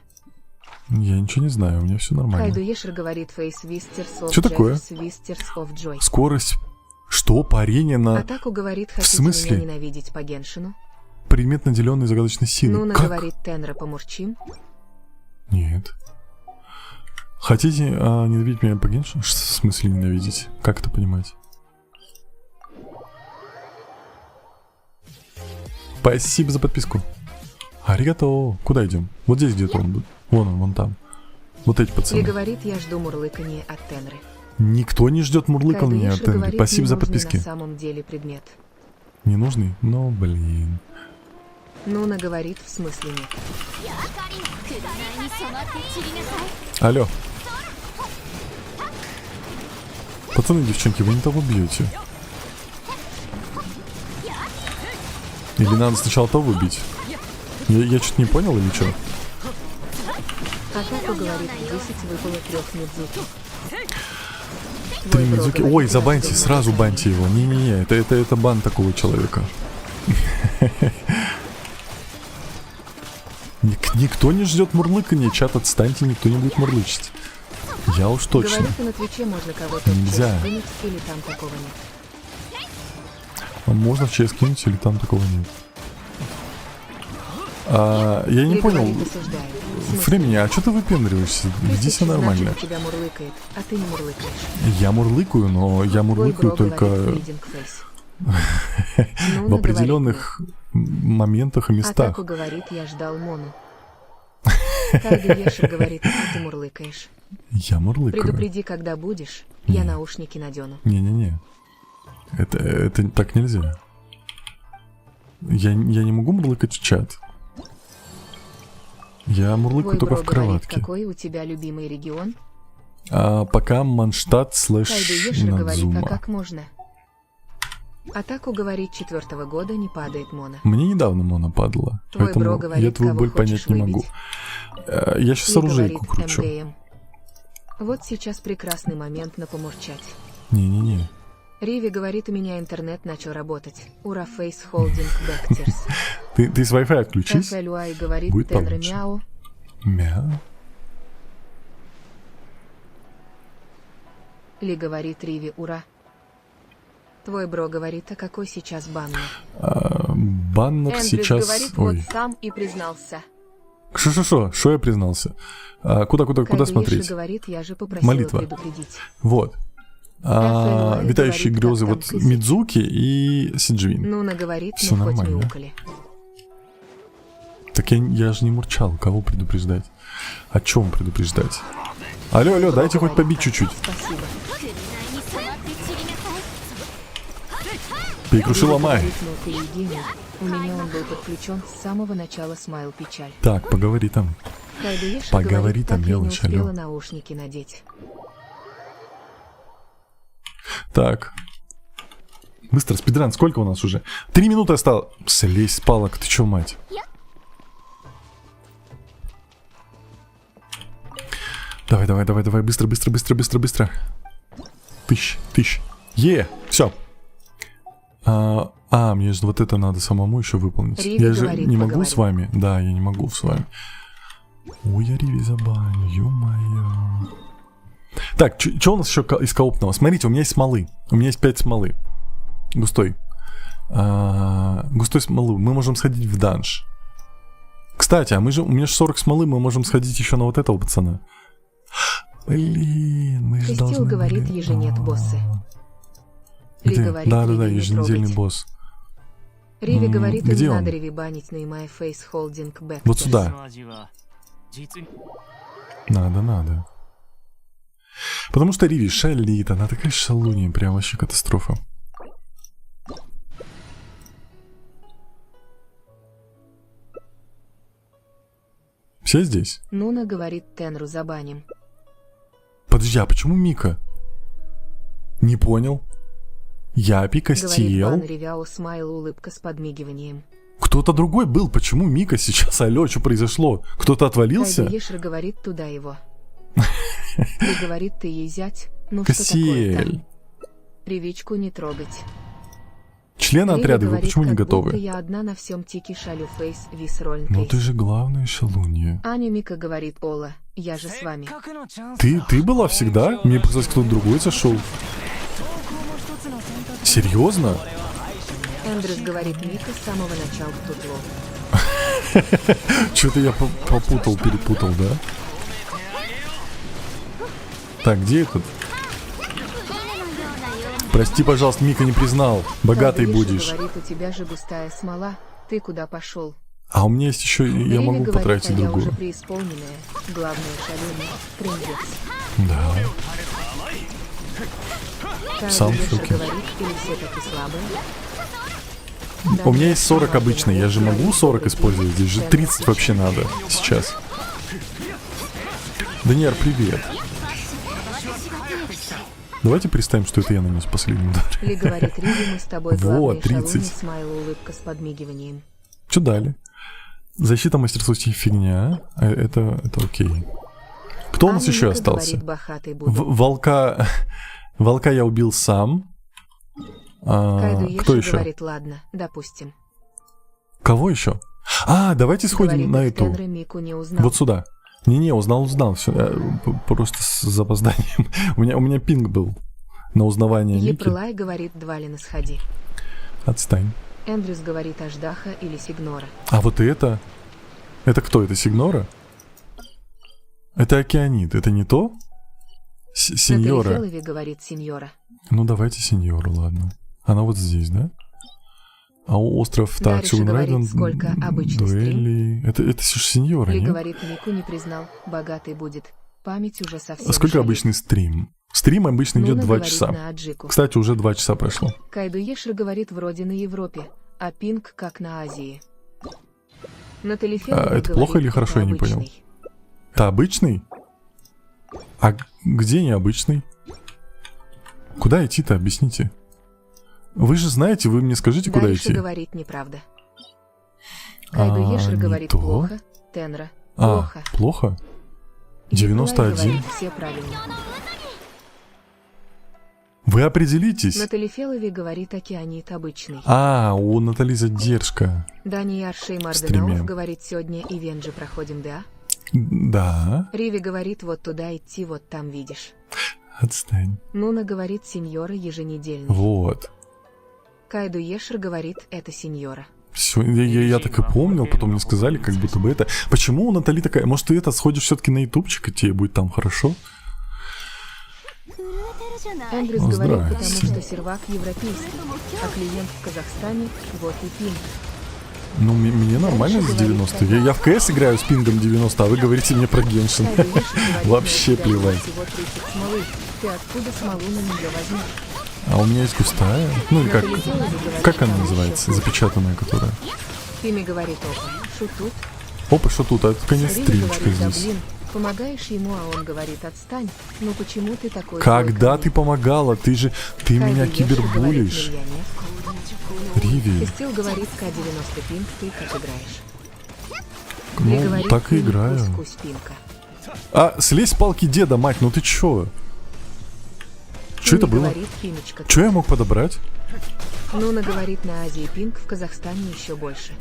Я ничего не знаю, у меня все Кайду нормально. Ешер говорит, Face Wisters of Что такое? Wisters of Joy. Скорость. Что? Парение на Атаку говорит, хотите смысле? меня ненавидеть по Геншину? предмет, наделенный загадочной силой. Нуна Как? говорит, Тенра помурчим. Нет. Хотите ненавидеть меня по Геншину? В смысле ненавидеть? Как это понимать? Спасибо за подписку. Аригато. Куда идем? Вот здесь где-то он. Вон он, вон там. Вот эти Ли пацаны. говорит, я жду мурлыканье от Тенры. Никто не ждет мурлыканья от Энри. Спасибо за подписки. На самом деле предмет. Ненужный? Ну, блин. Нуна говорит, в смысле нет. Алло. Пацаны, девчонки, вы не того бьете. Или надо сначала того бить? Я что-то не понял или что? Атаку говорит, в 10 выпало 3 Мидзуки. 3 Мидзуки. Ой, забаньте, сразу баньте его. Не-не-не, это бан такого человека. Никто не ждет мурлыканья, чат, отстаньте, никто не будет мурлычить. Я уж точно. Говорит, и на Твиче можно кого-то Нельзя. скинуть, или там такого нет. А можно в ЧС кинуть или там такого нет? Я не Ли понял. говорит, осуждает. В смысле? Фремени, а что ты выпендриваешься? Веди себя нормально. Значит, тебя мурлыкает, а ты не мурлыкаешь. Я мурлыкаю, но я мурлыкаю Твой бро только говорит, reading face. в определенных моментах и местах. Атаку говорит, я ждал Мону. Кайду Еши говорит, а ты мурлыкаешь. Я мурлыкаю. Предупреди, когда будешь, я наушники надену. Не-не-не. Это так нельзя. Я не могу мурлыкать в чат. Я мурлыкаю Твой только бро в говорит, кроватке. какой у тебя любимый регион? Пока Манштадт слэш Кайду Еши говорит, а Надзума. как можно? Атаку говорит, 4-го года не падает Мона. Мне недавно Мона падала, Твой поэтому бро говорит, я твою кого боль хочешь понять не могу. выбить. Я сейчас Ли оружейку говорит, кручу. МДМ. Вот сейчас прекрасный момент на помурчать. Не-не-не. Риви говорит, у меня интернет начал работать. Ура, фейс холдинг бэктерс. Ты с Wi-Fi отключись. FLUI говорит, Будет Тенры получше. мяу. Мяу. Ли говорит, Риви, ура. Твой бро говорит, а какой сейчас баннер? Баннер Эндрюс сейчас... говорит, Ой. вот сам и признался. Шо я признался? Куда Кайду смотреть? Еши говорит, я же попросила Молитва. предупредить. Вот. FLUI Витающие говорит, грезы, как вот там кызик. Мидзуки и Сиджвин. Нуна говорит, Всё ну хоть нормально. мяукали. Так я же не мурчал, кого предупреждать? О чем предупреждать? Алло, дайте хоть побить чуть-чуть. Спасибо. Перекруши, ломай. Говорит, ну ты и гений. У меня он был подключен с самого начала смайл печаль. Так, поговори там. Кайду Еши Поговори говорит, там, так я не мелочь, успела алло. наушники надеть. Так. Быстро, спидран, сколько у нас уже? 3 минуты осталось. Слезь с палок, ты чё, мать? Давай, быстро. Тыщ. Все. Мне же вот это надо самому еще выполнить. Риви Я же говорит, не могу поговори. с вами. Да, я не могу с вами. Ой, я Риви забаню, ё-моё. Так, что у нас еще из коопного? Смотрите, у меня есть смолы. У меня есть 5 смолы. Густой. Густой смолы. Мы можем сходить в данж. Кстати, у меня же 40 смолы, мы можем сходить еще на вот этого пацана. Блин, мы же Костил должны... говорит, были- еже нет боссы. Ли Где? говорит, Да, Риви не еженедельный трогать. босс. Риви говорит, где не он? надо Риви банить на EMI Face Holding Back. Вот сюда. Надо. Потому что Риви шалит, она такая шалунья, прям вообще катастрофа. Все здесь? Нуна говорит, Тенру забаним. Подожди, а почему Мика? Не понял. Япи, Говорит, Костел. бан Ревяо Смайл, улыбка с подмигиванием. Кто-то другой был. Почему Мика сейчас? Алло, что произошло? Кто-то отвалился? Кайду Ешер говорит, туда его. Ли говорит, ты ей зять. Ну что Кассиэль. такое-то? Привичку не трогать. Члены Риви отряда, вы говорит, почему не как будто готовы? я одна на всем тике шалю фейс вис роль Ну кейс. ты же главная шалунья. Аня Мика говорит, Ола, я же с вами. Ты была всегда? Мне показалось, кто-то другой зашел. Серьезно? Эндрюс говорит, Мика с самого начала тут лов. Что-то я перепутал, да? Так, где этот? Прости, пожалуйста, Мика не признал. Богатый Кайду Ешер будешь. говорит, у тебя же густая смола. Ты куда пошел? А у меня есть еще, я Риви могу говорит, потратить а я другую. уже преисполненная. Главное шаленый. Трындец. Да. Каждый Сам в Еша шоке. говорит, или все таки слабые? У меня есть 40 обычный, я же могу 40 использовать, здесь же 30 вообще надо сейчас. Даниэр, привет. Давайте представим, что это я нанес последний удар. Ли говорит Риви, мы с тобой Вот, главные 30. шалуны, смайл, улыбка с подмигиванием. Что дали? Защита мастерствости фигня. Это окей. Кто у нас еще Анненька остался? говорит, бахатый буду. Волка... Волка я убил сам. Кайду Кто Еша еще? говорит, ладно, допустим. Кого еще? Давайте сходим Говорит, на их эту. Тенры Мику не узнал. Вот сюда. Не-не, узнал. Все. Просто с запозданием. у меня пинг был на узнавание Мики. Епрлай говорит, Двалина сходи. Отстань. Эндрюс говорит, Аждаха или Сигнора. А вот это? Это кто? Это Сигнора? Это Океанит. Это не то? Сеньора. Натали говорит, сеньора. Ну, давайте сеньору, ладно. Она вот здесь, да? А остров... Так, Дариша говорит, сколько обычный дуэли... Это сеньора, Ли нет? говорит, Мику не признал, богатый будет. Память уже совсем А сколько шалит. обычный стрим? Стрим обычно идет Нуна 2 говорит часа. на Аджику. Кстати, уже 2 часа прошло. Кайду Ешер говорит, вроде на Европе, а Пинг как на Азии. Натали Феллови это плохо говорит, или хорошо, это я не понял. обычный. Это обычный? А где необычный? Куда идти-то, объясните. Вы же знаете, вы мне скажите, куда Дариша идти. говорит неправда. Кайду Ешер не говорит то. плохо, Тенра. Плохо. Плохо? Епрлай 91. говорит, все правильно. Вы определитесь. Натали Феллови говорит, океанит обычный. У Натали задержка. Дани Аршей стриме. Марденаов говорит, сегодня и Венджи проходим, да? Да. Риви говорит, вот туда идти, вот там видишь. Отстань. Нуна говорит, сеньора еженедельный. Вот. Кайду Ешер говорит, это сеньора. Все, я так и помнил, потом мне сказали, как будто бы это. Почему у Натали такая? Может, ты это сходишь все-таки на ютубчик, и тебе будет там хорошо? Эндрюс О, говорит, здрасте. потому что сервак европейский, а клиент в Казахстане, вот и пинг. Ну, мне нормально с 90. Я в КС играю с пингом 90, а вы говорите мне про Геншин. Кайду Ешер говорит, Вообще «У тебя плевать. всего 30 смолы, ты откуда смолу на нее возьмешь? А у меня есть густая. Ну, или Натали Феллови говорит, как она там называется? еще Запечатанная, которая. Тимми говорит, опа, шутут. Опа, что тут? А это конец Риви стримчика говорит, да здесь. блин, помогаешь ему, а он говорит, отстань. Ну почему ты такой Когда злой ко ты мне?» помогала? Ты Кайду меня Ешер кибербулишь. говорит, «Миллионер». Риви. Костил говорит, К-90 пинг, ты как играешь? Ли Ну, говорит, так и «Пинг, играю. кусь, пинка». Слезь с палки деда, мать, ну ты чё? Что это Тимми было? говорит, Фимичка, Что я мог подобрать? Нуна говорит, на Азии пинг, в Казахстане еще больше.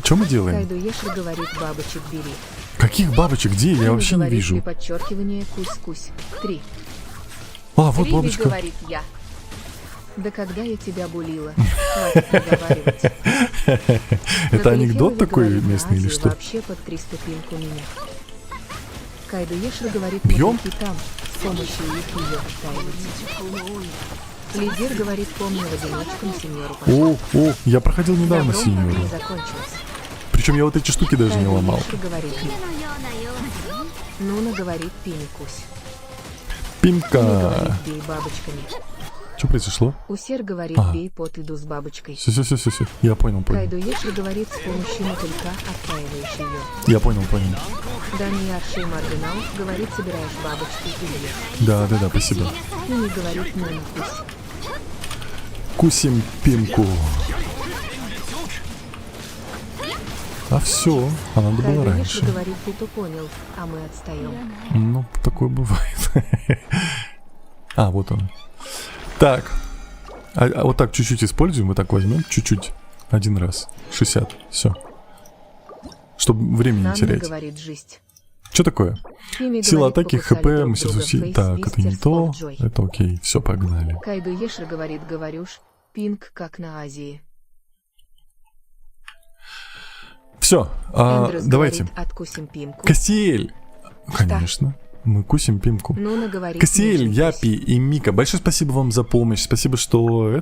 Что мы делаем? Кайду Ешер говорит, бабочек бери. Каких бабочек? Где? Я Тимми вообще не говорит, вижу. при подчеркивании, кусь-кусь. 3. Вот Риви бабочка. говорит, я. Да когда я тебя булила? Хватит разговаривать. Это Натали анекдот Феллови такой говорит, на местный или Азии что? Вообще под 300 пинг у меня. Кайду Ешер говорит, Бьем? мужики там, с помощью их ее оттаивать. Лидер говорит, помню, в одиночку на сеньору пошел. Я проходил недавно Добром пока сеньору. не закончилось. Причем я вот эти штуки даже не Кайду ломал. Ешер говорит, Нуна говорит, пиникусь. Тимми Пинка. говорит, бей бабочками. Что произошло? Усер говорит, Ага. бей под иду с бабочкой. Все. Я понял. Кайду Ешер говорит, с помощью мотылька оттаиваешь ее. Я понял. Дани Аршей Марденау говорит, собираешь бабочки и ешь. Да, спасибо. Тимми говорит, Нуна кусь. Кусим пинку. А все, а надо было Кайду раньше. Ешер говорит, ты то понял, а мы отстаем. Ну, такое бывает. Вот он. Так. Вот так чуть-чуть используем, вот так возьмем, чуть-чуть. Один раз. 60. Все. Чтобы времени не Нанна терять. говорит, жизнь. Что такое? Тимми Сила говорит, атаки, покусали ХП, друг мастерство друга, сил. Фейс, Так, это не Вистерс, то. Локджой. Это окей. Все, погнали. Кайду Ешер говорит, говорюш, пинг как на Азии. Все. Эндрюс Давайте. говорит, откусим пинку. Костель. Конечно. Мы кусим Пимку. Ну, наговорит. Кассиэль, Япи и Мика, большое спасибо вам за помощь. Спасибо, что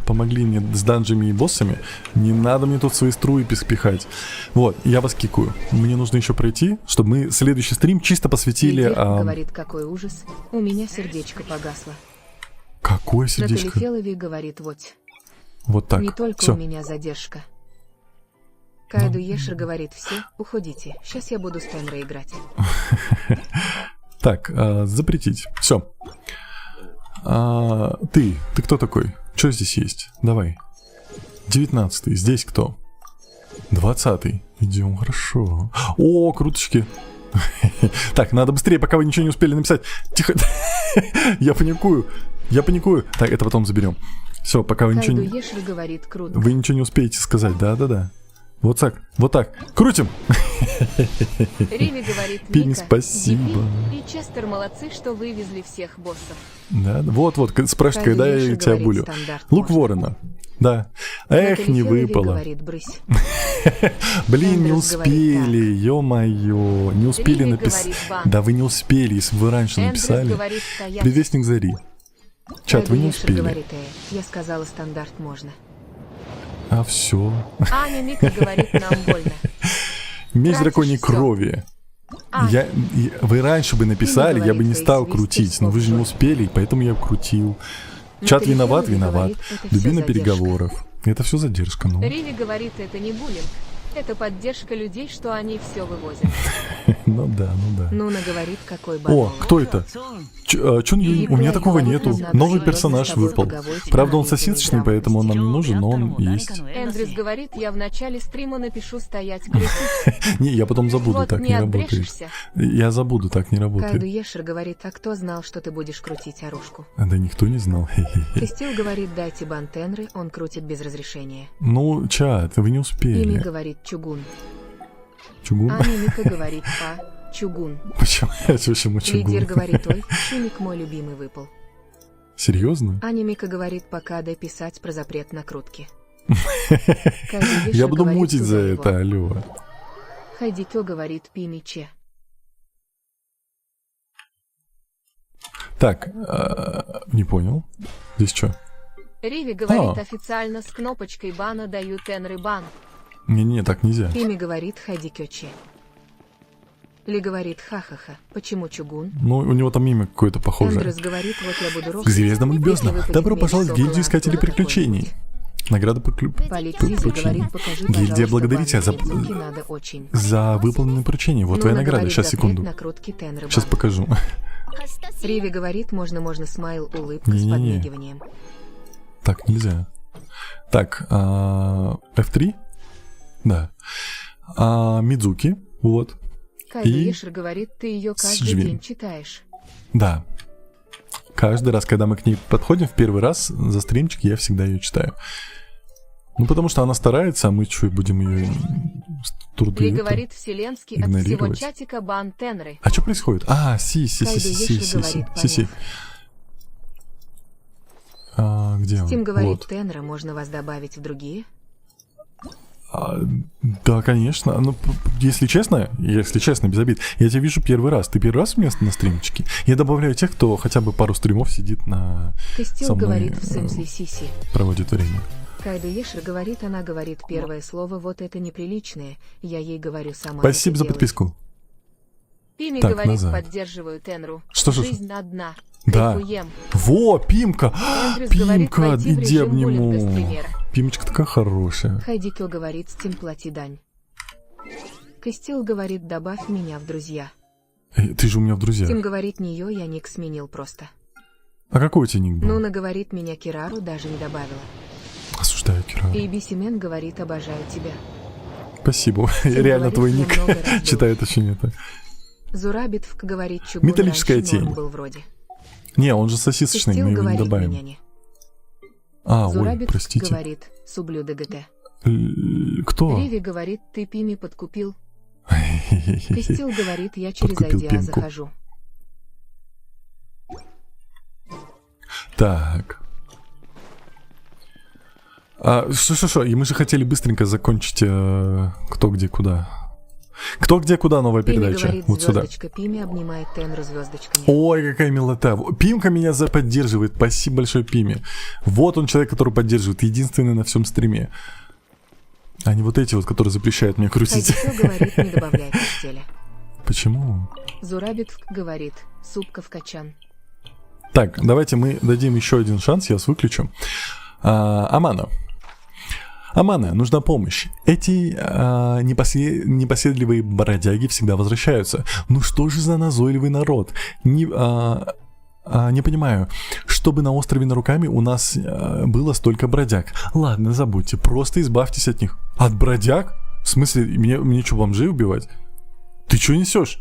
помогли мне с данжами и боссами. Не надо мне тут свои струи пихать. Вот, я вас кикую. Мне нужно еще пройти, чтобы мы следующий стрим чисто посвятили... Лидия говорит, какой ужас. У меня сердечко погасло. Какое сердечко? Натали Фелови говорит, Вот так. Не только Всё. у меня задержка. Кайду Ешер говорит, все, уходите. Сейчас я буду с Тенрой играть. Так, запретить. Все. Ты кто такой? Что здесь есть? Давай. 19-й. Здесь кто? 20-й. Идем, хорошо. О, круточки. Так, надо быстрее, пока вы ничего не успели написать. Тихо. Я паникую. Так, это потом заберем. Все, пока вы ничего Кайду Ешер говорит, круто. Вы ничего не успеете сказать. Да. Вот так. Крутим. Риви говорит, Пими, Мика, спасибо. Дипи и Честер молодцы, что вывезли всех боссов. Да, вот, спрашивает, когда Кайду я Ешер тебя говорит, булю. стандарт Лук можно. ворона. Да. Эх, Натали не Фелови выпало. говорит, брысь. Блин, не Эндрюс успели, ё-моё. Не успели Риви написать. говорит, бан. Да вы не успели, если бы вы раньше Эндрюс написали. говорит, стоять. Предвестник зари. Чат, вы Кайду не Ешер успели. говорит, я сказала, стандарт можно. А все. Аня Мика говорит, нам больно. Меч Тратишь драконьей всё. крови. Вы раньше бы написали, я бы не стал крутить, но вы же не успели, поэтому я крутил. Чат Натали виноват. Фелови говорит, это всё Дубина задержка. переговоров. Это все задержка, ну. Риви говорит, это не буллинг. Это поддержка людей, что они все вывозят. Ну да. Нуна говорит, какой О, банал. кто это? У меня такого нету. Новый персонаж выпал. Правда, он сосисочный, поэтому он нам не нужен, но он есть. Эндрюс говорит, я в начале стрима напишу стоять крутить. Не, я потом забуду, Вот так не не работает. отбрешешься. Я забуду, так не Кайду работает. Ешер говорит, а кто знал, что ты будешь крутить оружку? Да никто не знал. Хе-хе-хе. Кристил говорит, дайте бан Тенры, он крутит без разрешения. Ну, чат, вы не Ими успели. говорит, чугун. Чугун? Аня Мика говорит, чугун. Почему Лидер чугун? говорит, ой, шумик мой любимый выпал. Серьезно? Аня Мика говорит, пока дописать про запрет накрутки. Я буду мутить за это, алло. Хайдикё говорит, пи мече. Так, не понял. Здесь что? Риви говорит, официально с кнопочкой бана дают Тенры бан. Не, так нельзя. Пими говорит, Хайдикё че. Ли говорит, ха-ха-ха, почему чугун? Ну, у него там имя какое-то похожее. Эндрюс говорит, вот я буду К рофлить. звездам и Если гвездам. выпадет Добро меч пожаловать в гильдию Сокола, искателей кто приключений. такой-нибудь? Награда Полик Лизи поручений. говорит, покажи, Гильдия пожалуйста, благодарит тебя бан Медведки надо очень. за выполненное поручение. Вот твоя Нуна награда. говорит, Сейчас, запрет секунду. накрутки Тенры Сейчас бан. покажу. Риви говорит, можно смайл, улыбка с Не-не-не. подмигиванием. Так, нельзя. Так, F3? Да. Мидзуки, вот. Кайду И Ешер говорит, ты ее каждый Жвин. день читаешь. Да. Каждый раз, когда мы к ней подходим в первый раз за стримчик, я всегда ее читаю. Ну, потому что она старается, а мы что, будем ее труды Ли это говорит, вселенский от всего игнорировать? чатика бан Тенры. А что происходит? Си. Кайду Ешер говорит, Где он? Стим говорит, Вот. Тенра, можно вас добавить в другие? Да, конечно. Ну, если честно, без обид, я тебя вижу первый раз. Ты первый раз у меня на стримчике? Я добавляю тех, кто хотя бы пару стримов сидит на... Костил со мной, говорит, в смысле сиси. проводит время. Кайду Ешер говорит, она говорит первое слово, вот это неприличное. Я ей говорю сама. Спасибо это за делай. подписку. Пими Так, говорит, назад. поддерживаю Тенру. Что? Жизнь одна. Да. Рекуем. Во, Пимка! Эндрюс говорит, Пимка, войти в иди режим буллинга с обниму. примера. Пимочка такая хорошая. Хайдикё говорит, Стим, плати дань. Костил говорит, добавь меня в друзья. Ты же у меня в друзьях. Стим говорит, нее я ник сменил просто. А какой у тебя ник был? Нуна говорит, меня Кирару даже не добавила. Осуждаю, Кира. Эйби Семен говорит, обожаю тебя. Спасибо. Стим Реально говорит, твой я ник много раз был. читает очень это. Зурабитвк говорит, чугун Металлическая раньше норм тень. был вроде. Не, он же сосисочный, Костил мы его не говорит, меня добавим. не. Ой, Зурабитвк простите. говорит, сублю ДГТ. Кто? Риви говорит, ты Пими подкупил. Костил говорит, я через Подкупил IDA Пимку. захожу. Так. Что, и мы же хотели быстренько закончить кто где куда. Кто, где, куда новая Пими передача? говорит, Вот сюда. звездочка Пими обнимает Тенру звездочками. Ой, какая милота. Пимка меня поддерживает. Спасибо большое, Пиме. Вот он человек, который поддерживает. Единственный на всем стриме. А не вот эти вот, которые запрещают мне крутить. Хайдикё говорит, не добавляй постели. Почему? Зурабит говорит, супка в качан. Так, давайте мы дадим еще один шанс. Я вас выключу. Амана. Амана, нужна помощь. Эти непоседливые бродяги всегда возвращаются. Ну что же за назойливый народ? Не понимаю. Чтобы на острове Наруками у нас было столько бродяг. Ладно, забудьте. Просто избавьтесь от них. От бродяг? В смысле, мне что, бомжей убивать? Ты что несешь?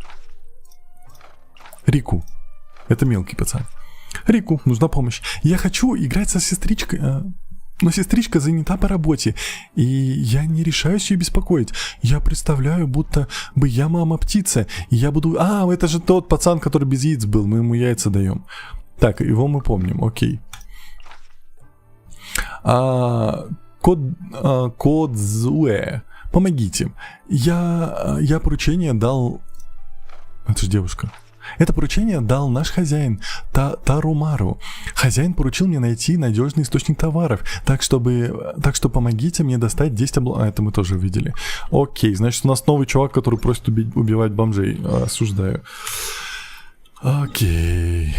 Рику. Это мелкий пацан. Рику, нужна помощь. Я хочу играть со сестричкой... Но сестричка занята по работе, и я не решаюсь ее беспокоить. Я представляю, будто бы я мама-птица, и я буду... это же тот пацан, который без яиц был, мы ему яйца даем. Так, его мы помним, окей. Кодзуэ, помогите. Я поручение дал... Это же девушка. Это поручение дал наш хозяин Тарумару. Хозяин поручил мне найти надежный источник товаров, так что помогите мне достать 10 обломков. Это мы тоже видели. Окей, значит у нас новый чувак, который просит убивать бомжей. Осуждаю. Окей.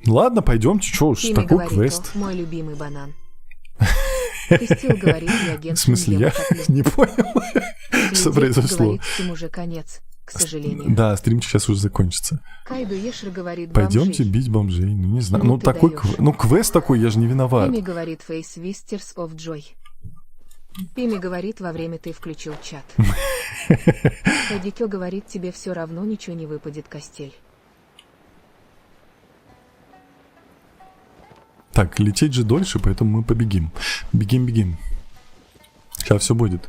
Ладно, пойдемте, что уж, Пими такой говорит, квест. мой любимый банан. Кристил говорит, я В Геншин смысле, я не понял, что произошло. Говорит, им уже конец, к сожалению. Да, стримчик сейчас уже закончится. Кайду Ешер говорит, Пойдемте бомжей. бить бомжей. Ну, не знаю. Ну, Ну, ты такой даёшь. квест такой, я же не виноват. Пими говорит, Face Wisters of Joy. Пими говорит, во время ты включил чат. Хайдикё говорит, тебе все равно ничего не выпадет, Костель. Так, лететь же дольше, поэтому мы побегим. Бегим. Сейчас все будет.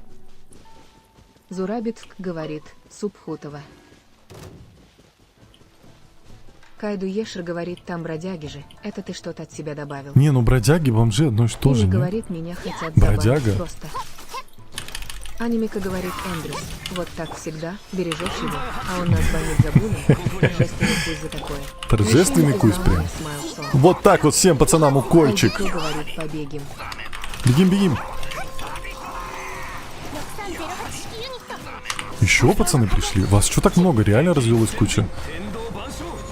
Зурабит говорит, Субхутова. Кайду Ешер говорит, там бродяги же. Это ты что-то от себя добавил. Не, ну бродяги, бомжи одно и то же. Пими не? говорит, меня хотят Бродяга. забанить просто. Анимика говорит, Эндрюс, вот так всегда, бережешь его, а он нас банит за булы. Торжественный кусь за такое. Торжественный Мишель кусь узнал прям. меня с Майлсом. Вот так вот всем пацанам укольчик. Хайдикё говорит, побегим. Бегим. Еще пацаны пришли? Вас что так много? Реально развелась куча?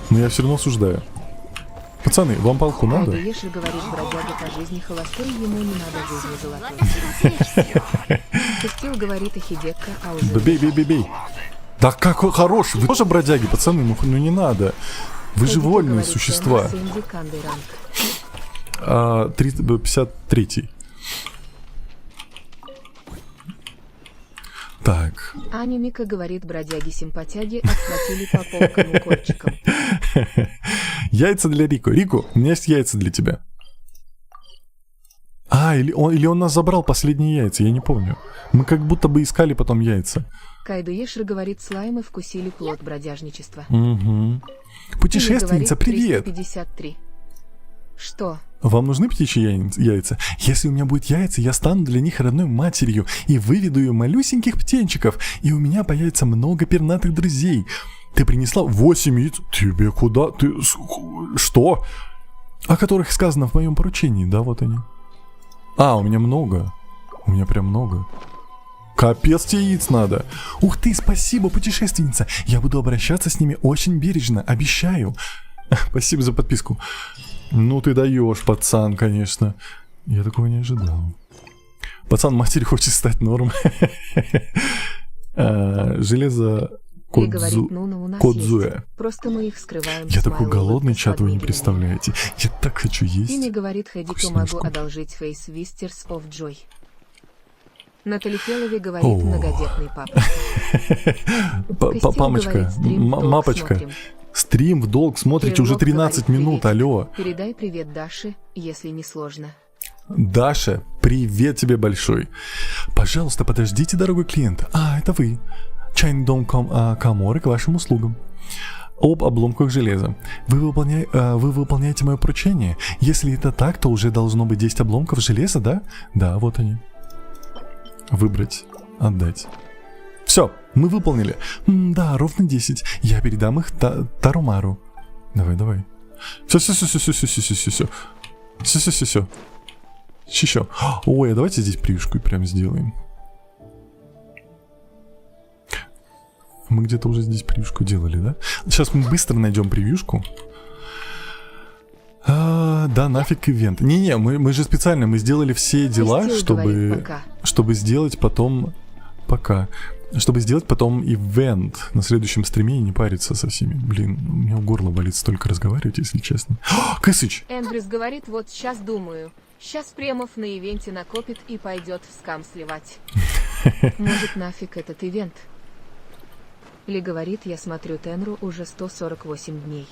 Но я все равно осуждаю. Пацаны, вам палку надо? Кайду Ешер говорит, бродяга по жизни холостой, ему не надо жизни золотой. Кристил говорит, Ахидекка, а уже... Да бей. Да какой хороший. Вы тоже бродяги, пацаны? Ну не надо. Вы же Хайдикё вольные говорит, существа. Сэнди, Кандай ранг. 53-й. Так. Анимика говорит, бродяги-симпатяги отплатили по полкам укольчикам. Яйца для Рико. Рико, у меня есть яйца для тебя. Или он нас забрал последние яйца, я не помню. Мы как будто бы искали потом яйца. Кайду Ешер говорит, слаймы вкусили плод бродяжничества. Угу. Путешественница, привет! 353. Что? Вам нужны птичьи яйца? Если у меня будет яйца, я стану для них родной матерью и выведу ее малюсеньких птенчиков, и у меня появится много пернатых друзей. Ты принесла 8 яиц? Тебе куда? Ты... Что? О которых сказано в моем поручении, да, вот они. У меня много. У меня прям много. Капец, тебе яиц надо. Ух ты, спасибо, путешественница. Я буду обращаться с ними очень бережно, обещаю. Спасибо за подписку. Ну ты даешь, пацан, конечно. Я такого не ожидал. Пацан матери хочет стать норм. Железо Кодзуэ. Просто мы их скрываем. Я такой голодный, чат, вы не представляете. Я так хочу есть. Пими говорит, Хайдикё, могу одолжить Face Wisters of Joy. Натали Фелови говорит, многодетный папа. Памочка, мапочка. Стрим в долг смотрите уже 13 минут, алло. Передай привет Даше, если не сложно. Даша, привет тебе большой. Пожалуйста, подождите, дорогой клиент. Это вы. Чайный дом Каморы к вашим услугам. Об обломках железа. Вы выполняете мое поручение. Если это так, то уже должно быть 10 обломков железа, да? Да, вот они. Выбрать, отдать. Все, мы выполнили. Да, ровно 10. Я передам их Тарумару. Давай. Все. Еще. Ой, а давайте здесь превьюшку прям сделаем. Мы где-то уже здесь превьюшку делали, да? Сейчас мы быстро найдем превьюшку. Да, нафиг ивент. Не-не, мы же специально, мы сделали все дела, чтобы сделать потом... Чтобы сделать потом ивент на следующем стриме и не париться со всеми. Блин, у меня горло болит столько разговаривать, если честно. Кысыч! Эндрюс говорит, вот сейчас думаю. Сейчас Премов на ивенте накопит и пойдет в скам сливать. Может, нафиг этот ивент? Ли говорит, я смотрю Тенру уже 148 дней.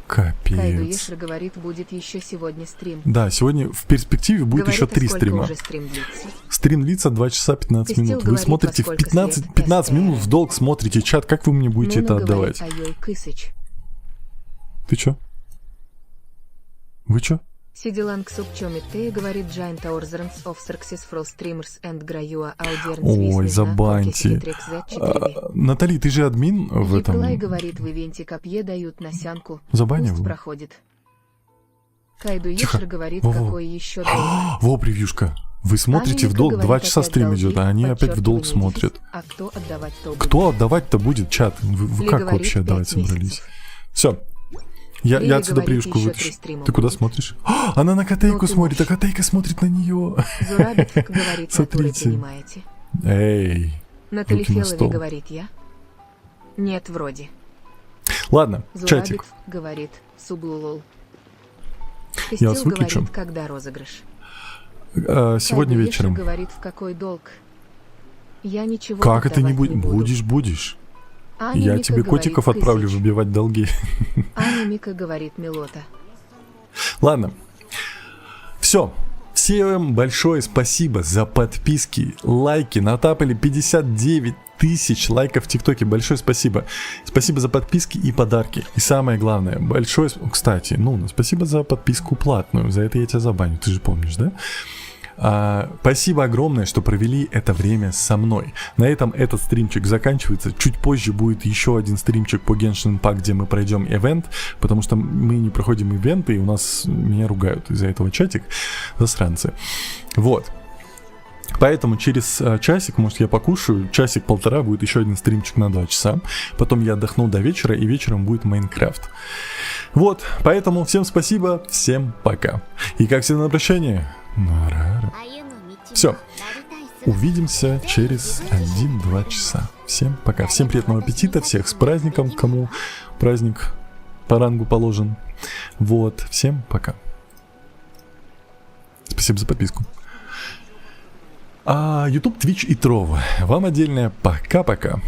Капец. Кайду Ешер говорит, будет еще сегодня стрим. Да, сегодня в перспективе будет говорит, еще 3 стрима. Уже стрим длится? Стрим длится 2 часа 15 Костил минут. Вы говорит, смотрите в 15 минут в долг смотрите чат. Как вы мне будете это отдавать? Ты чё? Вы чё? Сидиланг Субчомиттей говорит Giant Orzerns of Successful Streamers and Grayua Audience. Ой, забаньте. Натали, ты же админ в этом? Николай говорит, в ивенте копье дают насянку. Забанил? Пусть проходит. Кайду Ешер говорит, какой еще долг. Во, превьюшка. Вы смотрите в долг, 2 часа стрим идет, а они опять в долг смотрят. А кто отдавать-то будет? Кто отдавать-то будет, чат? Вы как вообще отдавать собрались? Все. Я отсюда превьюшку вытащу. Ты куда смотришь? Она на Котейку смотрит, а Котейка смотрит на нее. Зурабит говорит, смотрите. понимаете. Эй. Натали Фелови говорит я. Нет, вроде. Ладно, Зурабит чатик. Говорит, сублулол. Я вас выключу. Говорит, когда розыгрыш? Сегодня Кайду вечером. Ешер говорит, в какой долг? Я ничего Как это не буду. Будешь. Аня Я Мика тебе котиков говорит, отправлю выбивать долги. Аня Мика говорит, Милота. Ладно. Все. Всем большое спасибо за подписки, лайки. Натапали 59 тысяч лайков в ТикТоке. Большое спасибо. Спасибо за подписки и подарки. И самое главное, большое... Кстати, спасибо за подписку платную. За это я тебя забаню. Ты же помнишь, да? Спасибо огромное, что провели это время со мной. На этом этот стримчик заканчивается. Чуть позже будет еще один стримчик по Genshin Impact, где мы пройдем ивент, потому что мы не проходим ивенты, и у нас меня ругают из-за этого чатик. Засранцы. Вот. Поэтому через часик, может, я покушаю, часик-полтора будет еще один стримчик на 2 часа. Потом я отдохну до вечера, и вечером будет Майнкрафт. Вот, поэтому всем спасибо, всем пока. И как всегда на прощание... Все. Увидимся через 1-2 часа. Всем пока. Всем приятного аппетита. Всех с праздником. Кому праздник по рангу положен. Вот. Всем пока. Спасибо за подписку. YouTube, Twitch и Trovo. Вам отдельное пока-пока.